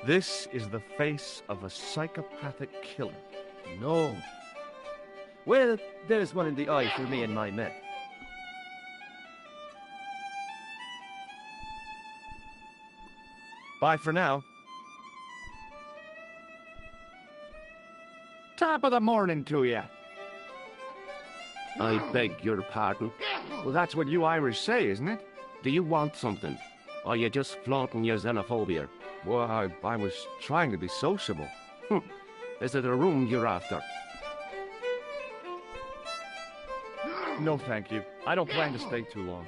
This is the face of a psychopathic killer. No. Well, there's one in the eye for me and my men. Bye for now. Top of the morning to you. I beg your pardon. Well, that's what you Irish say, isn't it? Do you want something? Or are you just flaunting your xenophobia? Well, I was trying to be sociable. Is it a room you're after? No, thank you. I don't plan to stay too long.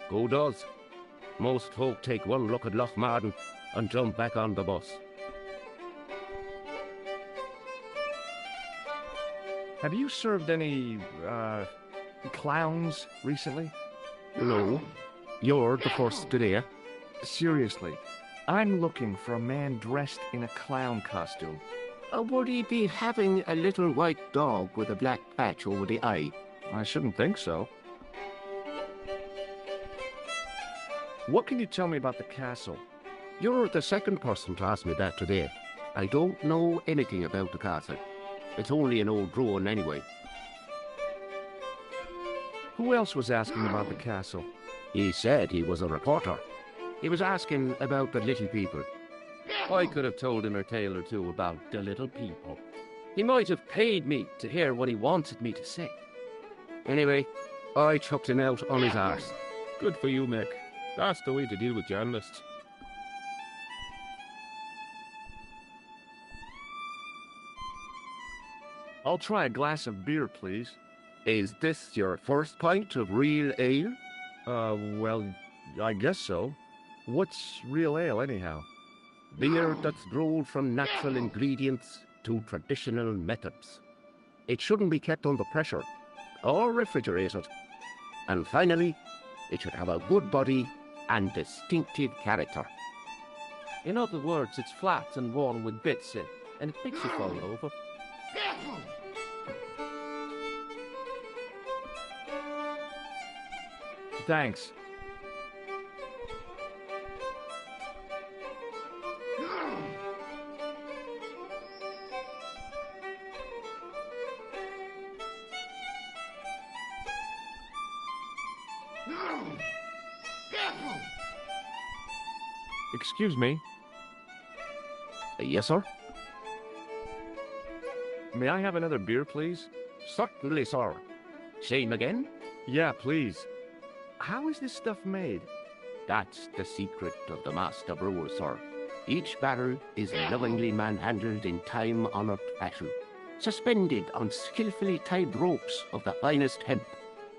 Who does? Most folk take one look at Loch Marden and jump back on the bus. Have you served any, clowns recently? No. You're the first today. Seriously, I'm looking for a man dressed in a clown costume. Would he be having a little white dog with a black patch over the eye? I shouldn't think so. What can you tell me about the castle? You're the second person to ask me that today. I don't know anything about the castle. It's only an old ruin anyway. Who else was asking about the castle? He said he was a reporter. He was asking about the little people. I could have told him a tale or two about the little people. He might have paid me to hear what he wanted me to say. Anyway, I chucked him out on his arse. Good for you, Mick. That's the way to deal with journalists. I'll try a glass of beer, please. Is this your first pint of real ale? Well, I guess so. What's real ale, anyhow? Beer that's brewed from natural ingredients to traditional methods. It shouldn't be kept under pressure or refrigerated. And finally, it should have a good body and distinctive character. In other words, it's flat and worn with bits in, and it makes you fall over. Thanks. Excuse me. Yes, sir? May I have another beer, please? Certainly, sir. Same again? Yeah, please. How is this stuff made? That's the secret of the master brewer, sir. Each barrel is lovingly manhandled in time-honored fashion, suspended on skillfully tied ropes of the finest hemp,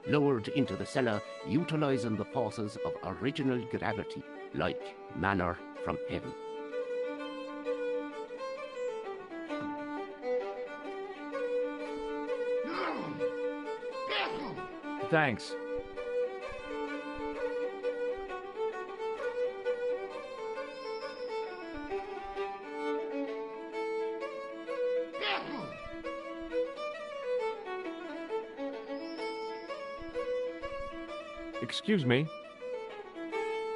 lowered into the cellar utilizing the forces of original gravity, like manna from heaven. Thanks. Excuse me.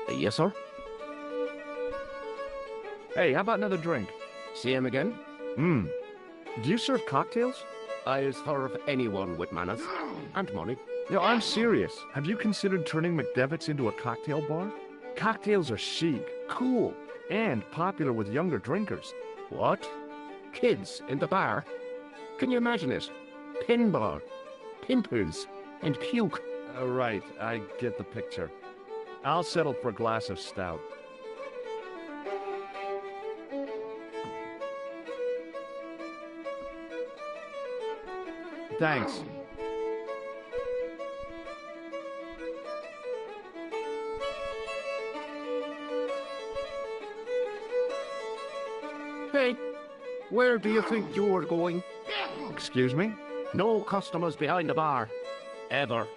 Yes, sir? Hey, how about another drink? Same again? Do you serve cocktails? I'll serve anyone with manners and money. No, I'm serious. Have you considered turning McDevitt's into a cocktail bar? Cocktails are chic, cool, and popular with younger drinkers. What? Kids in the bar? Can you imagine it? Pinball, pimples, and puke. Right, I get the picture. I'll settle for a glass of stout. Thanks. Hey, where do you think you're going? Excuse me? No customers behind the bar. Ever.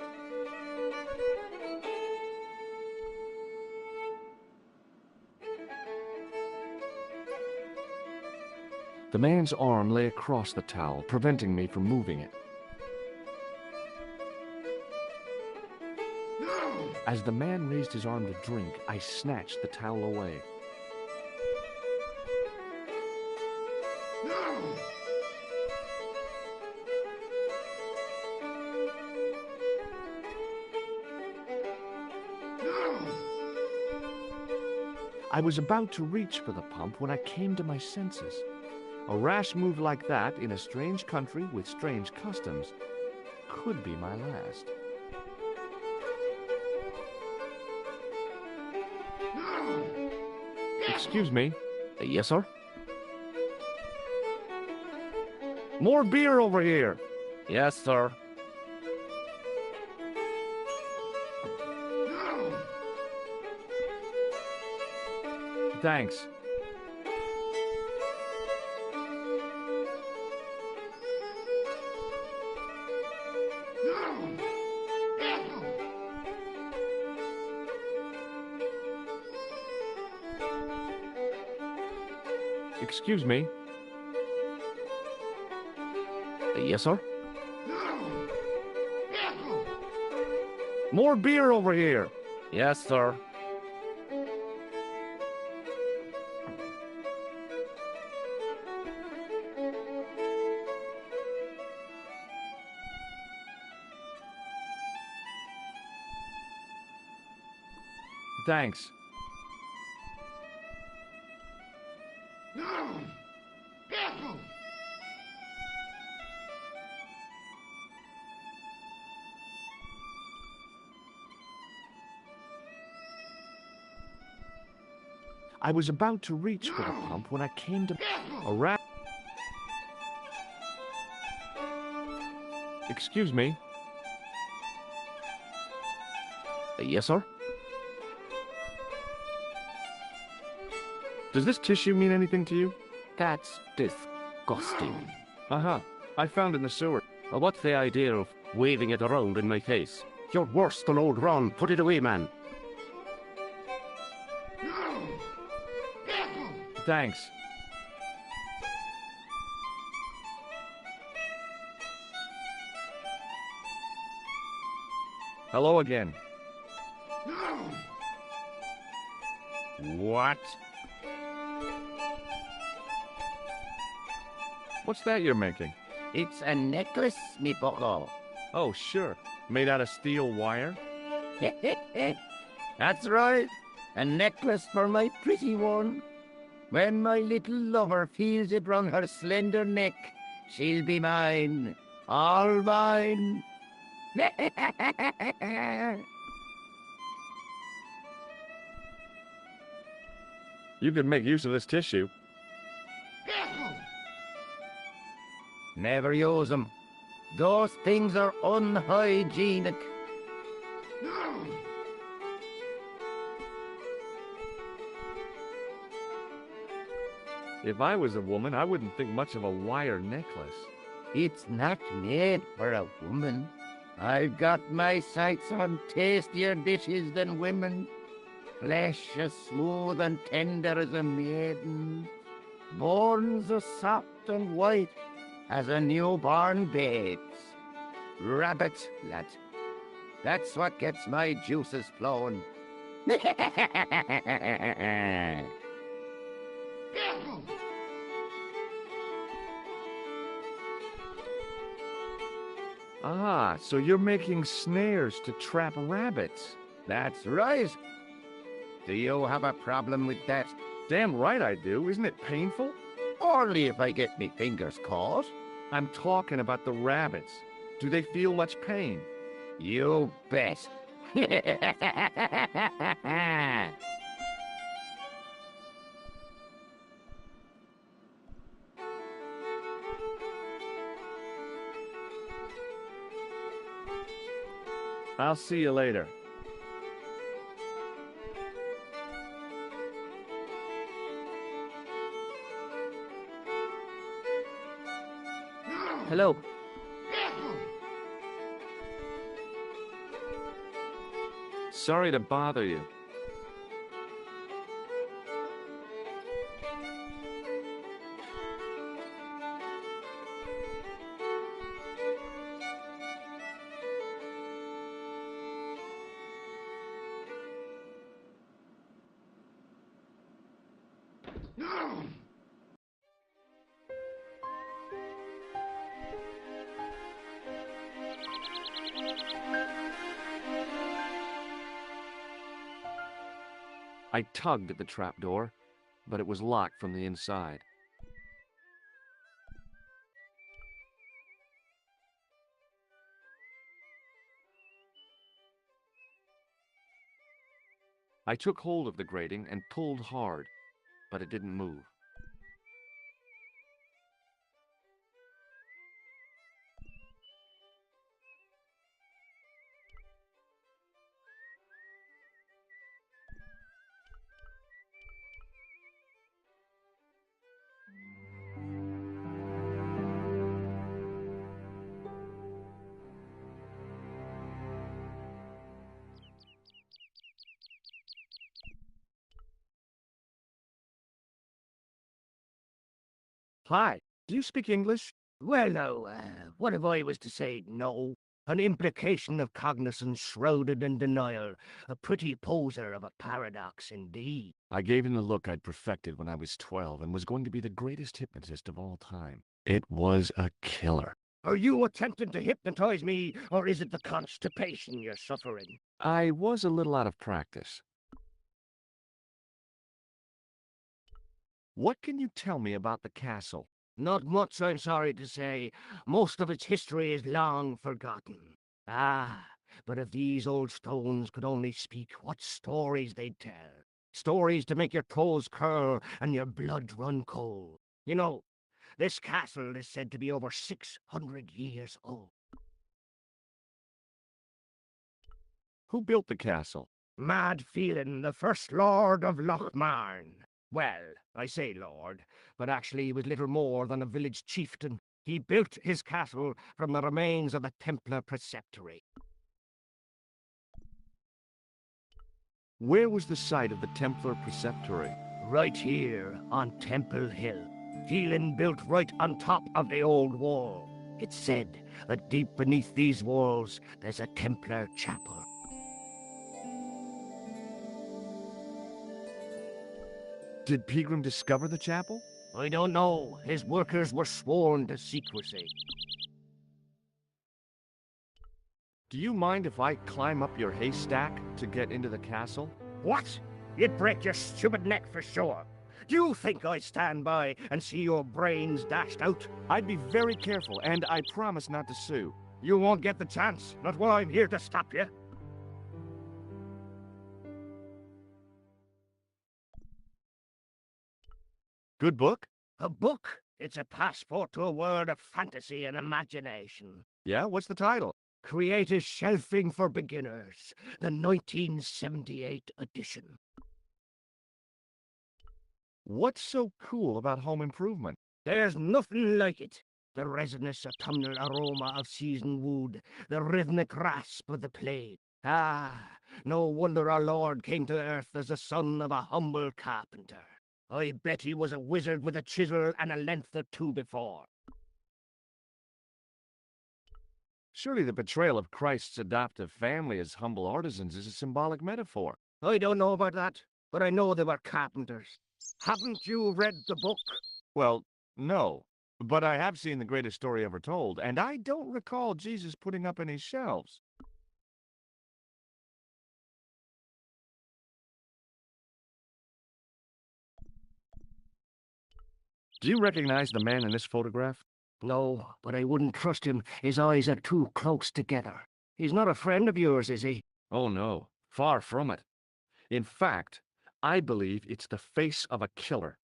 The man's arm lay across the towel, preventing me from moving it. As the man raised his arm to drink, I snatched the towel away. I was about to reach for the pump when I came to my senses. A rash move like that in a strange country with strange customs could be my last. Excuse me. Yes, sir? More beer over here. Yes, sir. Thanks. Excuse me. Yes, sir? More beer over here. Yes, sir. Thanks. I was about to reach for the pump when I came to a rat. Excuse me. Yes, sir? Does this tissue mean anything to you? That's disgusting. Uh-huh. I found it in the sewer. What's the idea of waving it around in my face? You're worse than old Ron. Put it away, man. Thanks. Hello again. What? What's that you're making? It's a necklace, me bucko. Oh, sure. Made out of steel wire? That's right. A necklace for my pretty one. When my little lover feels it round her slender neck, she'll be mine. All mine. You could make use of this tissue. Never use them. Those things are unhygienic. If I was a woman, I wouldn't think much of a wire necklace. It's not made for a woman. I've got my sights on tastier dishes than women. Flesh as smooth and tender as a maiden. Bones as soft and white as a newborn babe's. Rabbit, lad. That's what gets my juices flowing. Ah, so you're making snares to trap rabbits. That's right. Do you have a problem with that? Damn right I do. Isn't it painful? Only if I get me fingers caught. I'm talking about the rabbits. Do they feel much pain? You bet. I'll see you later. Hello. Sorry to bother you. I tugged at the trapdoor, but it was locked from the inside. I took hold of the grating and pulled hard, but it didn't move. Hi, do you speak English? Well, now, what if I was to say no? An implication of cognizance shrouded in denial. A pretty poser of a paradox indeed. I gave him the look I'd perfected when I was 12 and was going to be the greatest hypnotist of all time. It was a killer. Are you attempting to hypnotize me, or is it the constipation you're suffering? I was a little out of practice. What can you tell me about the castle? Not much, I'm sorry to say. Most of its history is long forgotten. Ah, but if these old stones could only speak, what stories they'd tell. Stories to make your toes curl and your blood run cold. You know, this castle is said to be over 600 years old. Who built the castle? Mad Phelan, the first lord of Lochmarn. Well, I say lord, but actually he was little more than a village chieftain. He built his castle from the remains of the Templar preceptory. Where was the site of the Templar preceptory? Right here on Temple Hill. Phelan built right on top of the old wall. It's said that deep beneath these walls there's a Templar chapel. Did Pegram discover the chapel? I don't know. His workers were sworn to secrecy. Do you mind if I climb up your haystack to get into the castle? What? You'd break your stupid neck for sure. Do you think I'd stand by and see your brains dashed out? I'd be very careful, and I promise not to sue. You won't get the chance, not while I'm here to stop you. Good book? A book? It's a passport to a world of fantasy and imagination. Yeah, what's the title? Creative Shelving for Beginners, the 1978 edition. What's so cool about home improvement? There's nothing like it. The resinous autumnal aroma of seasoned wood, the rhythmic rasp of the plate. Ah, no wonder our Lord came to earth as the son of a humble carpenter. I bet he was a wizard with a chisel and a length or two before. Surely the betrayal of Christ's adoptive family as humble artisans is a symbolic metaphor. I don't know about that, but I know they were carpenters. Haven't you read the book? Well, no. But I have seen The Greatest Story Ever Told, and I don't recall Jesus putting up any shelves. Do you recognize the man in this photograph? No, but I wouldn't trust him. His eyes are too close together. He's not a friend of yours, is he? Oh, no. Far from it. In fact, I believe it's the face of a killer.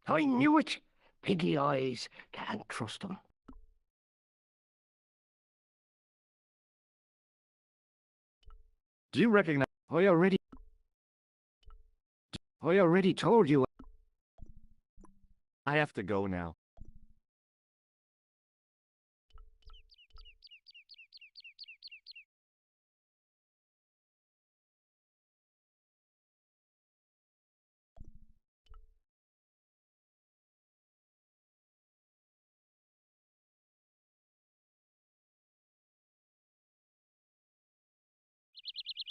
I knew it! Piggy eyes. Can't trust him. Do you recognize... I already told you. I have to go now.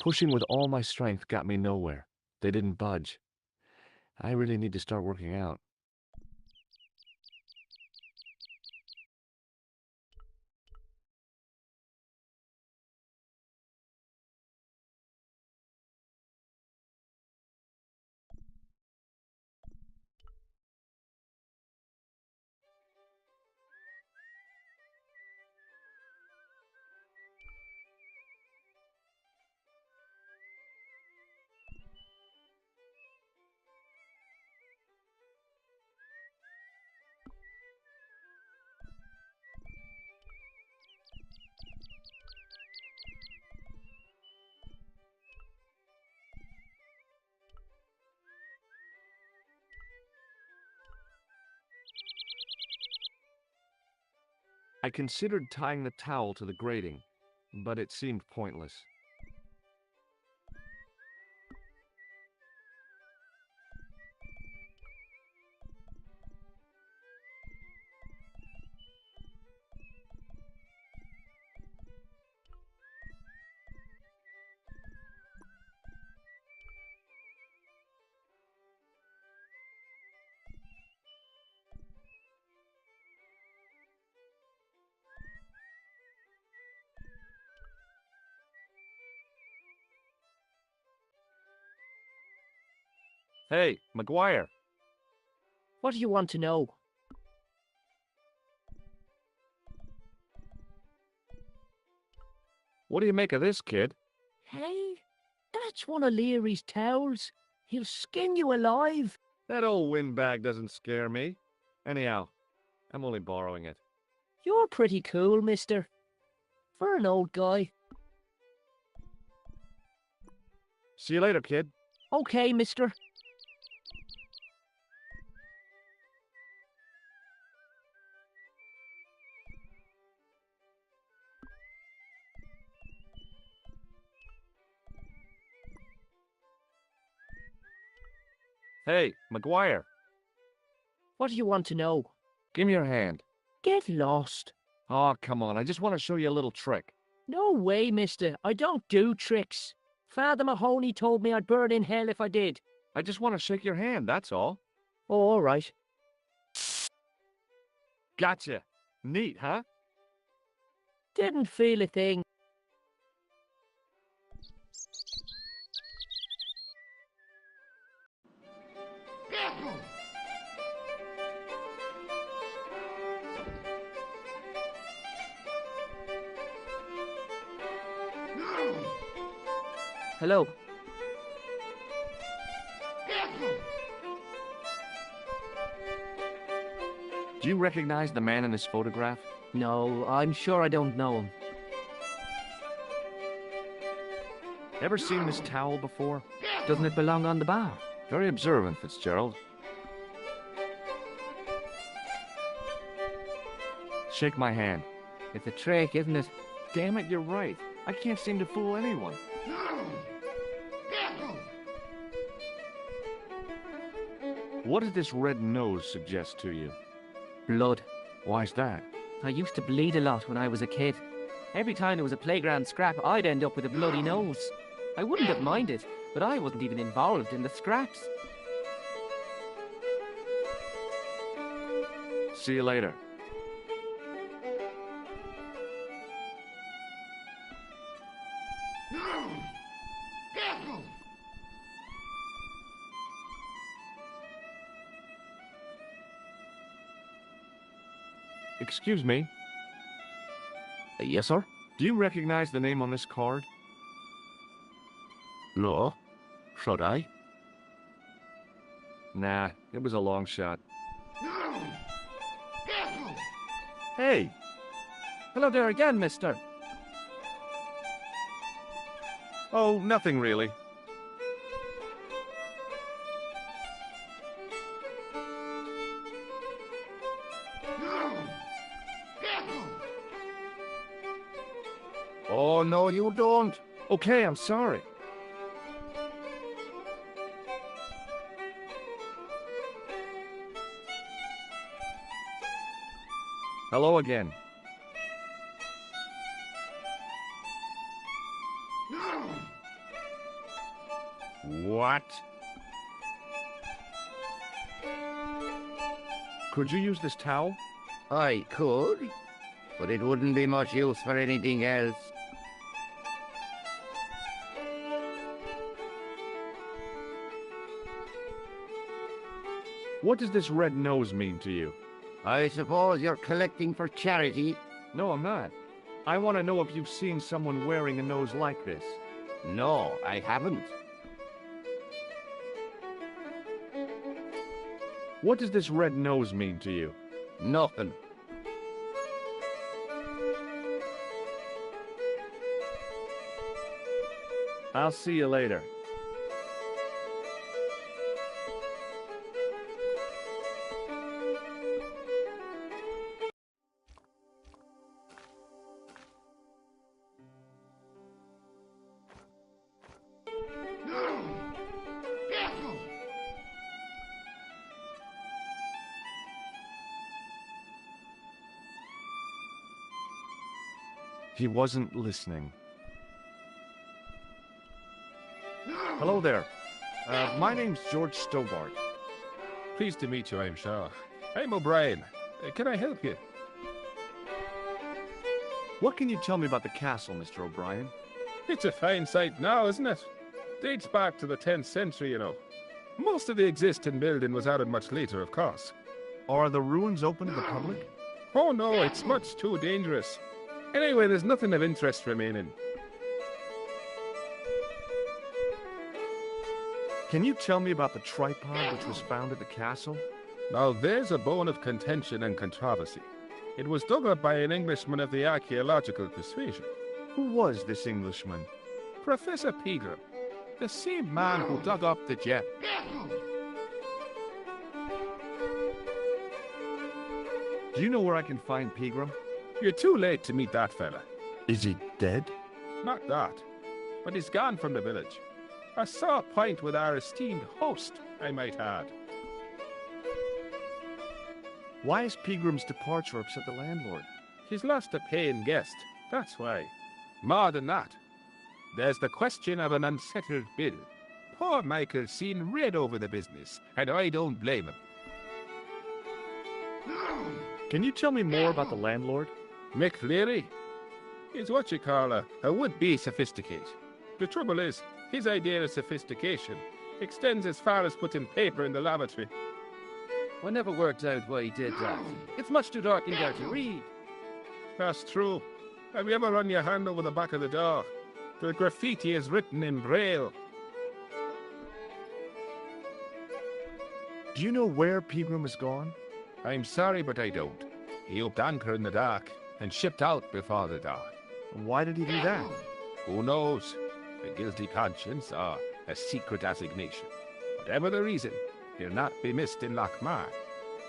Pushing with all my strength got me nowhere. They didn't budge. I really need to start working out. I considered tying the towel to the grating, but it seemed pointless. Hey, McGuire. What do you want to know? What do you make of this, kid? Hey, that's one of Leary's towels. He'll skin you alive. That old windbag doesn't scare me. Anyhow, I'm only borrowing it. You're pretty cool, mister. For an old guy. See you later, kid. Okay, mister. Hey, McGuire. What do you want to know? Give me your hand. Get lost. Oh, come on. I just want to show you a little trick. No way, mister. I don't do tricks. Father Mahoney told me I'd burn in hell if I did. I just want to shake your hand, that's all. Oh, all right. Gotcha. Neat, huh? Didn't feel a thing. Hello. Do you recognize the man in this photograph? No, I'm sure I don't know him. Ever seen this towel before? Doesn't it belong on the bar? Very observant, Fitzgerald. Shake my hand. It's a trick, isn't it? Damn it, you're right. I can't seem to fool anyone. What does this red nose suggest to you? Blood. Why's that? I used to bleed a lot when I was a kid. Every time there was a playground scrap, I'd end up with a bloody nose. I wouldn't have minded, but I wasn't even involved in the scraps. See you later. Excuse me. Yes, sir? Do you recognize the name on this card? No. Should I? Nah, it was a long shot. Hey! Hello there again, mister. Oh, nothing really. Oh, no, you don't. Okay, I'm sorry. Hello again. What? Could you use this towel? I could, but it wouldn't be much use for anything else. What does this red nose mean to you? I suppose you're collecting for charity? No, I'm not. I want to know if you've seen someone wearing a nose like this. No, I haven't. What does this red nose mean to you? Nothing. I'll see you later. He wasn't listening. Hello there. My name's George Stobart. Pleased to meet you, I'm sure. I'm O'Brien. Can I help you? What can you tell me about the castle, Mr. O'Brien? It's a fine sight now, isn't it? Dates back to the 10th century, you know. Most of the existing building was added much later, of course. Are the ruins open to the public? Oh no, it's much too dangerous. Anyway, there's nothing of interest remaining. Can you tell me about the tripod which was found at the castle? Now there's a bone of contention and controversy. It was dug up by an Englishman of the archaeological persuasion. Who was this Englishman? Professor Pegram, the same man who dug up the gem. Do you know where I can find Pegram? You're too late to meet that fella. Is he dead? Not that, but he's gone from the village. I saw a pint with our esteemed host, I might add. Why has Pegram's departure upset the landlord? He's lost a paying guest, that's why. More than that, there's the question of an unsettled bill. Poor Michael's seen red over the business, and I don't blame him. Can you tell me more about the landlord? Mick Leary? He's what you call a would-be sophisticate. The trouble is, his idea of sophistication extends as far as putting paper in the lavatory. I never worked out why he did that. It's much too dark in there to read. That's true. Have you ever run your hand over the back of the door? The graffiti is written in Braille. Do you know where Pegram has gone? I'm sorry, but I don't. He upped anchor in the dark and shipped out before the dawn. Why did he do that? Who knows? A guilty conscience or a secret assignation. Whatever the reason, he'll not be missed in Lochmar.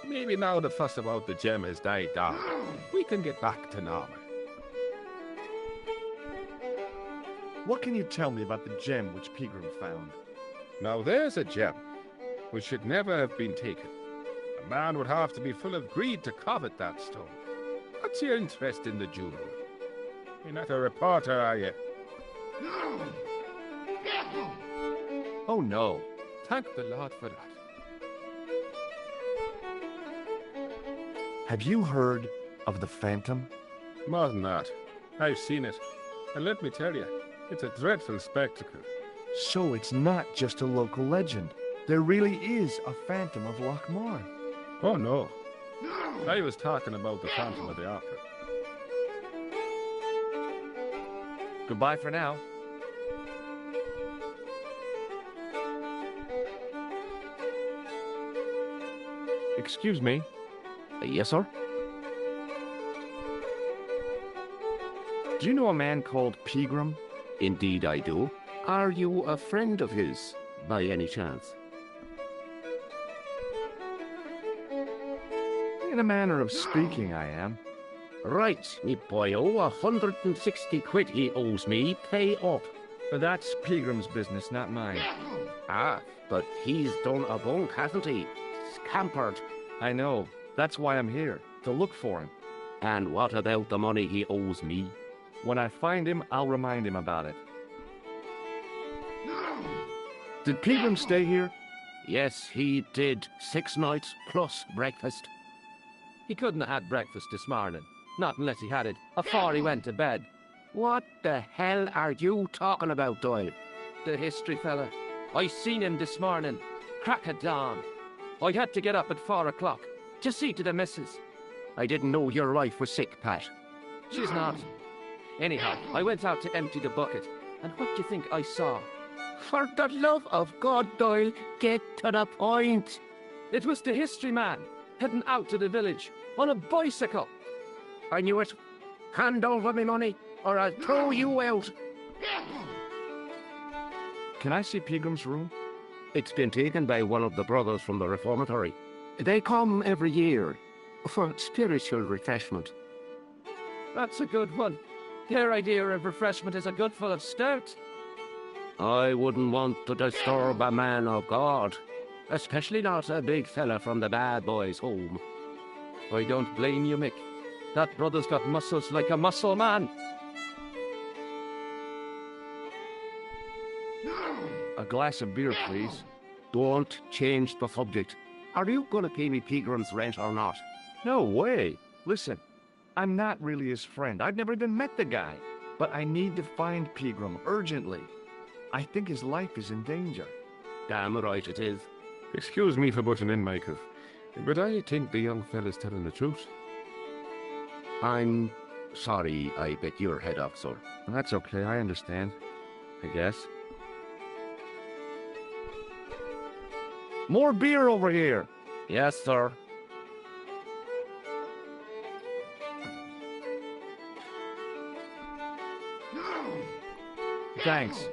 Maybe now the fuss about the gem has died down, we can get back to normal. What can you tell me about the gem which Pegram found? Now there's a gem which should never have been taken. A man would have to be full of greed to covet that stone. What's your interest in the jewel? You're not a reporter, are you? Oh no. Thank the Lord for that. Have you heard of the Phantom? More than that. I've seen it. And let me tell you, it's a dreadful spectacle. So it's not just a local legend. There really is a Phantom of Lochmar. Oh no. I was talking about the Phantom of the Opera. Goodbye for now. Excuse me. Yes, sir? Do you know a man called Pegram? Indeed I do. Are you a friend of his, by any chance? In a manner of speaking, I am. Right, me boyo, 160 quid he owes me, pay up. But that's Pegram's business, not mine. Ah, but he's done a bunk, hasn't he? Scampered. I know. That's why I'm here, to look for him. And what about the money he owes me? When I find him, I'll remind him about it. Did Pegram stay here? Yes, he did. 6 nights plus breakfast. He couldn't have had breakfast this morning. Not unless he had it afore he went to bed. What the hell are you talking about, Doyle? The history fella. I seen him this morning. Crack of dawn. I had to get up at 4 o'clock to see to the missus. I didn't know your wife was sick, Pat. She's not. Anyhow, I went out to empty the bucket, and what do you think I saw? For the love of God, Doyle, get to the point. It was the history man, heading out to the village, on a bicycle. I knew it. Hand over me money, or I'll throw you out. Can I see Pegram's room? It's been taken by one of the brothers from the reformatory. They come every year for spiritual refreshment. That's a good one. Their idea of refreshment is a good full of stout. I wouldn't want to disturb a man of God, especially not a big fella from the bad boys' home. I don't blame you, Mick. That brother's got muscles like a muscle man. A glass of beer, please. Don't change the subject. Are you going to pay me Pegram's rent or not? No way. Listen, I'm not really his friend. I've never even met the guy. But I need to find Pegram urgently. I think his life is in danger. Damn right it is. Excuse me for butting in, Michael, but I think the young fella's telling the truth. I'm sorry I bit your head off, sir. That's okay, I understand. I guess. More beer over here! Yes, sir. Thanks.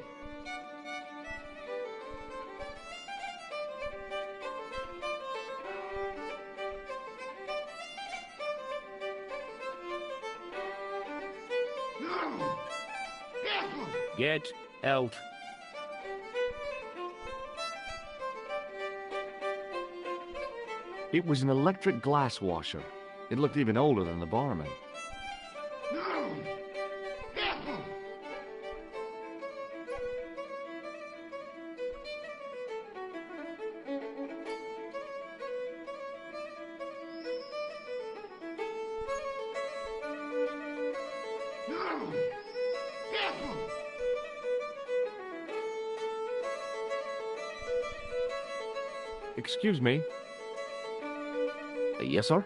Get out. It was an electric glass washer. It looked even older than the barman. Excuse me. Yes, sir?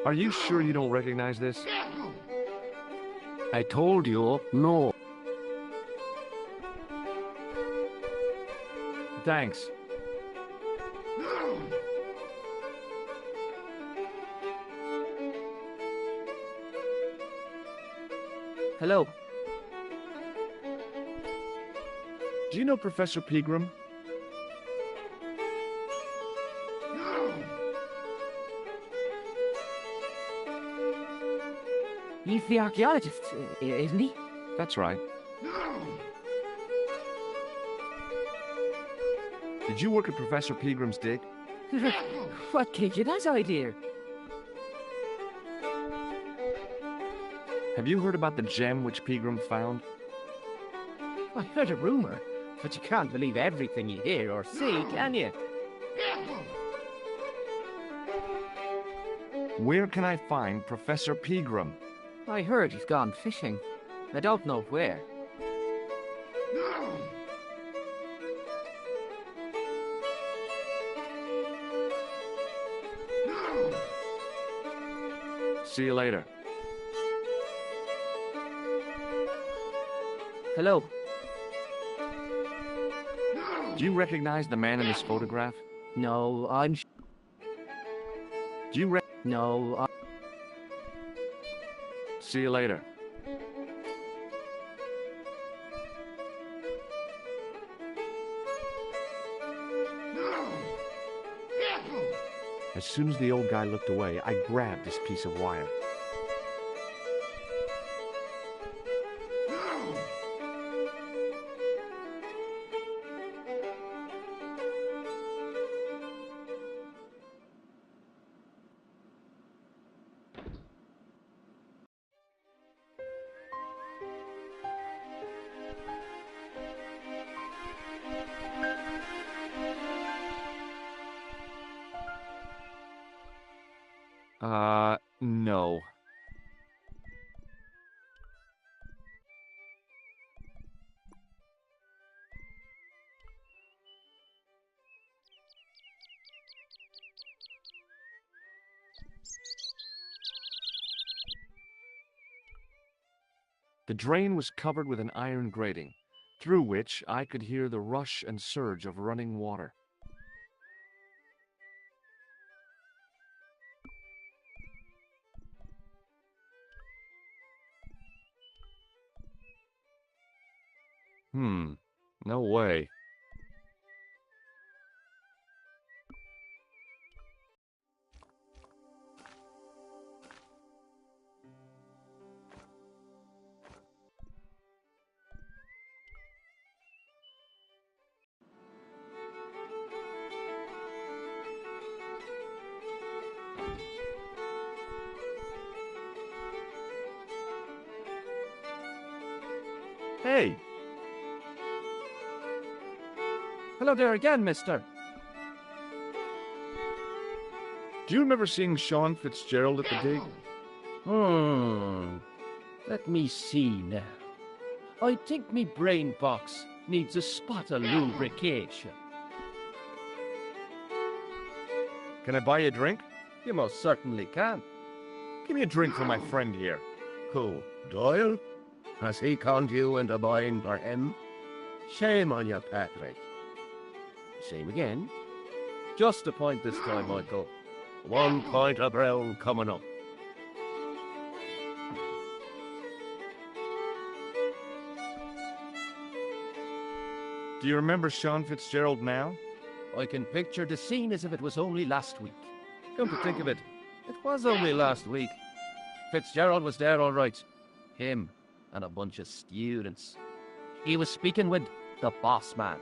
Are you sure you don't recognize this? I told you, no. Thanks. Hello. Do you know Professor Pegram? He's the archaeologist, isn't he? That's right. Did you work at Professor Pegram's dig? What gave you that idea? Have you heard about the gem which Pegram found? I heard a rumor, but you can't believe everything you hear or see, can you? Where can I find Professor Pegram? I heard he's gone fishing. I don't know where. See you later. Hello. Do you recognize the man in this photograph? No, I'm... Do you No, See you later. As soon as the old guy looked away, I grabbed this piece of wire. No. The drain was covered with an iron grating, through which I could hear the rush and surge of running water. No way. Hey! Hello there again, mister. Do you remember seeing Sean Fitzgerald at the dig? Let me see now. I think me brain box needs a spot of lubrication. Can I buy you a drink? You most certainly can. Give me a drink for my friend here. Who, Doyle? Has he conned you into buying for him? Shame on you, Patrick. Same again. Just a point this time, Michael. 1 point of brown coming up. Do you remember Sean Fitzgerald now? I can picture the scene as if it was only last week. Come to think of it, it was only last week. Fitzgerald was there all right. Him and a bunch of students. He was speaking with the boss man.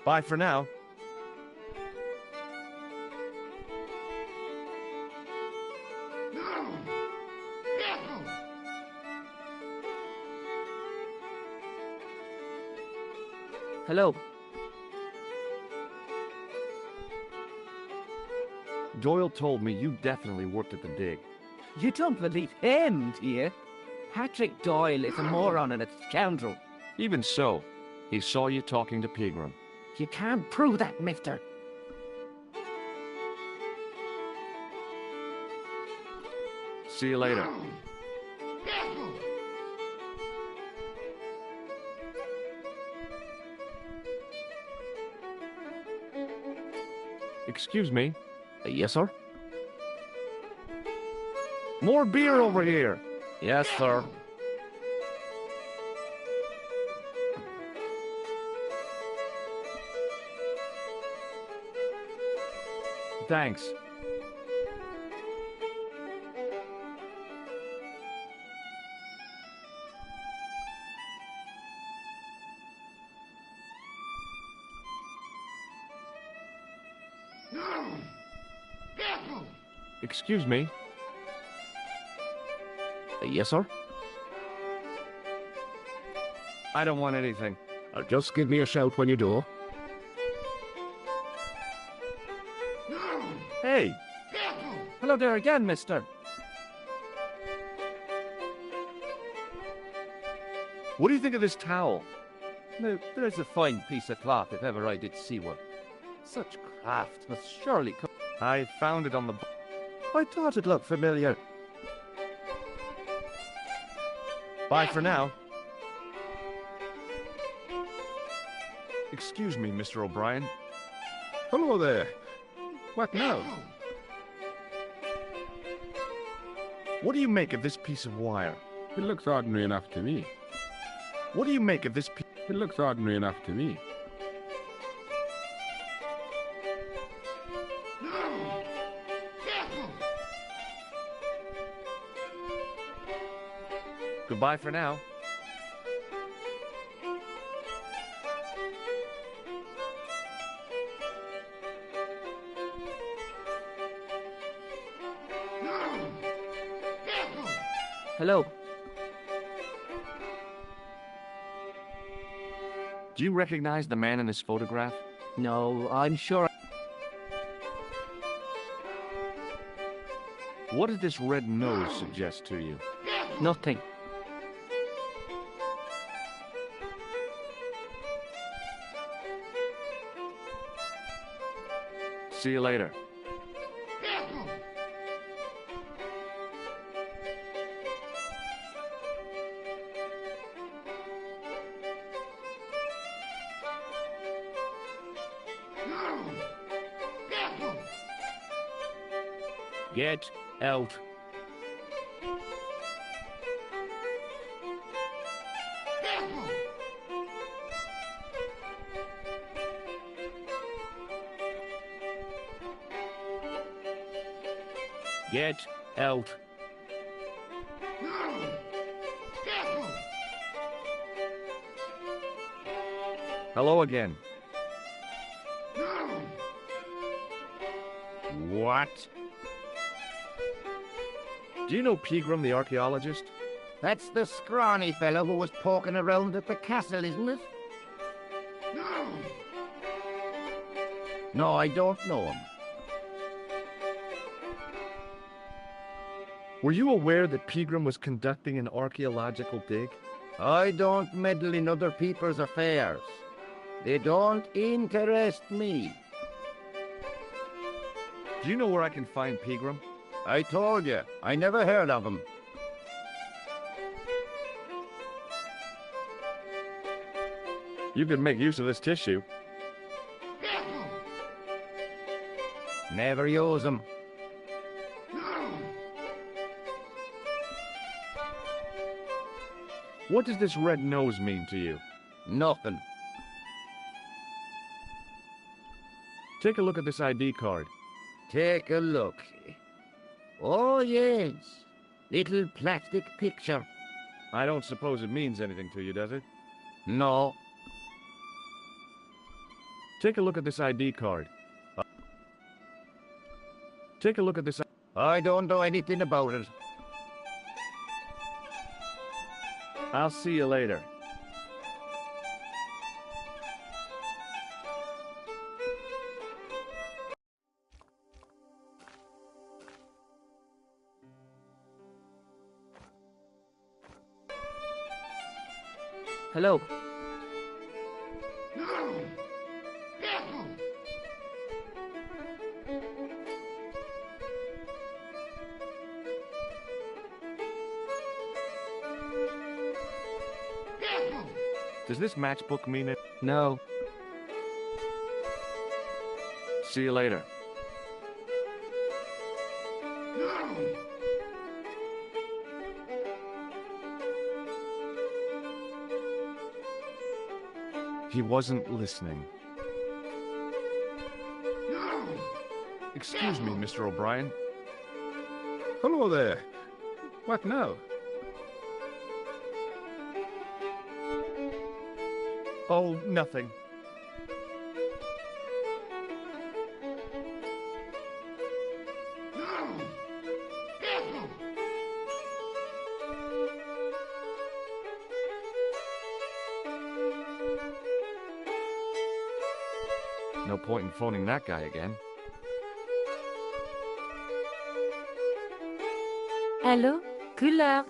Bye for now. Hello. Doyle told me you definitely worked at the dig. You don't believe him, do you? Patrick Doyle is a moron and a scoundrel. Even so, he saw you talking to Pegram. You can't prove that, mister. See you later. Excuse me. Yes, sir? More beer over here. Yes, sir. Thanks. Excuse me. Yes, sir? I don't want anything. Just give me a shout when you do. Hey! Hello there again, mister. What do you think of this towel? Now, there's a fine piece of cloth if ever I did see one. Such craft must surely come. I found it on the... I thought it looked familiar. Bye for now. Excuse me, Mr. O'Brien. Hello there. What now? What do you make of this piece of wire? It looks ordinary enough to me. What do you make of this piece? It looks ordinary enough to me. Goodbye for now. Hello. Do you recognize the man in this photograph? No, I'm sure. What did this red nose suggest to you? Nothing. See you later. Get out. Get out. Hello again. What? Do you know Pegram, the archaeologist? That's the scrawny fellow who was poking around at the castle, isn't it? No, I don't know him. Were you aware that Pegram was conducting an archaeological dig? I don't meddle in other people's affairs. They don't interest me. Do you know where I can find Pegram? I told you, I never heard of him. You could make use of this tissue. Never use him. What does this red nose mean to you? Nothing. Take a look at this ID card. Take a look. Oh, yes. Little plastic picture. I don't suppose it means anything to you, does it? No. Take a look at this ID card. Take a look at this. I don't know anything about it. I'll see you later. Hello. Does this matchbook mean it? No. See you later. He wasn't listening. Excuse me, Mr. O'Brien. Hello there. What now? Oh, nothing. No point in phoning that guy again. Hello? Couleur.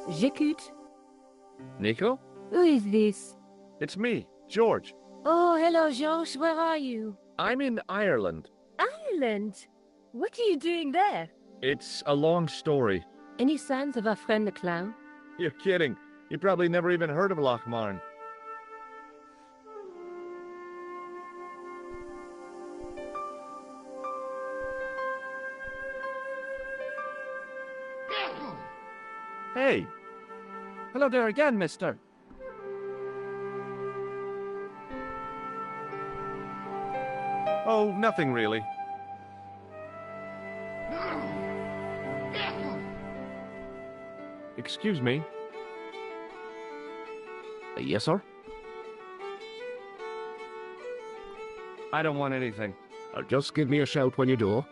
J'écoute. Nico? Who is this? It's me, George. Oh, hello, George. Where are you? I'm in Ireland. Ireland? What are you doing there? It's a long story. Any signs of our friend the clown? You're kidding. You probably never even heard of Lochmarn. Hey! Hello there again, mister. Oh, nothing really. Excuse me. Yes, sir? I don't want anything. Just give me a shout when you do.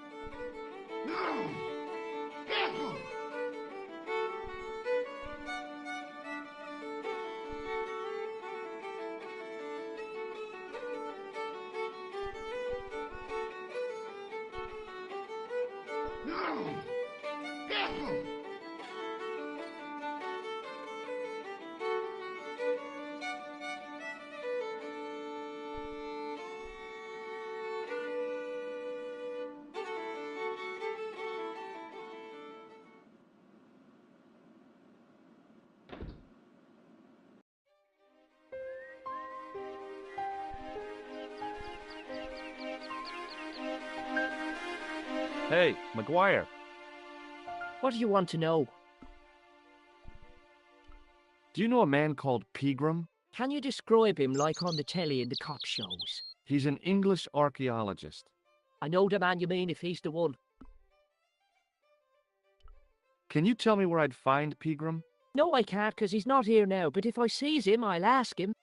Hey, McGuire. What do you want to know? Do you know a man called Pegram? Can you describe him like on the telly in the cop shows? He's an English archaeologist. I know the man you mean if he's the one. Can you tell me where I'd find Pegram? No, I can't, 'cause he's not here now, but if I sees him, I'll ask him.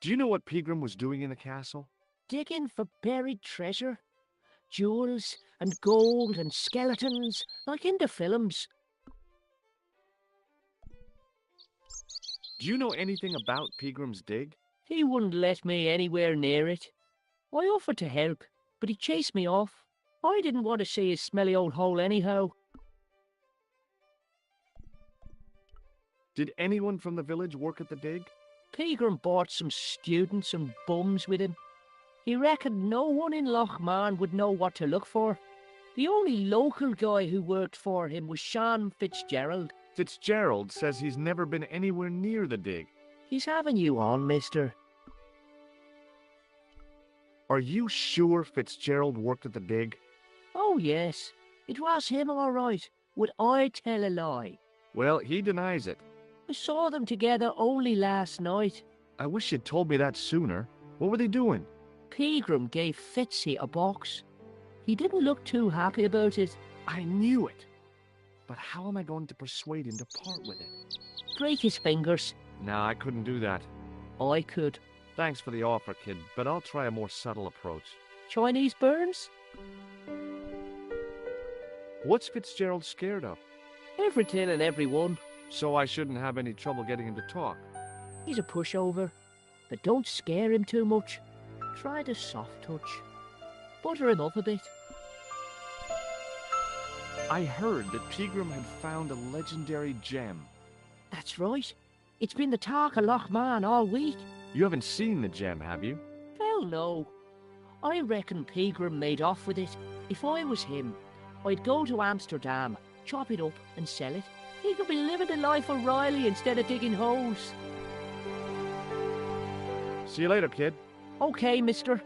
Do you know what Pegram was doing in the castle? Digging for buried treasure. Jewels and gold and skeletons, like in the films. Do you know anything about Pegram's dig? He wouldn't let me anywhere near it. I offered to help, but he chased me off. I didn't want to see his smelly old hole anyhow. Did anyone from the village work at the dig? Pegram brought some students and bums with him. He reckoned no one in Lochmarn would know what to look for. The only local guy who worked for him was Sean Fitzgerald. Fitzgerald says he's never been anywhere near the dig. He's having you on, mister. Are you sure Fitzgerald worked at the dig? Oh, yes. It was him, all right. Would I tell a lie? Well, he denies it. I saw them together only last night. I wish you'd told me that sooner. What were they doing? Pegram gave Fitzy a box. He didn't look too happy about it. I knew it. But how am I going to persuade him to part with it? Break his fingers. No, I couldn't do that. I could. Thanks for the offer, kid, but I'll try a more subtle approach. Chinese burns? What's Fitzgerald scared of? Everything and everyone. So I shouldn't have any trouble getting him to talk. He's a pushover. But don't scare him too much. Try the soft touch. Butter him up a bit. I heard that Pegram had found a legendary gem. That's right. It's been the talk of Lochmarn all week. You haven't seen the gem, have you? Well, no. I reckon Pegram made off with it. If I was him, I'd go to Amsterdam, chop it up and sell it. He could be living the life of Riley instead of digging holes. See you later, kid. Okay, mister.